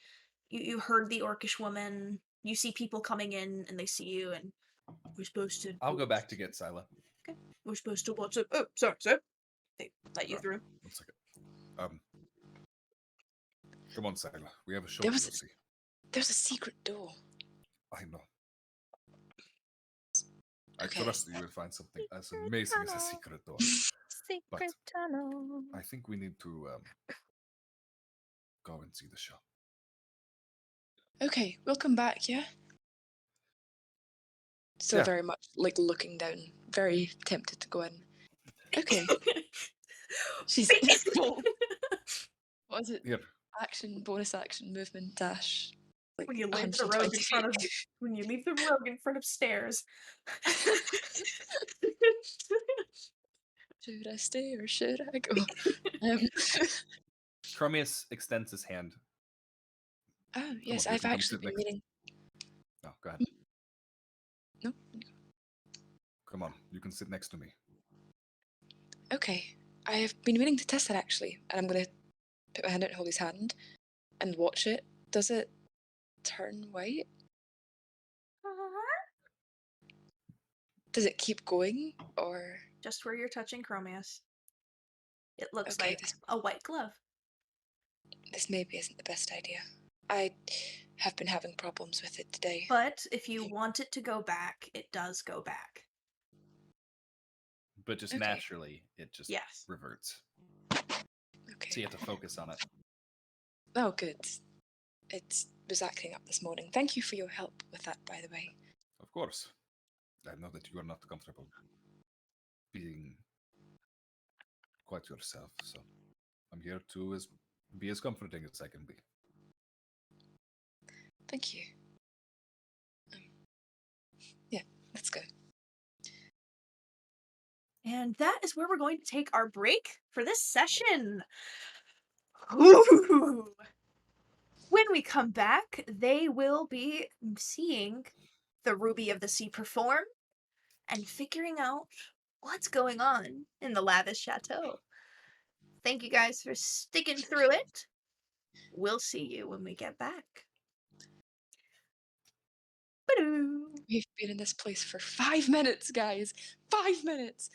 you heard the orcish woman. You see people coming in, and they see you, and we're supposed to. I'll go back to get Syla. Okay. We're supposed to watch it. Oh, sorry, sir. They let you through. 1 second. Come on, Syla. We have a show There to was go see. There's a secret door. I know. I Okay. trust that you will find something as amazing as a secret door. Secret tunnel. I think we need to go and see the show. Okay, we'll come back, yeah? Still Yeah. very much like looking down, very tempted to go in. Okay. She's what is it? Here. Action, bonus action, movement, dash. Like When you leave the rogue in front of when you leave the rogue in front of stairs. Should I stay or should I go? Khromius extends his hand. Oh yes, on, you I've can come actually sit been next- meaning. No, go ahead. No. Come on, you can sit next to me. Okay, I have been meaning to test that actually, and I'm gonna put my hand out and hold his hand and watch it. Does it turn white? Does it keep going, or Just where you're touching Khromius. It looks Okay, like a white glove. this maybe isn't the best idea? I have been having problems with it today. But if you want it to go back, it does go back. But just Okay. naturally, it just Yes. reverts. Okay. So you have to focus on it. Oh, good. It was acting up this morning. Thank you for your help with that, by the way. Of course. I know that you are not comfortable being quite yourself, so I'm here to be as comforting as I can be. Thank you. Yeah, let's go. And that is where we're going to take our break for this session. Ooh. When we come back, they will be seeing the Ruby of the Sea perform, and figuring out what's going on in the Lavish Chateau. Thank you guys for sticking through it. We'll see you when we get back. Ba-doo. We've been in this place for 5 minutes, guys. 5 minutes.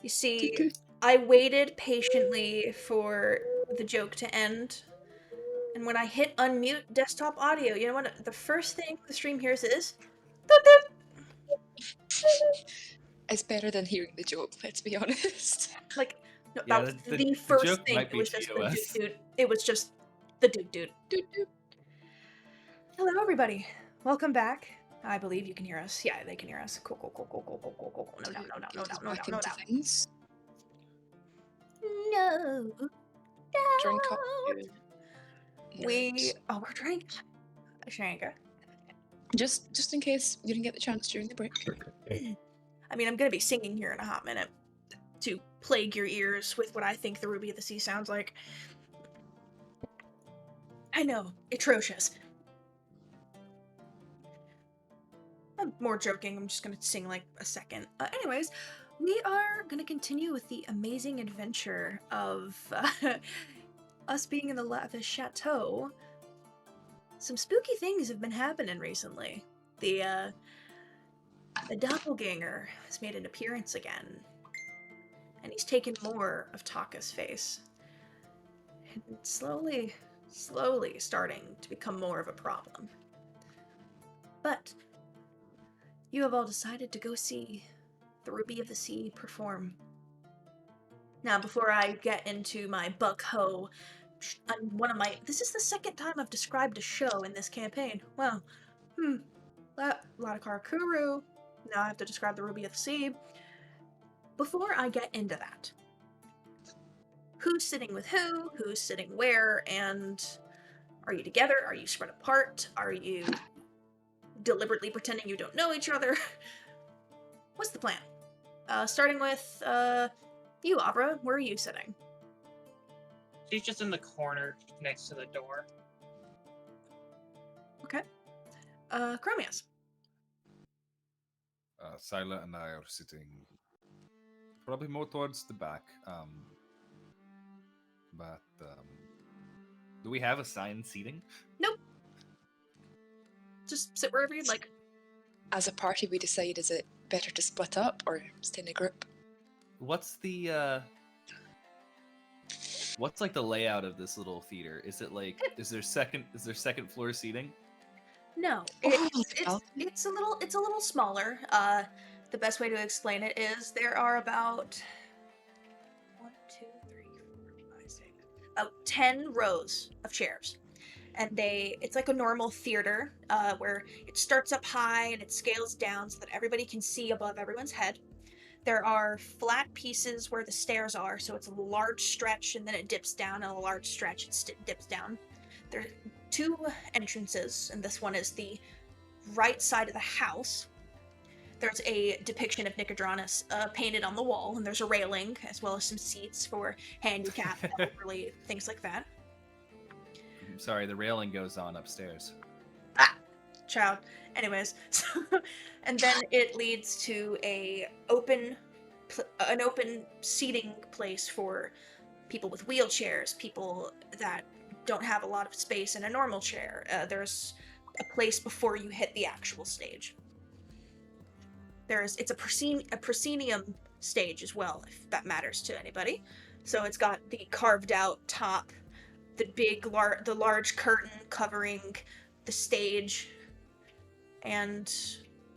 You see, I waited patiently for the joke to end. And when I hit unmute desktop audio, you know what? The first thing the stream hears is... It's better than hearing the joke, let's be honest. Like, no, Yeah, that was the the first joke thing. might It be was just the TOS. dude. It was just the dude. Hello, everybody. Welcome back. I believe you can hear us. Yeah, they can hear us. Cool. No. Back into things. No. Drink up. We're drinking. Shanka. Just in case you didn't get the chance during the break. I mean, I'm gonna be singing here in a hot minute to plague your ears with what I think the Ruby of the Sea sounds like. I know, atrocious. I'm more joking, I'm just gonna sing like a second. Anyways, we are gonna continue with the amazing adventure of us being in the Lavish Chateau. Some spooky things have been happening recently. The doppelganger has made an appearance again. And he's taken more of Taka's face. And slowly starting to become more of a problem. But you have all decided to go see the Ruby of the Sea perform. Now, before I get into my buck-ho, this is the second time I've described a show in this campaign. Wow. Ladakarakuru. Now I have to describe the Ruby of the Sea. Before I get into that, who's sitting with who, who's sitting where, and are you together? Are you spread apart? Are you deliberately pretending you don't know each other? What's the plan? Starting with you, Avra. Where are you sitting? She's just in the corner next to the door. Okay. Khromius. Syla and I are sitting probably more towards the back. But Do we have assigned seating? Nope. Just sit wherever you'd like. As a party, we decide, is it better to split up or stay in a group? What's the what's like the layout of this little theater? Is it like is there second floor seating? No, it's a little smaller. The best way to explain it is there are about 10 rows of chairs, and it's like a normal theater where it starts up high and it scales down so that everybody can see above everyone's head. There are flat pieces where the stairs are, so it's a large stretch and then it dips down, and a large stretch it dips down. There are 2 entrances, and this one is the right side of the house. There's a depiction of Nicodranus painted on the wall, and there's a railing, as well as some seats for handicapped, elderly, things like that. Sorry, the railing goes on upstairs. Child. Anyways, and then it leads to an open seating place for people with wheelchairs, people that don't have a lot of space in a normal chair. There's a place before you hit the actual stage. It's a proscenium stage as well, if that matters to anybody. So it's got the carved out top, the large curtain covering the stage, and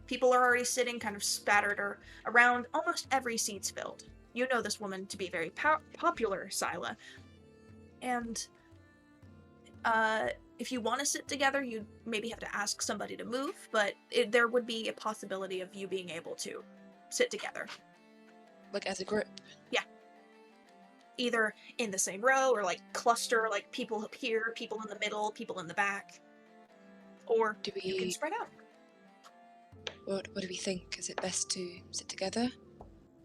people are already sitting kind of spattered or around. Almost every seat's filled. You know this woman to be very popular, Syla. And if you want to sit together, you maybe have to ask somebody to move, but there would be a possibility of you being able to sit together. Like as a group? Yeah. Either in the same row or like cluster, like people up here, people in the middle, people in the back. Or you can spread out. What do we think? Is it best to sit together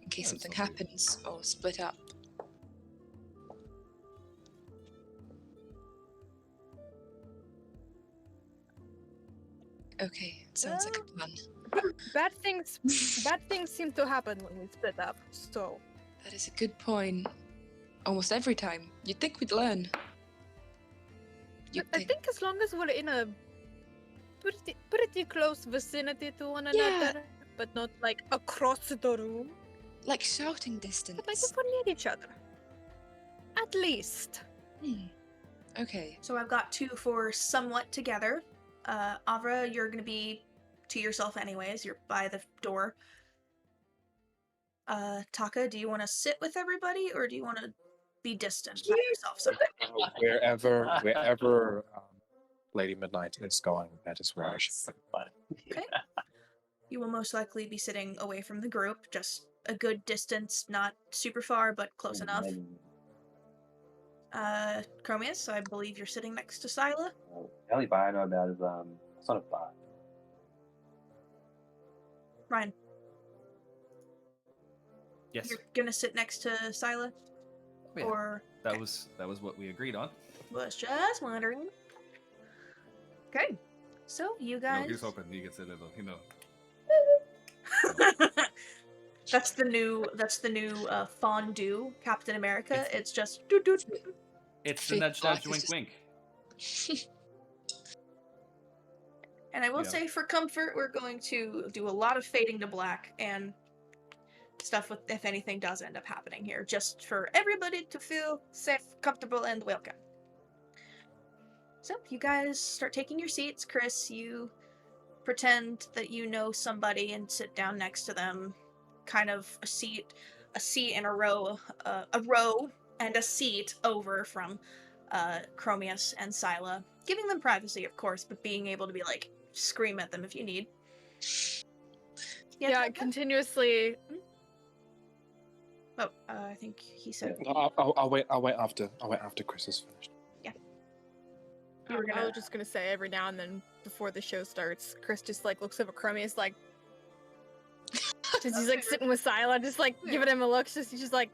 in case something happens, or split up? Okay, it sounds like a plan. Bad things seem to happen when we split up, so... That is a good point. Almost every time. You'd think we'd learn. I think as long as we're in a pretty close vicinity to one Yeah. another, but not like across the room. Like shouting distance. But like if we're near each other. At least. Okay. So I've got 2 for somewhat together. Avra, you're gonna be to yourself anyways. You're by the door. Taka, do you want to sit with everybody, or do you want to be distant by yourself somewhere? Wherever Lady Midnight is going, that is where I should be. Okay. You will most likely be sitting away from the group, just a good distance, not super far, but close enough. Chromius, I believe you're sitting next to Syla. The only bar I know about is it's not a bar. Ryan, Yes, you're gonna sit next to Syla, Oh, yeah. or that was what we agreed on. was just wondering. Okay, so you guys. he's hoping he gets a little, That's the new fondue Captain America. It's just doo doo. It's the Fake nudge, black nudge, is wink, just- wink. And I will Yeah. say, for comfort, we're going to do a lot of fading to black and stuff with if anything does end up happening here, just for everybody to feel safe, comfortable, and welcome. So you guys start taking your seats. Khrys, you pretend that you know somebody and sit down next to them, kind of a seat in a row and a seat over from Khromius and Syla, giving them privacy, of course, but being able to be like scream at them if you need. Yeah, continuously. Oh, I think he said I'll wait after Chris is finished. you were I gonna. was just gonna say every now and then before the show starts, Chris just like looks over Chromius like just he's like sitting with Syla, just like giving him a look, he's just like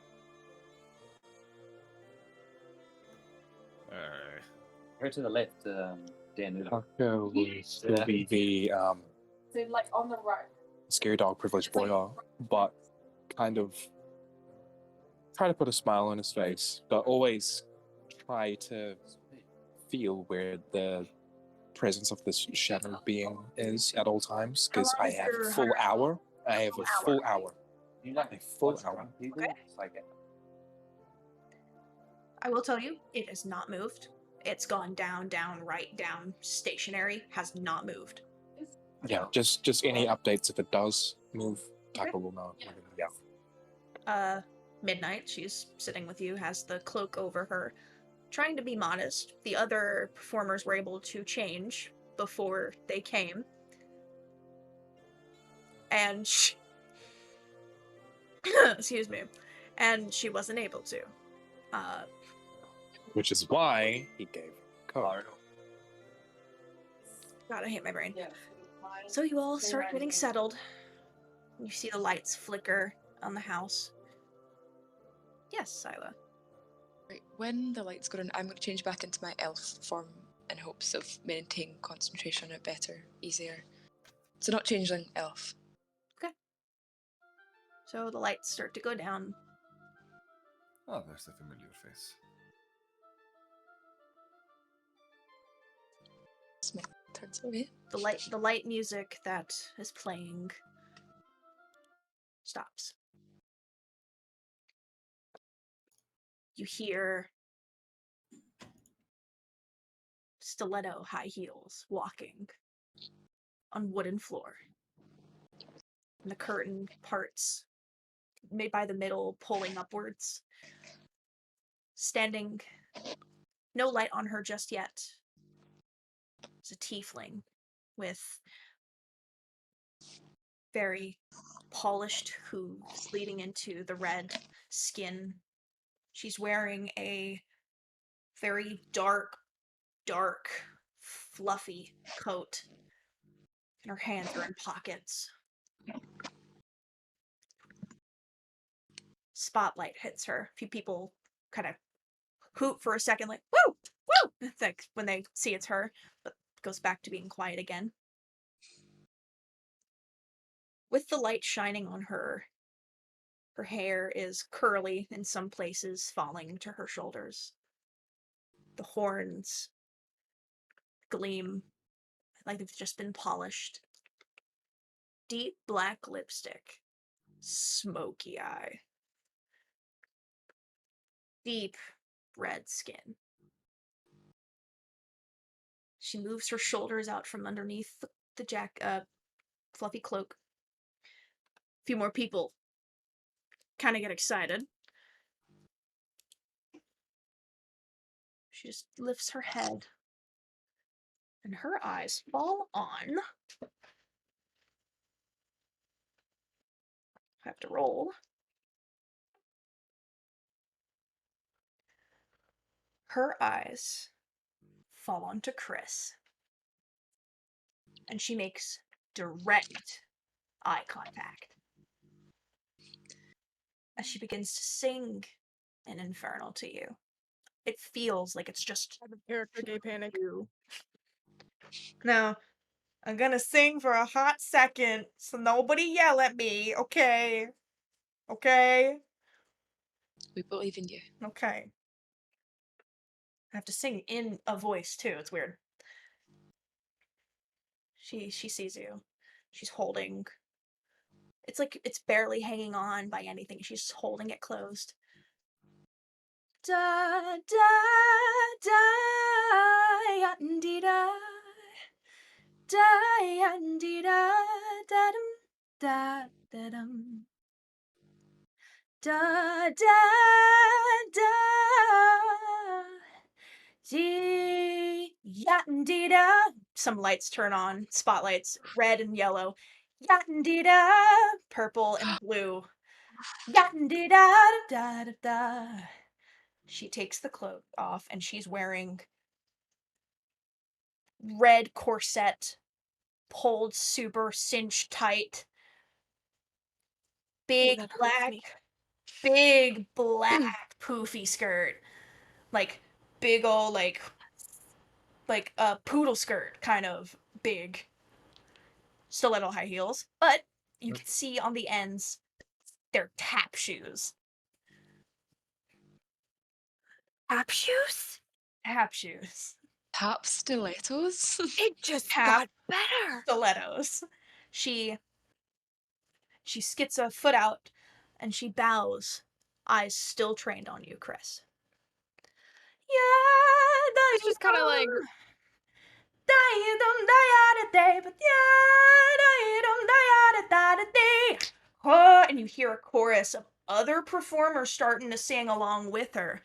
Here to the left, Dan. Taka will still be the So like on the right. scary dog privileged boy, but kind of try to put a smile on his face, but always try to feel where the presence of this shadow being is at all times, because I have a full hour. I have a full hour. You like A full hour. people? Okay. It's like I will tell you, it has not moved. It's gone down, right, down, stationary, has not moved. Yeah, just any updates if it does move. Taka will know. Yeah. Midnight, she's sitting with you, has the cloak over her, trying to be modest. The other performers were able to change before they came. And excuse me. And she wasn't able to. Which is why he gave code. God, I hate my brain. So you all start getting settled. You see the lights flicker on the house. Yes, Syla. Right, when the lights go on, I'm going to change back into my elf form in hopes of maintaining concentration a better, easier. So not changeling, elf. So the lights start to go down. Oh, there's a familiar face. Small turns away. The light music that is playing stops. You hear stiletto high heels walking on wooden floor. And the curtain parts made by the middle pulling upwards. Standing, no light on her just yet. It's a tiefling with very polished hooves leading into the red skin. She's wearing a very dark, fluffy coat. And her hands are in pockets. Spotlight hits her. A few people kind of hoot for a second, like, woo! Woo! It's like when they see it's her, but goes back to being quiet again. With the light shining on her, her hair is curly in some places, falling to her shoulders. The horns gleam like they've just been polished. Deep black lipstick. Smoky eye. Deep red skin. She moves her shoulders out from underneath the fluffy cloak. A few more people kind of get excited. She just lifts her head, and her eyes fall on. I have to roll. Her eyes fall onto Khrys, and she makes direct eye contact as she begins to sing an infernal to you. It feels like it's just Character gay panic. you. Now, I'm gonna sing for a hot second, so nobody yell at me, okay? Okay? We believe in you. Okay. I have to sing in a voice too, it's weird. She sees you. She's holding. It's like it's barely hanging on by anything. She's just holding it closed. Da da da dee da da dee da da da da dum da da da dee dee da. Some lights turn on, spotlights, red and yellow. Dee da, purple and blue. Dee da da da da. She takes the cloak off and she's wearing red corset, pulled super cinched tight. Big that hurts black, me. big black poofy skirt. Like big ol' like a poodle skirt, kind of big. Stiletto high heels, but you can see on the ends they're tap shoes. Tap shoes? Tap shoes. Tap stilettos? It just Tap got better. stilettos. She skits a foot out and she bows, eyes still trained on you, Khrys. Yeah, It's just kind of like and you hear a chorus of other performers starting to sing along with her.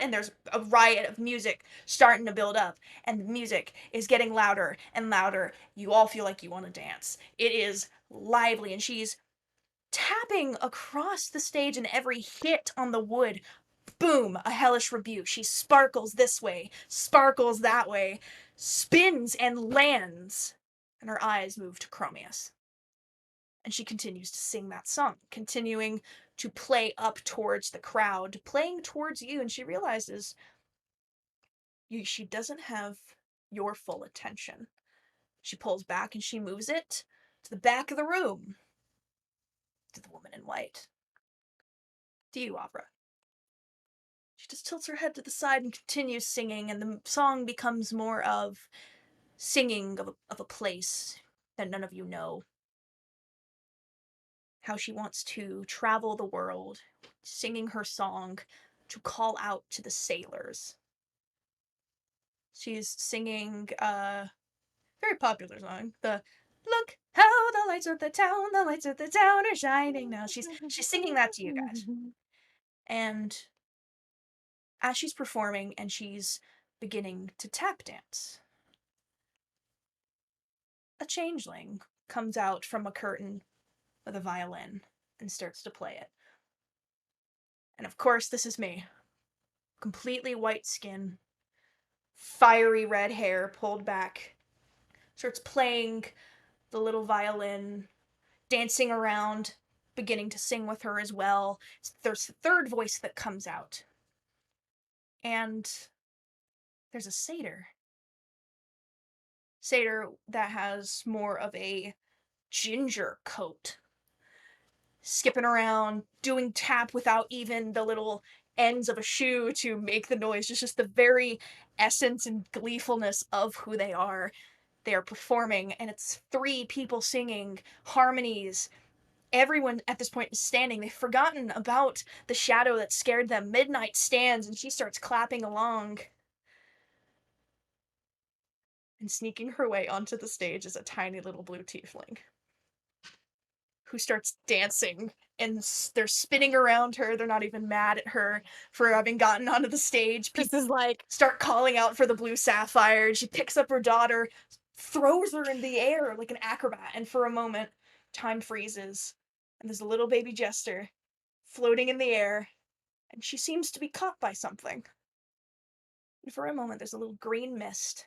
And there's a riot of music starting to build up, and the music is getting louder and louder. You all feel like you want to dance. It is lively, and she's tapping across the stage, and every hit on the wood, boom, a hellish rebuke. She sparkles this way, sparkles that way, spins and lands, and her eyes move to Khromius. And she continues to sing that song, continuing to play up towards the crowd, playing towards you, and she realizes she doesn't have your full attention. She pulls back and she moves it to the back of the room, to the woman in white. To you, Avra. She just tilts her head to the side and continues singing, and the song becomes more of singing of a place that none of you know. How she wants to travel the world, singing her song to call out to the sailors. She's singing a very popular song, the "Look how the lights of the town are shining now." She's singing that to you guys. And as she's performing and she's beginning to tap dance, a changeling comes out from a curtain with a violin and starts to play it. And of course, this is me. Completely white skin, fiery red hair pulled back, starts playing the little violin, dancing around, beginning to sing with her as well. There's a third voice that comes out. And there's a satyr. Satyr that has more of a ginger coat. Skipping around, doing tap without even the little ends of a shoe to make the noise. It's just the very essence and gleefulness of who they are. They are performing, and it's 3 people singing harmonies. Everyone at this point is standing. They've forgotten about the shadow that scared them. Midnight stands, and she starts clapping along. And sneaking her way onto the stage is a tiny little blue tiefling who starts dancing, and they're spinning around her. They're not even mad at her for having gotten onto the stage. This is like, Start calling out for the Blue Sapphire. She picks up her daughter, throws her in the air like an acrobat, and for a moment, time freezes, and there's a little baby Jester floating in the air, and she seems to be caught by something. And for a moment, there's a little green mist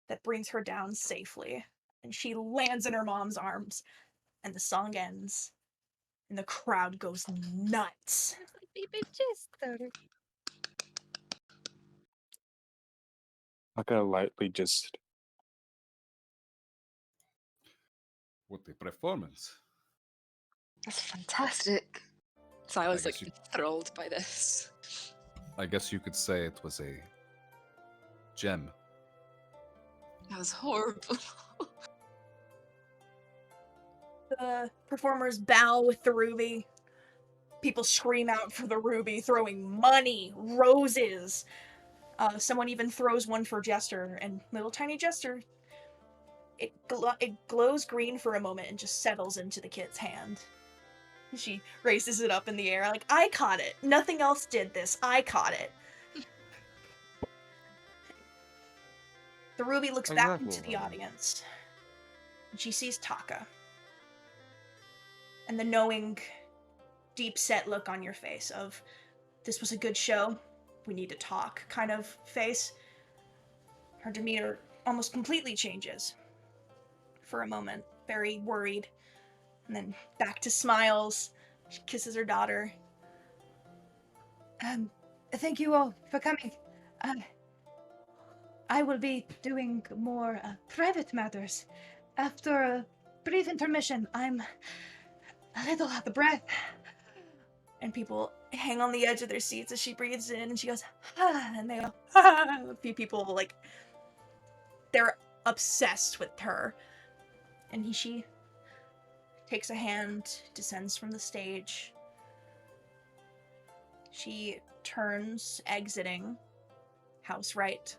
that brings her down safely, and she lands in her mom's arms, and the song ends, and the crowd goes nuts. baby Jester. I'm gonna lightly just What a performance. That's fantastic. So I was guess like you- enthralled by this. I guess you could say it was a gem. That was horrible. The performers bow with the ruby. People scream out for the ruby, throwing money, roses. Someone even throws one for Jester, and little tiny Jester, it glows green for a moment and just settles into the kid's hand. She raises it up in the air like, I caught it. Nothing else did this. I caught it. The ruby looks back into the audience. And she sees Taka. And the knowing, deep-set look on your face of, this was a good show, we need to talk kind of face. Her demeanor almost completely changes. For a moment, very worried. And then back to smiles. She kisses her daughter. Thank you all for coming. I will be doing more private matters. After a brief intermission, I'm a little out of breath. And people hang on the edge of their seats as she breathes in, and she goes, ah, and they go, ah. A few people, like, they're obsessed with her. And she takes a hand, descends from the stage. She turns, exiting house right.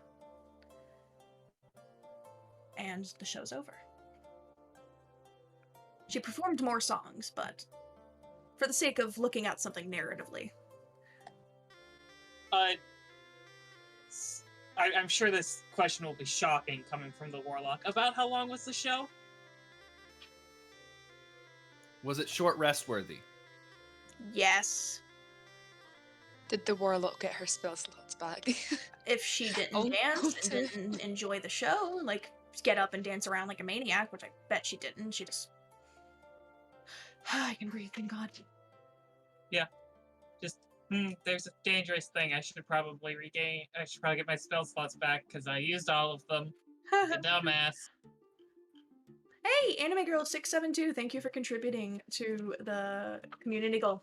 And the show's over. She performed more songs, but for the sake of looking at something narratively. I'm sure this question will be shocking coming from the Warlock. About how long was the show? Was it short rest worthy? Yes. Did the Warlock get her spell slots back? If she didn't Oh, dance and dear. didn't enjoy the show, like get up and dance around like a maniac, which I bet she didn't. She just, I can breathe, thank God. Yeah. Just, there's a dangerous thing. I should probably get my spell slots back because I used all of them. The dumbass. Hey, Anime Girl 672, thank you for contributing to the community goal.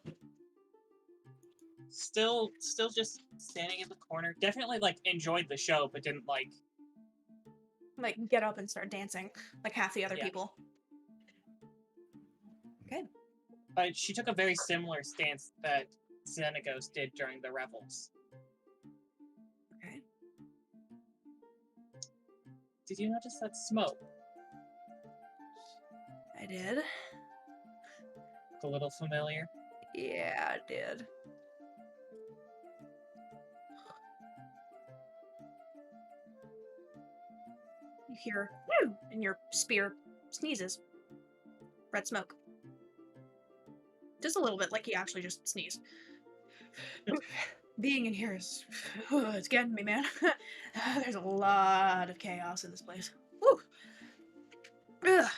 Still just standing in the corner. Definitely, like, enjoyed the show, but didn't, like Get up and start dancing like half the other Yeah. people. Okay. She took a very similar stance that Xenagos did during the revels. Okay. Did you notice that smoke? I did. A little familiar. Yeah, I did. You hear, "Whew," and your spear sneezes. Red smoke. Just a little bit, like he actually just sneezed. Being in here is, it's getting me, man. There's a lot of chaos in this place. Woo. Ugh.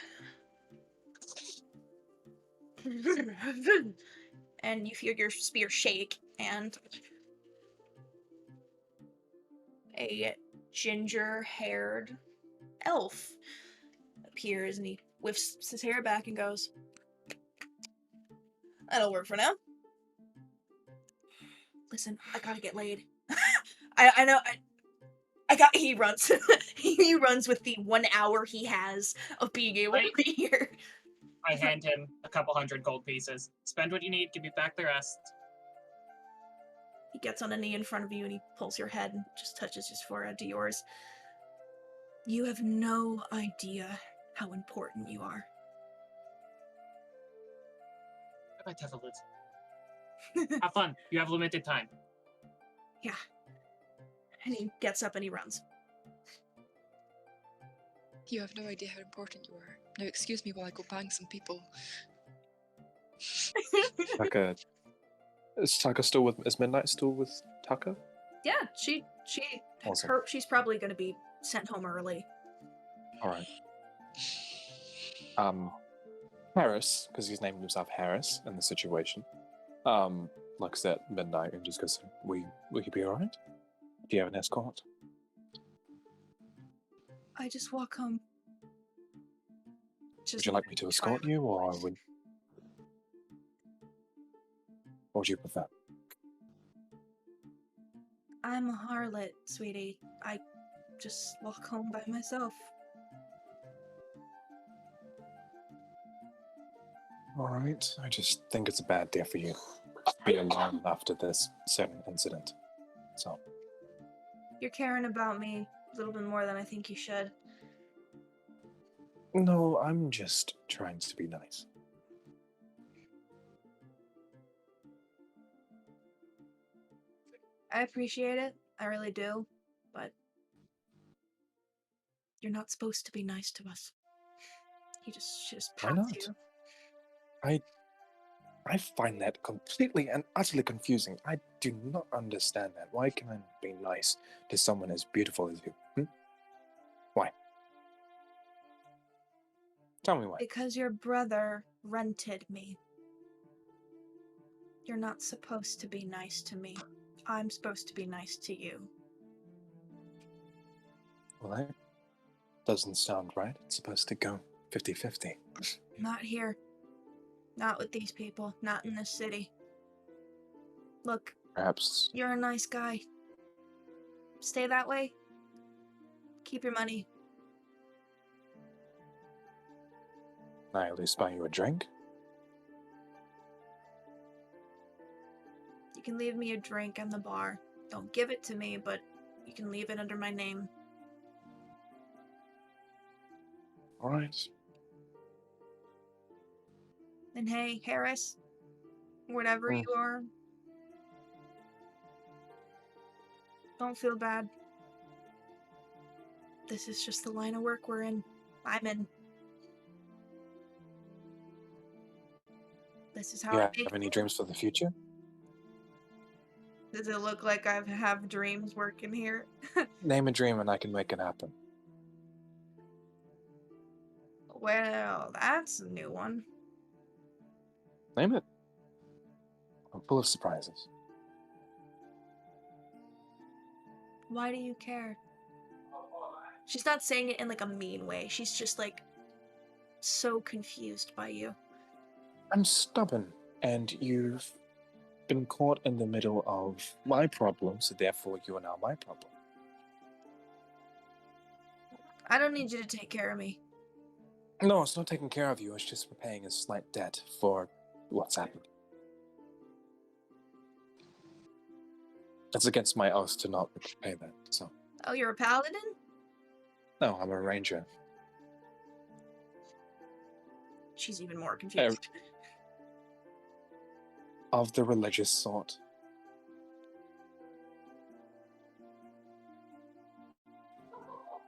And you feel your spear shake, and a ginger-haired elf appears, and he whiffs his hair back and goes, that'll work for now. Listen, I gotta get laid. I know. He runs. He runs with the 1 hour he has of being able to be here. I hand him a couple hundred gold pieces. Spend what you need, give me back the rest. He gets on a knee in front of you and he pulls your head and just touches his forehead to yours. You have no idea how important you are. I might have a little. Have fun. You have limited time. Yeah. And he gets up and he runs. You have no idea how important you are. Now excuse me while I go bang some people. Taka, is Taka still with? Is Midnight still with Taka? Yeah, Awesome. she's probably going to be sent home early. All right. Harris, because he's named himself Harris in the situation, looks at Midnight and just goes, will you be all right? Do you have an escort? I just walk home. Would you like me to escort you, or what would you prefer? I'm a harlot, sweetie. I just walk home by myself. All right. I just think it's a bad day for you to be alone after this certain incident. So. You're caring about me a little bit more than I think you should. No, I'm just trying to be nice. I appreciate it. I really do. But you're not supposed to be nice to us. She just Why pats not? you. I find that completely and utterly confusing. I do not understand that. Why can I not be nice to someone as beautiful as you? Why? Tell me why. Because your brother rented me. You're not supposed to be nice to me. I'm supposed to be nice to you. Well, that doesn't sound right. It's supposed to go 50-50. Not here. Not with these people. Not in this city. Look, Perhaps. you're a nice guy. Stay that way. Keep your money. I at least buy you a drink. You can leave me a drink in the bar. Don't give it to me, but you can leave it under my name. All right. And hey, Harris, whatever you are, don't feel bad. This is just the line of work we're in. I'm in. This is how I You have any dreams for the future? Does it look like I have dreams working here? Name a dream and I can make it happen. Well, that's a new one. Name it. I'm full of surprises. Why do you care? She's not saying it in like a mean way. She's just like so confused by you. I'm stubborn, and you've been caught in the middle of my problem, so therefore you are now my problem. I don't need you to take care of me. No, it's not taking care of you. It's just repaying a slight debt for what's happened. It's against my oath to not repay that, so. Oh, you're a paladin? No, I'm a ranger. She's even more confused. Of the religious sort.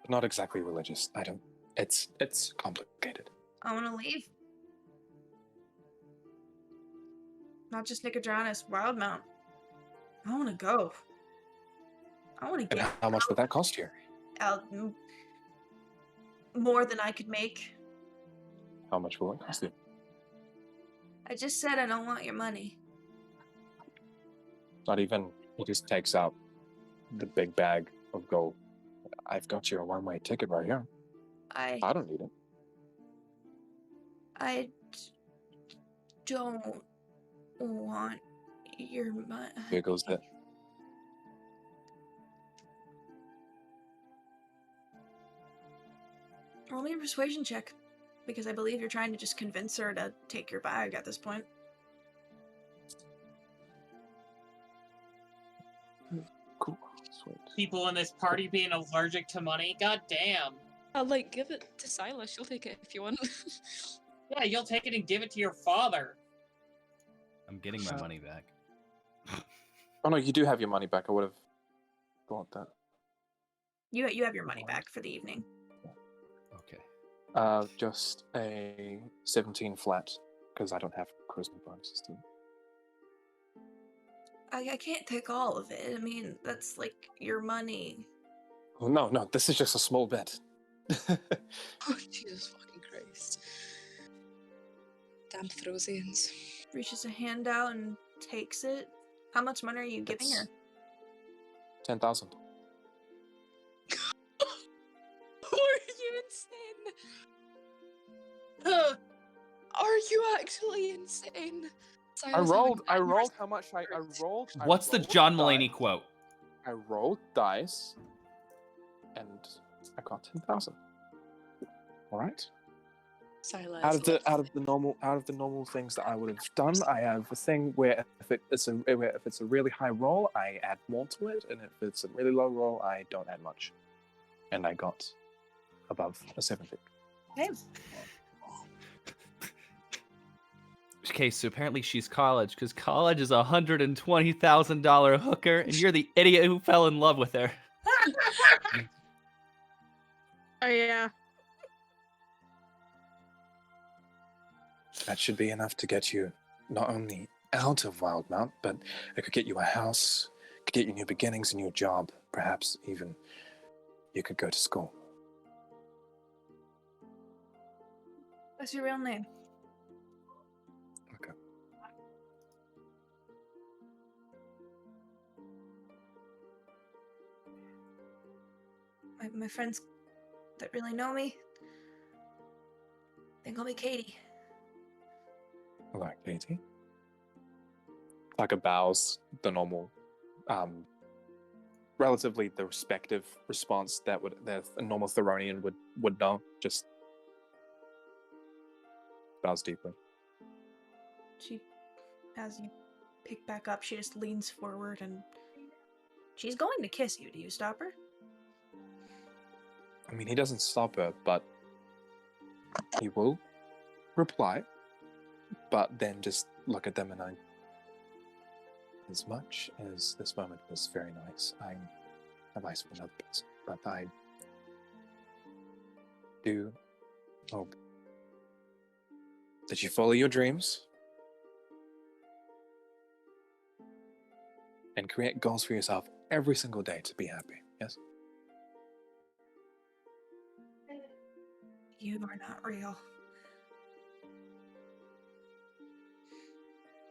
But not exactly religious. It's complicated. I want to leave. Not just Nicodranus, Wildmount. I want to go. I want to get. And how much would that cost you? More than I could make. How much will it cost you? I just said I don't want your money. Not even. He just takes out the big bag of gold. I've got you a one-way ticket right here. I don't need it. I don't want your money. Here goes that. Roll me a persuasion check, because I believe you're trying to just convince her to take your bag at this point. Cool. Sweet. People in this party being allergic to money. God damn. Like, give it to Syla. She'll take it if you want. Yeah, you'll take it and give it to your father. I'm getting my money back. Oh no, you do have your money back. I would have thought that. You have your money back for the evening. Okay. Just a 17 flat, because I don't have charisma bonuses to. I can't take all of it. I mean, that's like your money. Oh, no, this is just a small bet. Oh, Jesus fucking Christ. Damn Throsians. Reaches a hand out and takes it. How much money are you giving her? 10,000. Are you insane? Are you actually insane? I rolled how much I rolled. What's the John Mulaney quote? I rolled dice, and I got 10,000. All right. Syla Out is of the normal things that I would have done, I have a thing where if it's a really high roll, I add more to it, and if it's a really low roll, I don't add much. And I got above a 70. Okay. Okay, so apparently she's college, because college is a $120,000 hooker, and you're the idiot who fell in love with her. Oh yeah. That should be enough to get you not only out of Wildmount, but it could get you a house, could get you new beginnings, a new job, perhaps even you could go to school. What's your real name? Okay. My friends that really know me, they call me Katie. Hello, Katie. Taka bows, the normal, relatively the respective response that a normal Theronian would know. Just bows deeply. She, as you pick back up, she just leans forward and she's going to kiss you. Do you stop her? I mean, he doesn't stop her, but he will reply, but then just look at them and As much as this moment was very nice, I'm advice for another person, but I do hope that you follow your dreams and create goals for yourself every single day to be happy, yes? You are not real.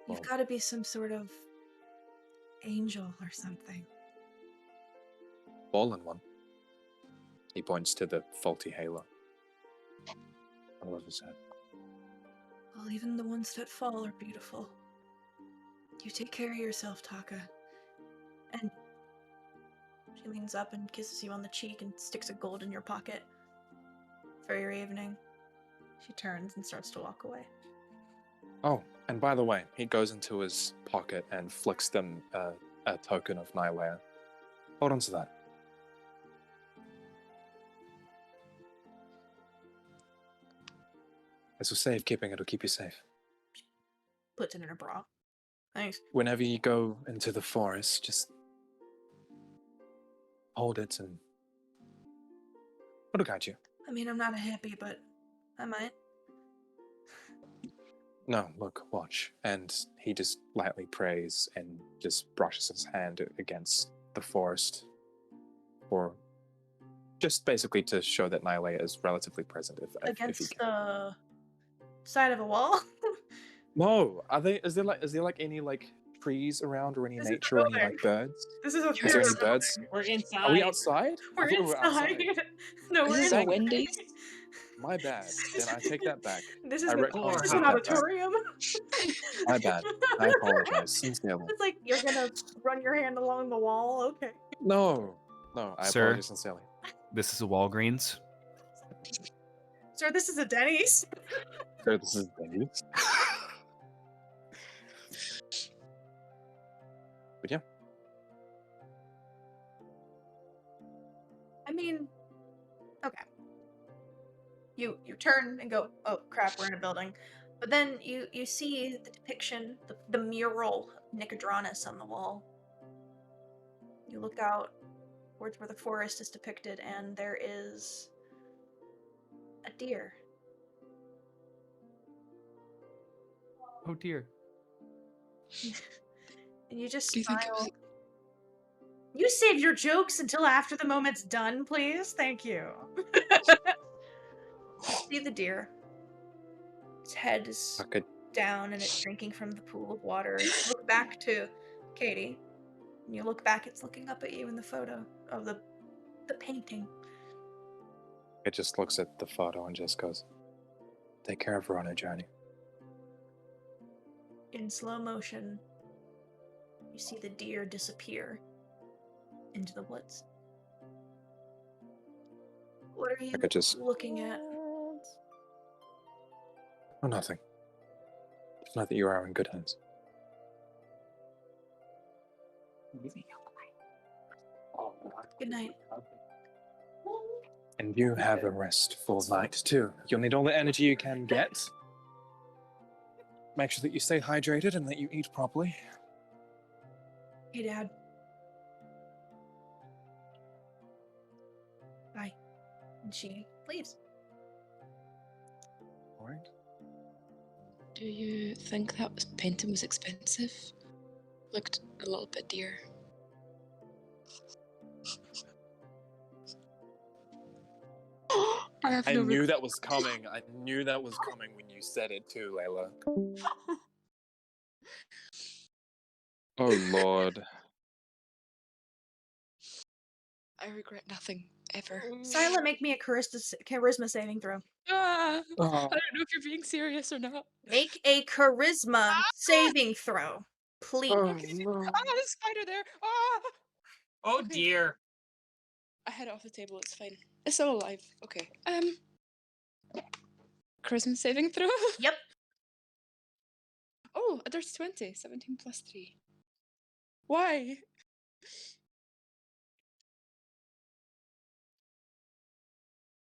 You've got to be some sort of angel or something. Fallen one. He points to the faulty halo above his head. Well, even the ones that fall are beautiful. You take care of yourself, Taka. And she leans up and kisses you on the cheek and sticks a gold in your pocket for your evening. She turns and starts to walk away. Oh, and by the way, he goes into his pocket and flicks them a token of Nylea. Hold on to that. It's for safekeeping, it'll keep you safe. Puts it in her bra. Thanks. Whenever you go into the forest, just hold it and it'll guide you. I mean, I'm not a hippie, but I might. No, look, watch. And he just lightly prays and just brushes his hand against the forest, or just basically to show that Nylea is relatively present if he Against can. the side of a wall? No, is there like any like trees around or any This is nature or any building. like birds? This is a Is there any building. birds? We're inside. Are we outside? We're I thought we were inside. No, we're This is a inside. Wendy's. My bad. Then I take that back. This is, I an, retcon this is that an back. auditorium. My bad. I apologize. Sincerely. It's like you're gonna run your hand along the wall. Okay. No, I Sir? apologize sincerely. This is a Walgreens. Sir, this is a Denny's. Sir, this is Denny's. But yeah. I mean, okay. You turn and go, oh crap, we're in a building. But then you see the depiction, the mural of Nicodranus on the wall. You look out towards where the forest is depicted, and there is a deer. Oh dear. And you just Do you think it was? smile. You save your jokes until after the moment's done, please. Thank you. See the deer. Its head is Okay. down and it's drinking from the pool of water. You look back to Katie. And you look back, it's looking up at you in the photo of the painting. It just looks at the photo and just goes, take care of her on her journey. In slow motion, you see the deer disappear into the woods. What are you I could just, looking at? oh, nothing. Just know that you are in good hands. Good night. And you have a restful night too. You'll need all the energy you can get. Make sure that you stay hydrated and that you eat properly. Hey, Dad. Bye. And she leaves. All right. Do you think that painting was expensive? Looked a little bit dear. I knew that was coming. I knew that was coming when you said it too, Layla. Oh Lord. I regret nothing ever. Syla, make me a charisma saving throw. I Oh. don't know if you're being serious or not. Make a charisma saving throw, please. Oh, Ah, there's a spider there. Ah! Oh Okay. dear. I had it off the table. It's fine. It's still alive. Okay. Charisma saving throw. Yep. Oh, a dirty 20. 17 plus 3. Why?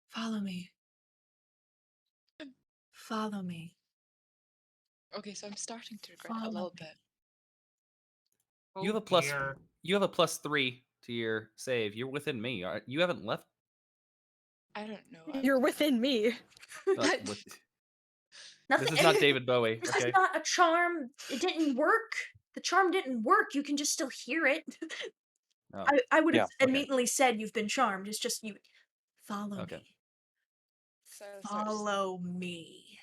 Follow me. Follow me. Okay, so I'm starting to regret it a Follow little me. bit. You have a plus. You have a +3 to your save. You're within me. You haven't left. I don't know. You're within me. with- Nothing. This is not David Bowie. This Okay. is not a charm. It didn't work. The charm didn't work. You can just still hear it. Oh, I would have okay. immediately said you've been charmed. It's just you. Follow Okay. me. So I started just Follow me.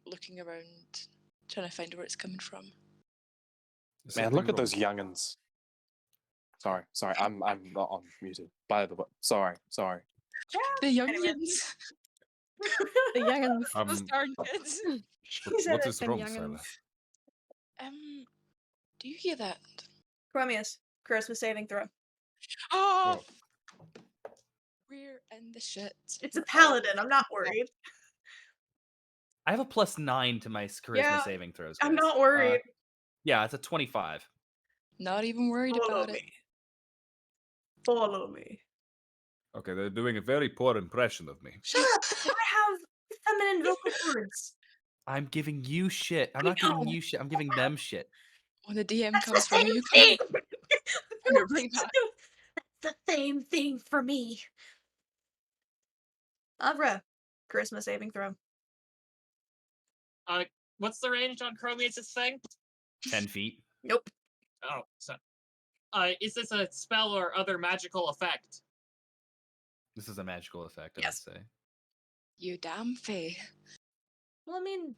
looking around, trying to find where it's coming from. There's Man, something look at wrong. those youngins. Sorry, I'm not on muted. By the way, sorry. The youngins. The youngins. Those darn kids. What is Them wrong, youngins. Syla? Do you hear that? Khromius, charisma saving throw. Oh! We're in the shit. It's a paladin. I'm not worried. I have a +9 to my charisma Yeah, saving throws. I'm guys. not worried. Yeah, it's a 25. Not even worried Follow about me. it. Follow me. Okay, they're doing a very poor impression of me. Shut up! I have feminine vocal cords. I'm giving you shit. I'm not giving you shit. I'm giving them shit. When the DM That's the comes for same you, you thing. come under bring back. That's the same thing for me. Avra, charisma saving throw. What's the range on Chromius' thing? 10 feet. Nope. Oh, so. Is this a spell or other magical effect? This is a magical effect, I Yes. would say. You damn fae. Well, I mean,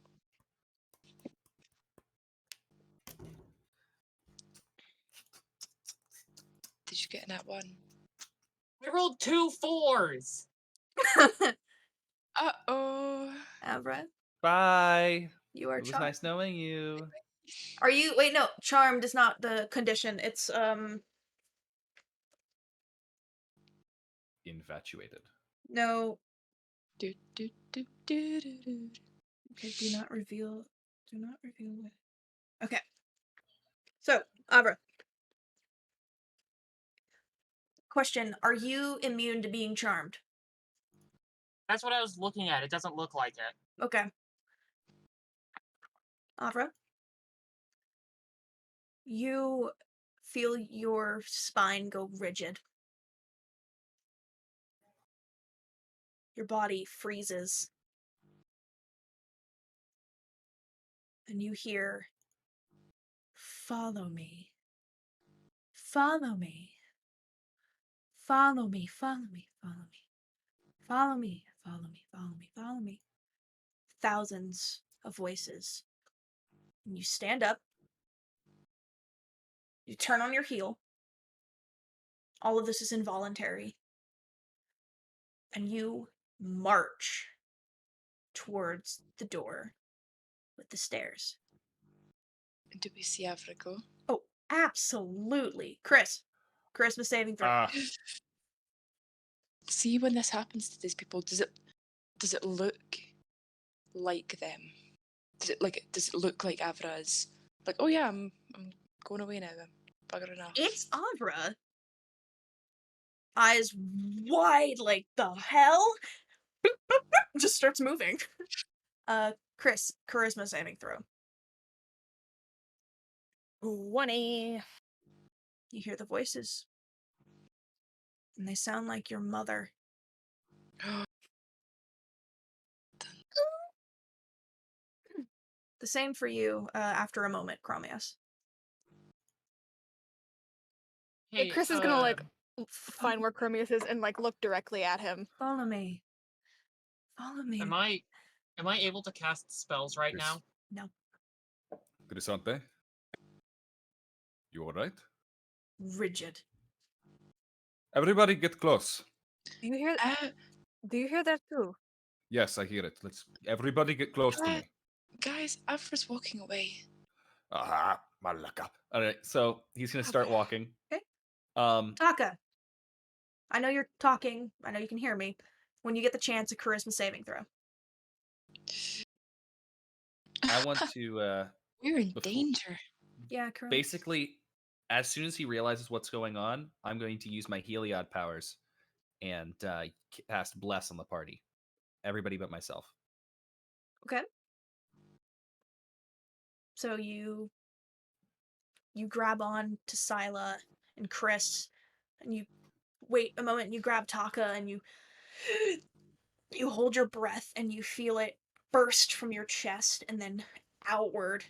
Did you get in that one? I rolled 2 4s. Uh-oh. Avra, Bye. you are It was charmed. nice knowing you. Are you? Wait, no. Charmed is not the condition. It's Infatuated. no. Do, do, do, do, do, do. Okay, do not reveal. Do not reveal what. Okay. So, Avra. Question: are you immune to being charmed? That's what I was looking at. It doesn't look like it. Okay. Avra, you feel your spine go rigid. Your body freezes. And you hear, "Follow me. Follow me. Follow me. Follow me. Follow me. Follow me. Follow me. Follow me. Follow me." Thousands of voices. And you stand up. You turn on your heel. All of this is involuntary. And you march towards the door with the stairs. Do we see Avra go? Oh, absolutely. Khrys, charisma saving throw. Ah, See, when this happens to these people, does it look like them? Does it look like Avra is like, oh yeah, I'm going away now. I'm buggering off. It's Avra. Eyes wide like the hell. Just starts moving. Khrys, charisma saving throw. 20. You hear the voices. And they sound like your mother. The same for you after a moment, Khromius. Hey, Khrys is gonna like find where Khromius is and like look directly at him. Follow me. Follow me. Am I able to cast spells right now? No. Crisante? You alright? Rigid. Everybody get close. Do you hear that? Do you hear that too? Yes, I hear it. Let's everybody get close to me. Guys, Avra's walking away. Ah, malaka. Alright, so he's gonna start walking. Okay. Um, Taka. I know you're talking. I know you can hear me. When you get the chance, a charisma saving throw. I want to We're in before- danger. Yeah, correct. basically, as soon as he realizes what's going on, I'm going to use my Heliod powers and cast Bless on the party. Everybody but myself. Okay. So you grab on to Syla and Khrys, and you wait a moment and you grab Taka and you hold your breath and you feel it burst from your chest and then outward,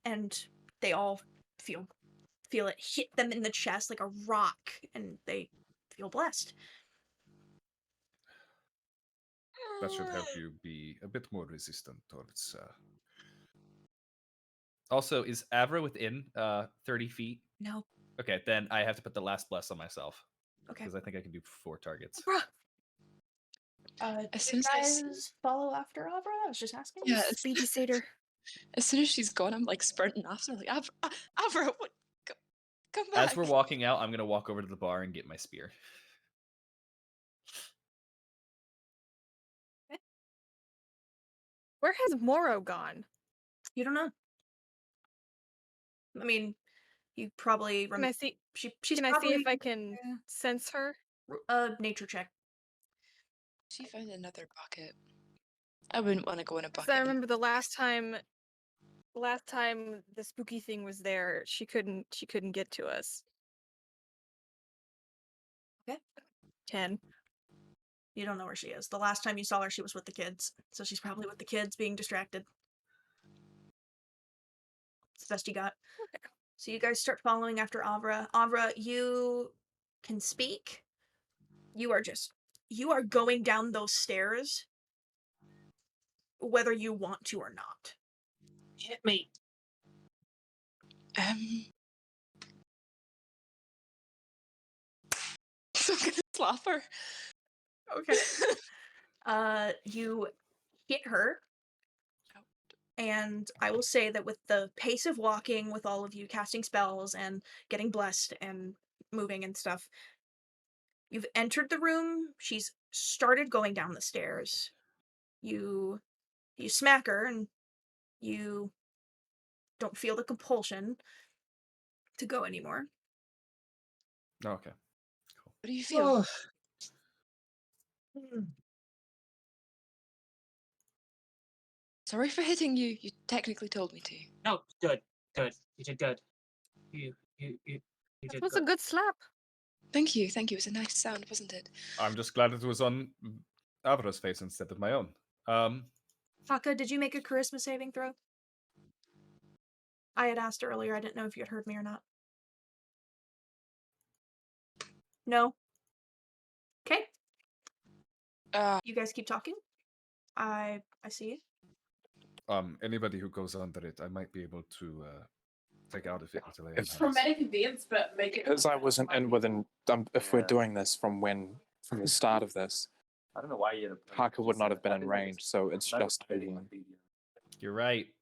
and they all feel it hit them in the chest like a rock, and they feel blessed. That should help you be a bit more resistant towards. Also, is Avra within 30 feet? No. Okay, then I have to put the last bless on myself. Okay. Because I think I can do 4 targets. Bruh. As Did soon you as I see- guys follow after Avra? I was just asking. Yeah, Babysitter. As soon as she's gone, I'm like sprinting after, like Avra, what? Come back. As we're walking out, I'm going to walk over to the bar and get my spear. Where has Moro gone? You don't know. I mean, you probably Can I see? she's Can I probably see if I can sense her? Nature check. She found another bucket. I wouldn't want to go in a Because bucket. I remember the last time the spooky thing was there, she couldn't get to us. Okay. 10. You don't know where she is. The last time you saw her, she was with the kids. So she's probably with the kids being distracted. It's the best you got. Okay. So you guys start following after Avra. Avra, you can speak. You are going down those stairs whether you want to or not. Hit me. So I'm gonna slap her. Okay. You hit her. And I will say that with the pace of walking, with all of you casting spells and getting blessed and moving and stuff, you've entered the room. She's started going down the stairs. You smack her, and you don't feel the compulsion to go anymore. Okay. What do you feel? Sorry for hitting you. You technically told me to. No, good. You did good. You did That was good. a good slap. Thank you. It was a nice sound, wasn't it? I'm just glad it was on Avra's face instead of my own. Taka, did you make a charisma saving throw? I had asked earlier. I didn't know if you had heard me or not. No? Okay. You guys keep talking. I see it. Anybody who goes under it, I might be able to take out of it until I am If- For many convenience, but make it. Because I wasn't in within. If we're Yeah. doing this from the start of this, I don't know why you. Parker would not have been in range, so it's just a one. You're right.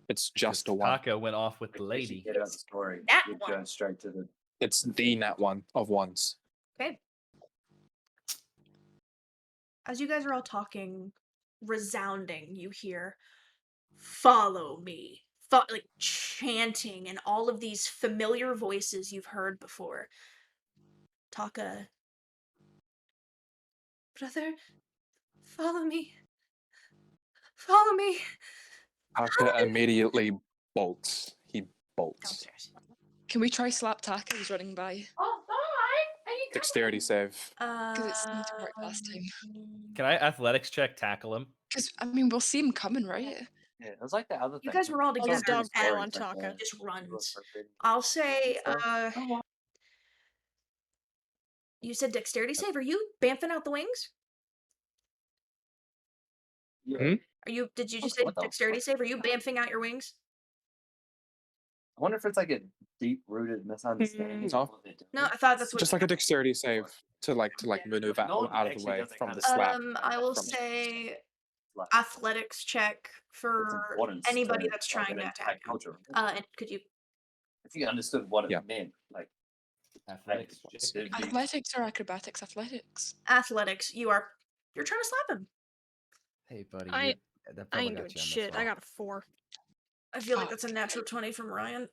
It's just a one. Taka went off with the lady. Get out the story. That You're one. going straight to the. It's the nat one of ones. Okay. As you guys are all talking, resounding, you hear, "Follow me." Like chanting and all of these familiar voices you've heard before. Taka. Brother, follow me. Follow me. Parker immediately bolts. He bolts. Downstairs. Can we try slap Taka? He's running by. Oh, bye. Dexterity save. Because it seemed to work last time. Can I athletics check tackle him? Because, I mean, we'll see him coming, right? Yeah, it was like the other You thing. guys were all I'll together just dog pile and on Taka. just runs. Forbidden I'll say, stuff. you said dexterity save. Are you bamfing out the wings? Yeah. Did you just say What the dexterity fuck? save? Are you bamfing out your wings? I wonder if it's like a deep-rooted misunderstanding. No. of what they're doing. No, I thought that's what Just like a dexterity save to maneuver No one out of the actually way does it from kind the of- slap. I will from- say Like, athletics check it's for important anybody to, that's like, trying an to entire attack. culture. And could you If you understood what it Yeah. meant, like Athletics like, check. it'd be- Athletics or acrobatics? Athletics. athletics? You're trying to slap him. Hey, buddy. I- that I fella ain't got doing you on the shit. I phone. got a 4. I feel like that's a natural 20 from Ryan.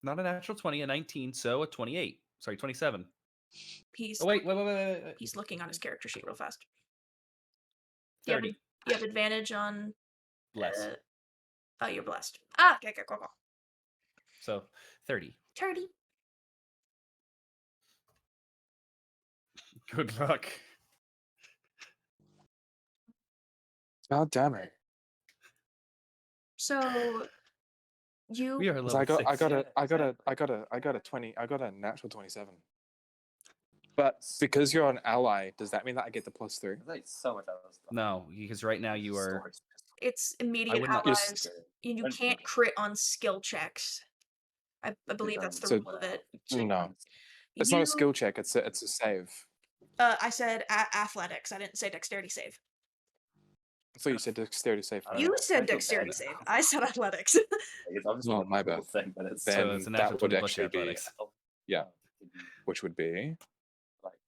Not a natural 20, a 19, so a 28. Sorry, 27. He's Oh, wait. he's looking on his character sheet real fast. You have, 30. you have advantage on. Less. Oh, you're blessed. Okay, go. So, 30. 30. Good luck. God damn it! So you. We are 'Cause level I 6. got a 20. I got a natural 27. But because you're an ally, does that mean that I get the +3? There's like so much other stuff. No, because right now you are. Stories. It's immediate would not- allies. You can't crit on skill checks. I believe that's the So- rule of it. No, it's not a skill check. It's a save. I said athletics. I didn't say dexterity save. I thought you said dexterity save. I don't You know. said I feel dexterity bad save. now. I said athletics. It's obviously Oh, a my cool bad. thing, but it's Then So it's a natural that would 20 plus your actually be, athletics. yeah, which would be. Like,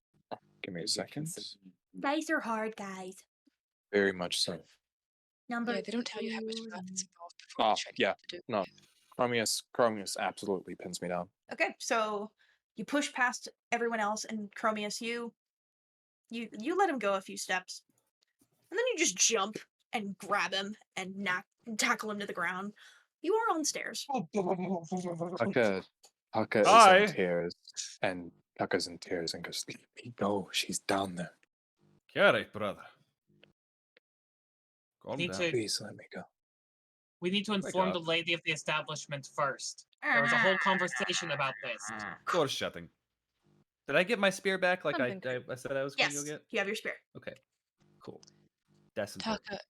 Give me a second. Dice are hard, guys. Very much so. Number. Yeah, they don't tell you how much math is involved before Oh, they check yeah. what to do. No, Chromius absolutely pins me down. Okay, so you push past everyone else, and Chromius, you let him go a few steps, and then you just jump and grab him and tackle him to the ground. You are on stairs. Tucker is Hi. in tears, and Tucker's in tears and goes, "Let me go. She's down there. Get it, brother. Calm Need down. to- Please let me go." We need to inform the God. lady of the establishment first. There was a whole conversation about this. Door shutting. Did I get my spear back like I Something. said I was going Yes, to go get? you have your spear. Okay. Cool. That's important. Taka,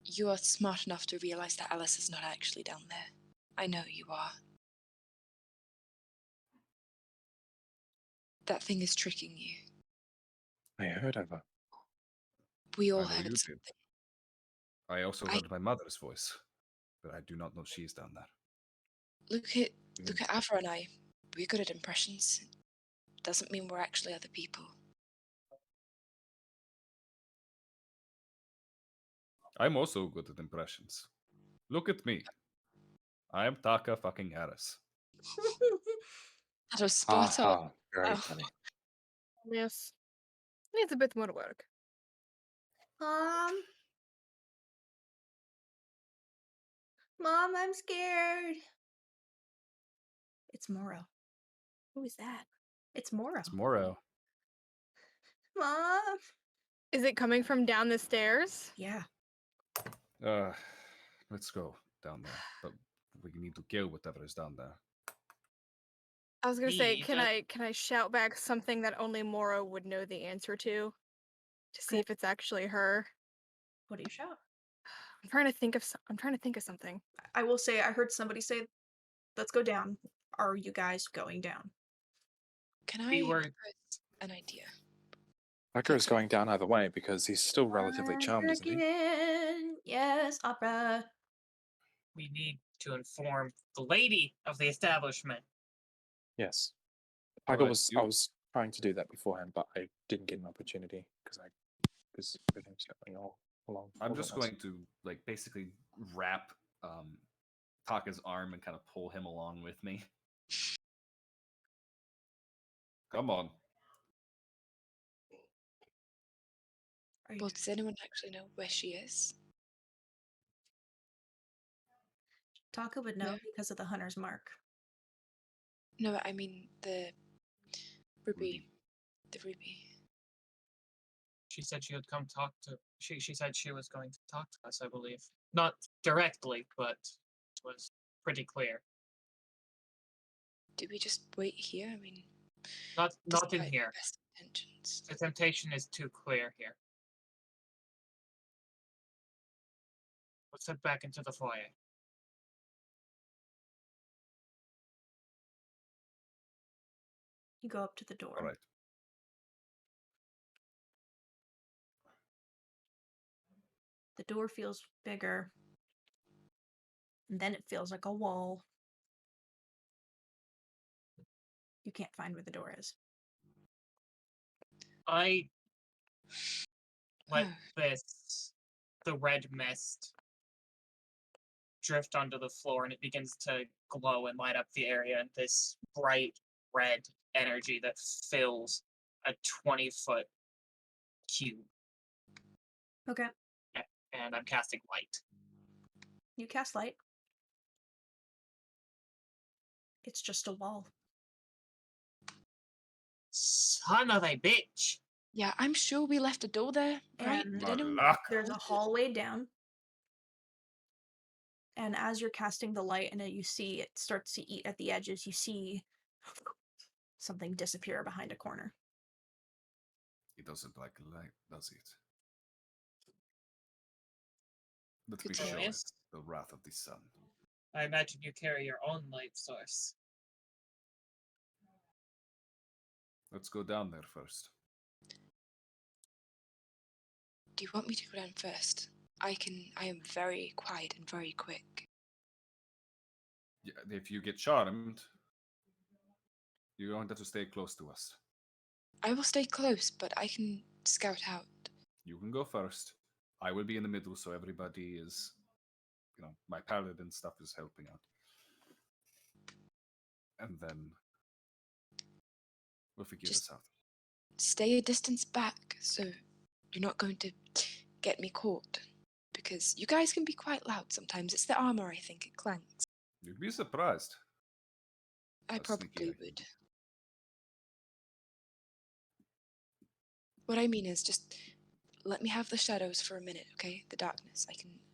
you are smart enough to realize that Alice is not actually down there. I know you are. That thing is tricking you. I heard of her. We all I know heard you did. something. I also I- heard my mother's voice, but I do not know she's down there. Look at Avra and I. We're good at impressions. Doesn't mean we're actually other people. I'm also good at impressions. Look at me. I am Taka fucking Harris. That was Ha spot on. ha. Very Wow. funny. Yes. Needs a bit more work. Mom? Mom, I'm scared. It's Moro. Who is that? It's Moro. It's Moro. Mom? Is it coming from down the stairs? Yeah. Let's go down there. But we need to kill whatever is down there. I was gonna say, Me, can that- I shout back something that only Moro would know the answer to see if it's actually her? What do you shout? I'm trying to think of something. I will say, I heard somebody say, let's go down. Are you guys going down? Can I We were- propose an idea? Tucker is going down either way because he's still relatively charmed, isn't he? In. Yes, opera. We need to inform the lady of the establishment. Yes. Alright, I was trying to do that beforehand, but I didn't get an opportunity because everything's going all along. I'm all just at once. going to like basically wrap Taka's arm and kind of pull him along with me. Come on. Are you Well, does anyone actually know where she is? Taka would know No. because of the hunter's mark. No, I mean the ruby. Ruby. The ruby. She said she would come talk to. She said she was going to talk to us. I believe not directly, but it was pretty clear. Do we just wait here? I mean, Not in despite here. best intentions. The temptation is too clear here. Let's head back into the foyer. You go up to the door. All right. The door feels bigger. And then it feels like a wall. You can't find where the door is. I let the red mist drift onto the floor, and it begins to glow and light up the area in this bright red energy that fills a 20-foot cube. Okay. And I'm casting light. You cast light. It's just a wall. Son of a bitch! Yeah, I'm sure we left a door there, right? And Did anyone? there's a hallway down. And as you're casting the light and you see it starts to eat at the edges, you see something disappear behind a corner. He doesn't like light, does it? Let's Good be to sure. know. The wrath of the sun. I imagine you carry your own light source. Let's go down there first. Do you want me to go down first? I am very quiet and very quick. Yeah, if you get charmed, you're going to have to stay close to us. I will stay close, but I can scout out. You can go first. I will be in the middle, so everybody is, my paladin stuff is helping out. And then we'll figure this out. Stay a distance back, so you're not going to get me caught. Because you guys can be quite loud sometimes. It's the armor, I think. It clanks. You'd be surprised. I How probably sneaky I would. What I mean is just let me have the shadows for a minute, okay? The darkness.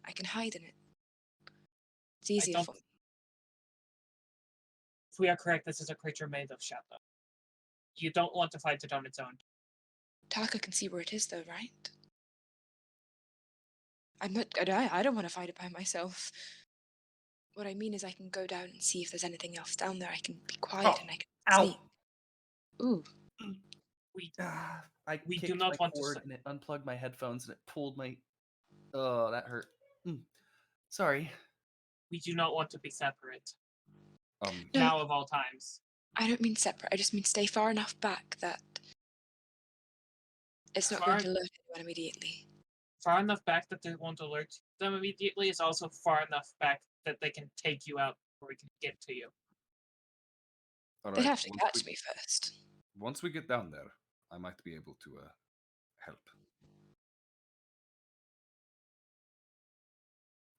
I can hide in it. It's easier don't- for me. If we are correct, this is a creature made of shadow. You don't want to fight it on its own. Taka can see where it is though, right? I don't want to fight it by myself. What I mean is I can go down and see if there's anything else down there. I can be quiet and I can sneak. Ooh. I We do kicked not my want to cord say- and it unplugged my headphones and it pulled my. Oh, that hurt. Sorry. We do not want to be separate. No. Now of all times. I don't mean separate. I just mean stay far enough back that it's not going to alert anyone immediately. far enough back that they won't alert them immediately. It's also far enough back that they can take you out before we can get to you. All They'd right. have to catch me first. Once we get down there, I might be able to help.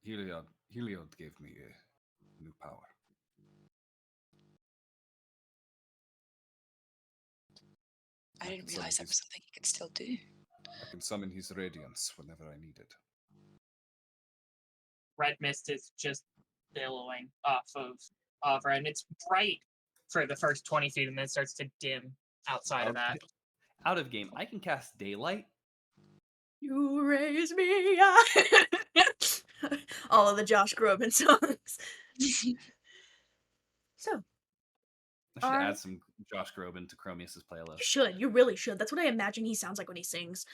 Heliod gave me a new power. I didn't realize that was something you could still do. I can summon his radiance whenever I need it. Red mist is just billowing off of Avra, and it's bright for the first 20 feet, and then it starts to dim outside of that. Out of game, I can cast daylight. You raise me up. All of the Josh Groban songs. So, I should add some Josh Groban to Chromius' playlist. You should. You really should. That's what I imagine he sounds like when he sings.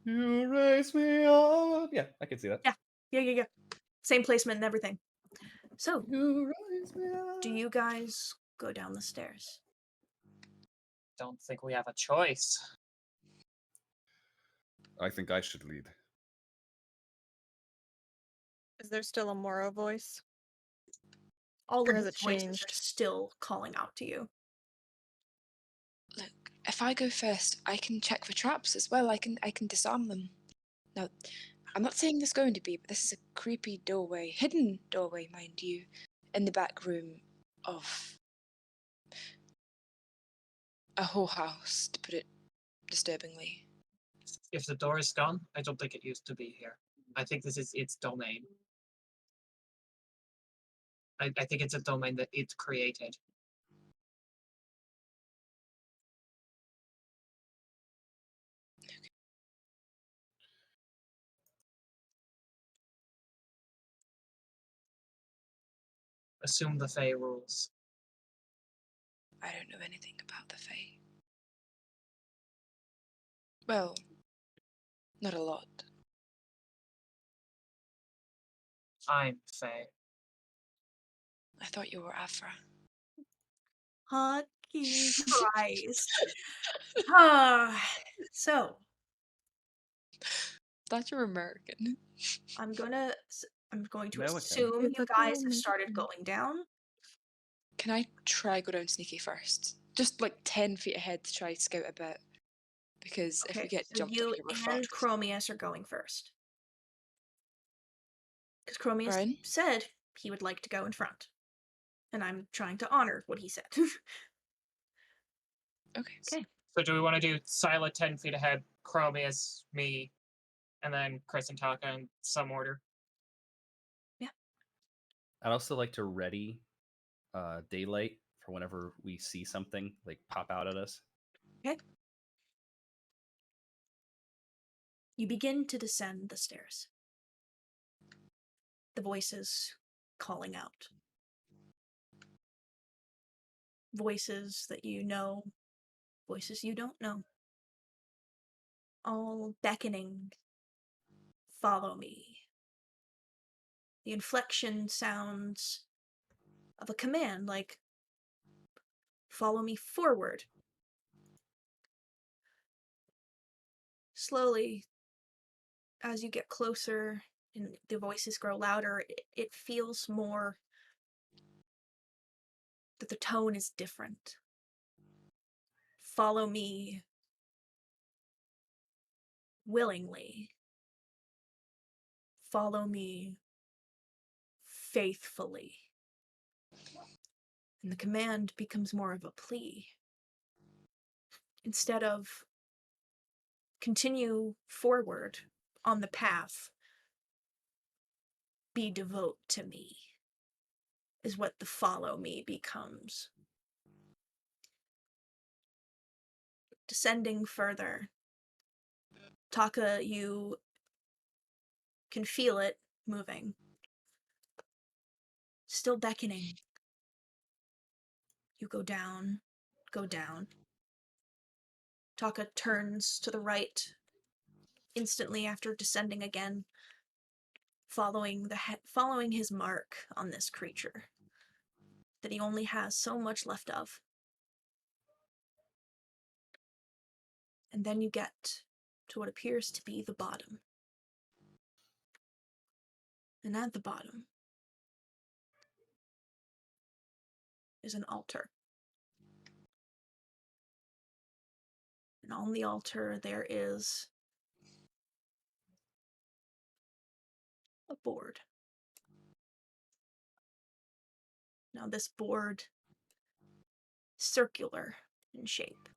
You raise me up. Yeah, I can see that. Yeah. Same placement and everything. So, do you guys go down the stairs? Don't think we have a choice. I think I should lead. Is there still a Moro voice? All Or of has his it voices are changed? still calling out to you. Look, if I go first, I can check for traps as well. I can disarm them. Now, I'm not saying there's going to be, but this is a creepy doorway, hidden doorway, mind you, in the back room of a whole house, to put it disturbingly. If the door is gone, I don't think it used to be here. I think this is its domain. I think it's a domain that it created. Assume the Fae rules. I don't know anything about the Fae. Well, not a lot. I'm Fae. I thought you were Avra. Fucking Christ. So, Thought you were American. I'm going to American. assume It's you a guys have started American. going down. Can I try go down sneaky first? Just like 10 feet ahead to try scout a bit. Because if we get so jumped you up here, we're and fucked. Chromius are going first. Because Chromius Fern? said he would like to go in front. And I'm trying to honor what he said. Okay. So do we want to do Syla 10 feet ahead, Chromius, me, and then Khrys and Taka in some order? I'd also like to ready daylight for whenever we see something like pop out at us. Okay. You begin to descend the stairs. The voices calling out. Voices that you know, voices you don't know. All beckoning. Follow me. The inflection sounds of a command, like, follow me forward. Slowly, as you get closer and the voices grow louder, it feels more that the tone is different. Follow me willingly. Follow me faithfully. And the command becomes more of a plea. Instead of continue forward on the path, be devote to me, is what the follow me becomes. Descending further, Taka, you can feel it moving. Still beckoning. You go down, go down. Taka turns to the right instantly after descending again, following his mark on this creature that he only has so much left of. And then you get to what appears to be the bottom. And at the bottom is an altar. And on the altar there is a board. Now this board is circular in shape.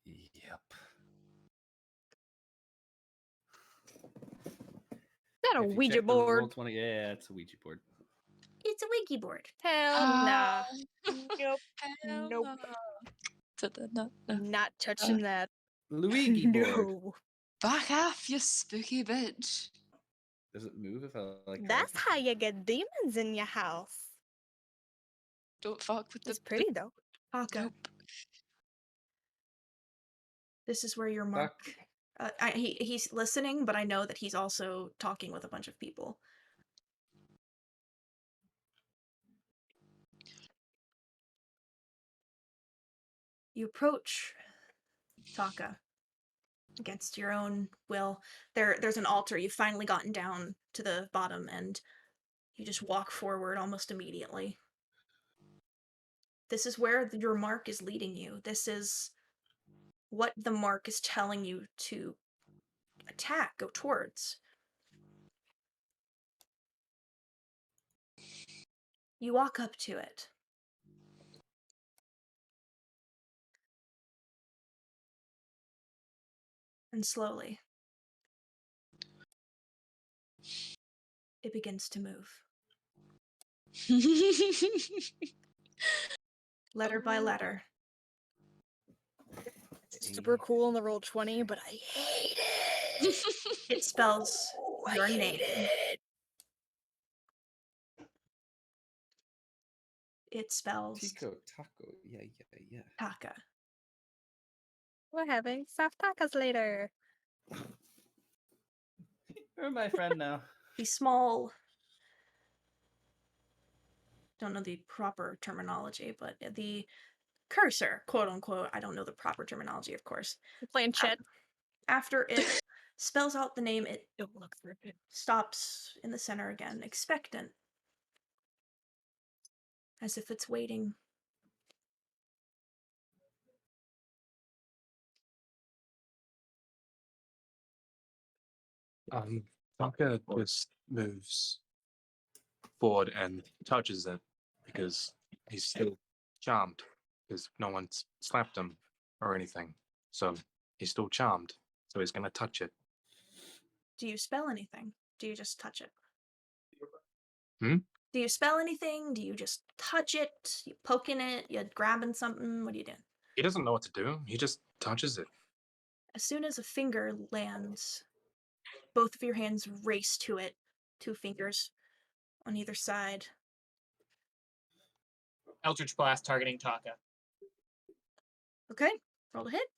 Yep. Is that a If you Ouija check the board? Roll20, yeah, it's a Ouija board. It's a wiki board. Hell nah. Nope. Hell Nope. no. Not touching that. Luigi board. No. Back off, you spooky bitch. Does it move if I like That's drag? how you get demons in your house. Don't fuck with It's the pretty though. Taka, Nope. this is where your mark. He's listening, but I know that he's also talking with a bunch of people. You approach Taka against your own will. There's an altar. You've finally gotten down to the bottom, and you just walk forward almost immediately. This is where your mark is leading you. This is what the mark is telling you to attack, go towards. You walk up to it. And slowly, it begins to move. Letter by letter. It's super cool in the Roll20, but I hate it. It spells your name. It spells Tico, taco, yeah. Taka. We're having soft tacos later. You're my friend now. The small, don't know the proper terminology, but the cursor, quote unquote, I don't know the proper terminology, of course. We're playing chat. After it spells out the name, it Don't look for it. stops in the center again, expectant. As if it's waiting. Taka just moves forward and touches it because he's still charmed because no one's slapped him or anything. So he's still charmed. So he's gonna touch it. Do you spell anything? Do you just touch it? Hmm? Do you spell anything? Do you just touch it? You poking it? You grabbing something? What are you doing? He doesn't know what to do. He just touches it. As soon as a finger lands, both of your hands race to it. 2 fingers on either side. Eldritch Blast targeting Taka. Okay, roll to hit.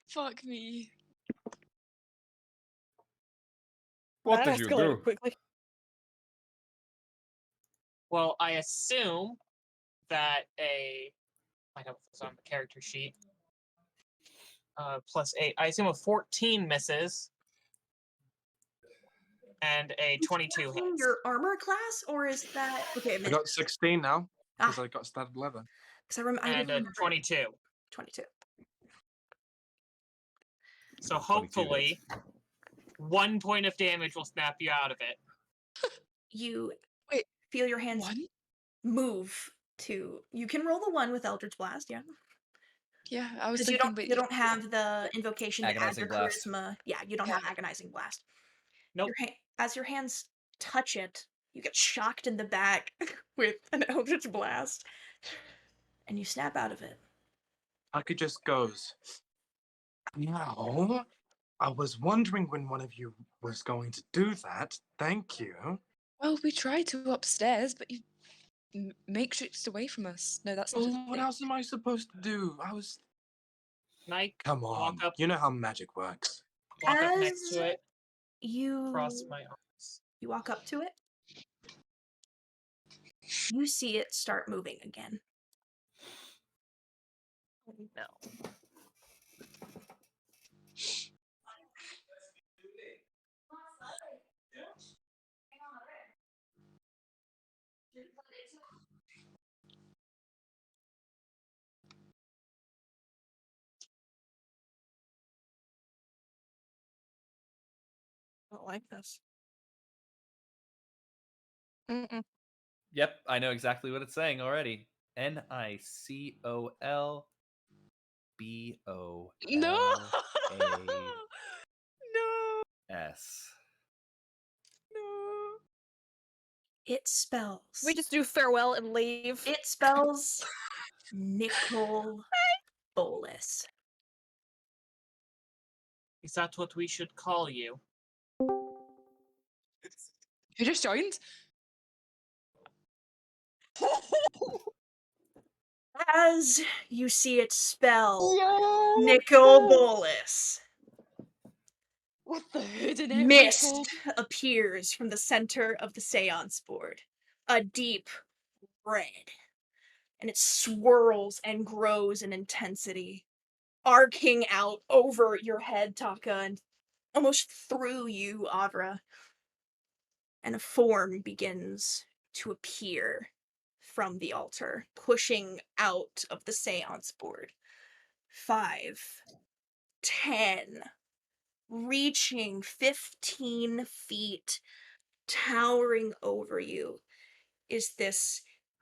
Fuck me. What That did you escalated do? quickly. Well, I assume that I have this on the character sheet. +8. I assume a 14 misses. And a 22 hits. Your armor class, or is that okay? I got 16 now because I got started 11. Because I And a remember 22. 22. So hopefully, 1 point of damage will snap you out of it. You Wait, feel your hands one? move to. You can roll the 1 with Eldritch Blast, yeah. Yeah, I was Because thinking, but you don't have the invocation to add Agonizing your Blast. charisma. Yeah, you don't have agonizing blast. Nope. As your hands touch it, you get shocked in the back with an Eldritch Blast, and you snap out of it. Taka just goes, "No, I was wondering when one of you was going to do that. Thank you." well, we tried to upstairs, but you matrixed away from us. No, that's not. What else am I supposed to do? I was. Nike, Come on, walk up. you know how magic works. Walk up next to it. You Cross my arms. You walk up to it. You see it start moving again. No. I don't like this. Mm-mm. Yep, I know exactly what it's saying already. NICOLBOLS. No. No. No. It spells. We just do farewell and leave. It spells Nicol Bolas. Is that what we should call you? Who just joined? As you see it spell Yo. Nicol Bolas, What the hoodinette mist people? appears from the center of the seance board, a deep red, and it swirls and grows in intensity, arcing out over your head, Taka, and almost through you, Avra. And a form begins to appear from the altar, pushing out of the seance board. 5, 10, reaching 15 feet, towering over you, is this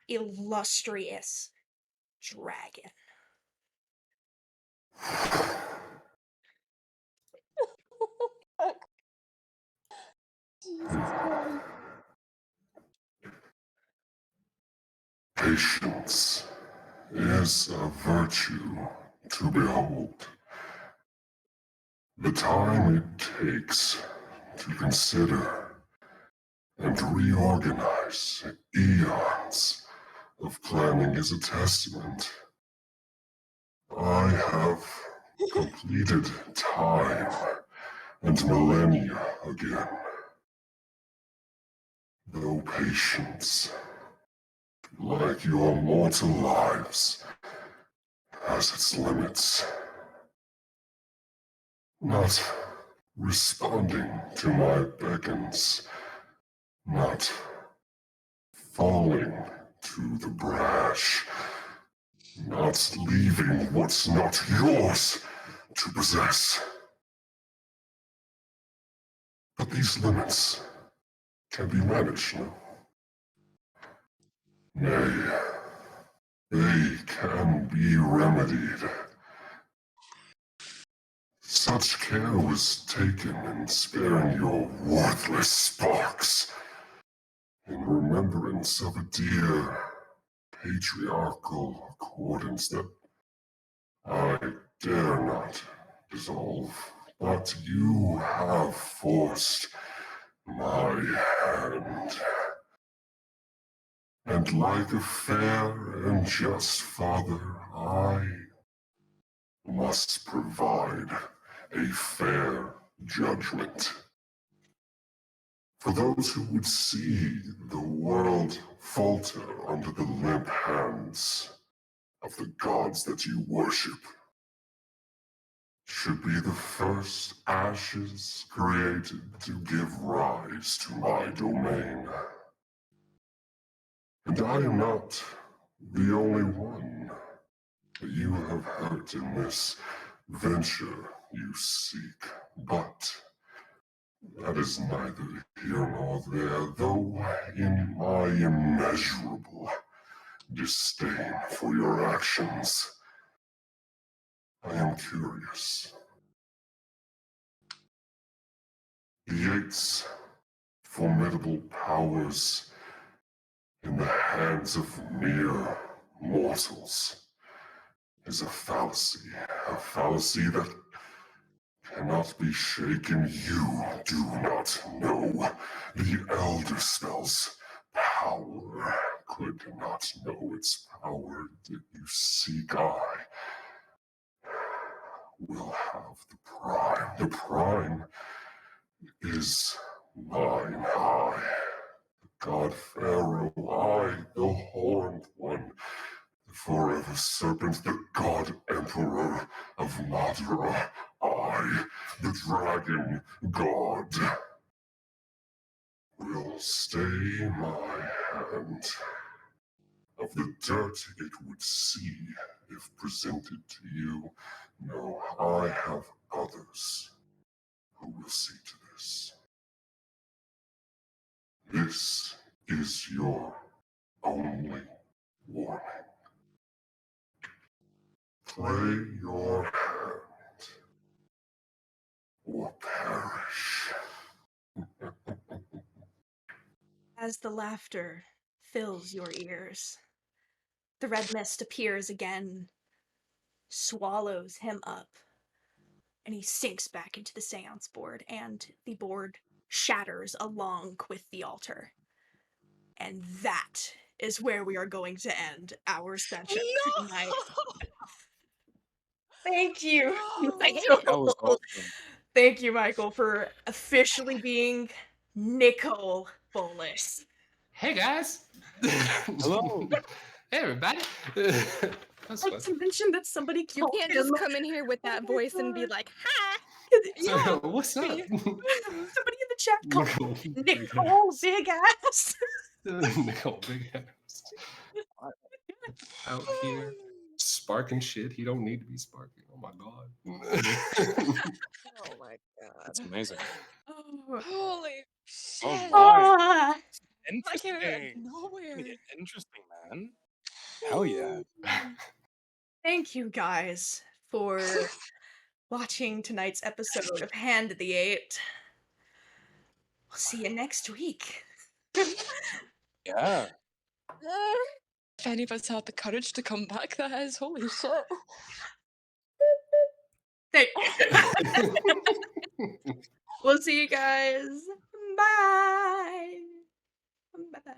illustrious dragon. Jesus Christ. Patience is a virtue to behold. The time it takes to consider and reorganize eons of planning is a testament. I have completed time and millennia again. Though patience, like your mortal lives, has its limits. Not responding to my beckons, not falling to the brash, not leaving what's not yours to possess. But these limits can be managed, no? Nay, they can be remedied. Such care was taken in sparing your worthless sparks, in remembrance of a dear patriarchal accordance that I dare not dissolve, but you have forced my hand. And like a fair and just father, I must provide a fair judgment. For those who would see the world falter under the limp hands of the gods that you worship, should be the first ashes created to give rise to my domain. And I am not the only one that you have hurt in this venture you seek, but that is neither here nor there, though in my immeasurable disdain for your actions, I am curious. Yates' formidable powers in the hands of mere mortals is a fallacy that cannot be shaken. You do not know the Elder Spell's power. Could not know its power that you seek. I will have the prime. The prime is mine. I, the God Pharaoh, I, the Horned One, Forever serpent, the god emperor of Madara, I, the dragon god, will stay my hand. Of the dirt it would see if presented to you, no, I have others who will see to this. This is your only warning. Play your hand or perish. As the laughter fills your ears, the red mist appears again, swallows him up, and he sinks back into the seance board, and the board shatters along with the altar. And that is where we are going to end our session tonight. Thank you, Michael. That was awesome. Thank you, Michael, for officially being Nicole Bolas. Hey guys. Hello. Hey everybody. That's Like fun. to mention that somebody You killed can't him. just come in here with that voice and be like, "Hi." Yeah. What's up? Somebody in the chat called Nicole Nicole Big Ass. Nicole Big Ass. Out here sparking shit. He don't need to be sparking. Oh my god. Oh my god. That's amazing. Oh. Holy shit. All right. Ah. That came out of Interesting. nowhere. Interesting, man. Hell yeah. Thank you guys for watching tonight's episode of Hand of the Eight. We'll see you next week. Yeah. If any of us had the courage to come back, that is holy shit. We'll see you guys. Bye. Bye.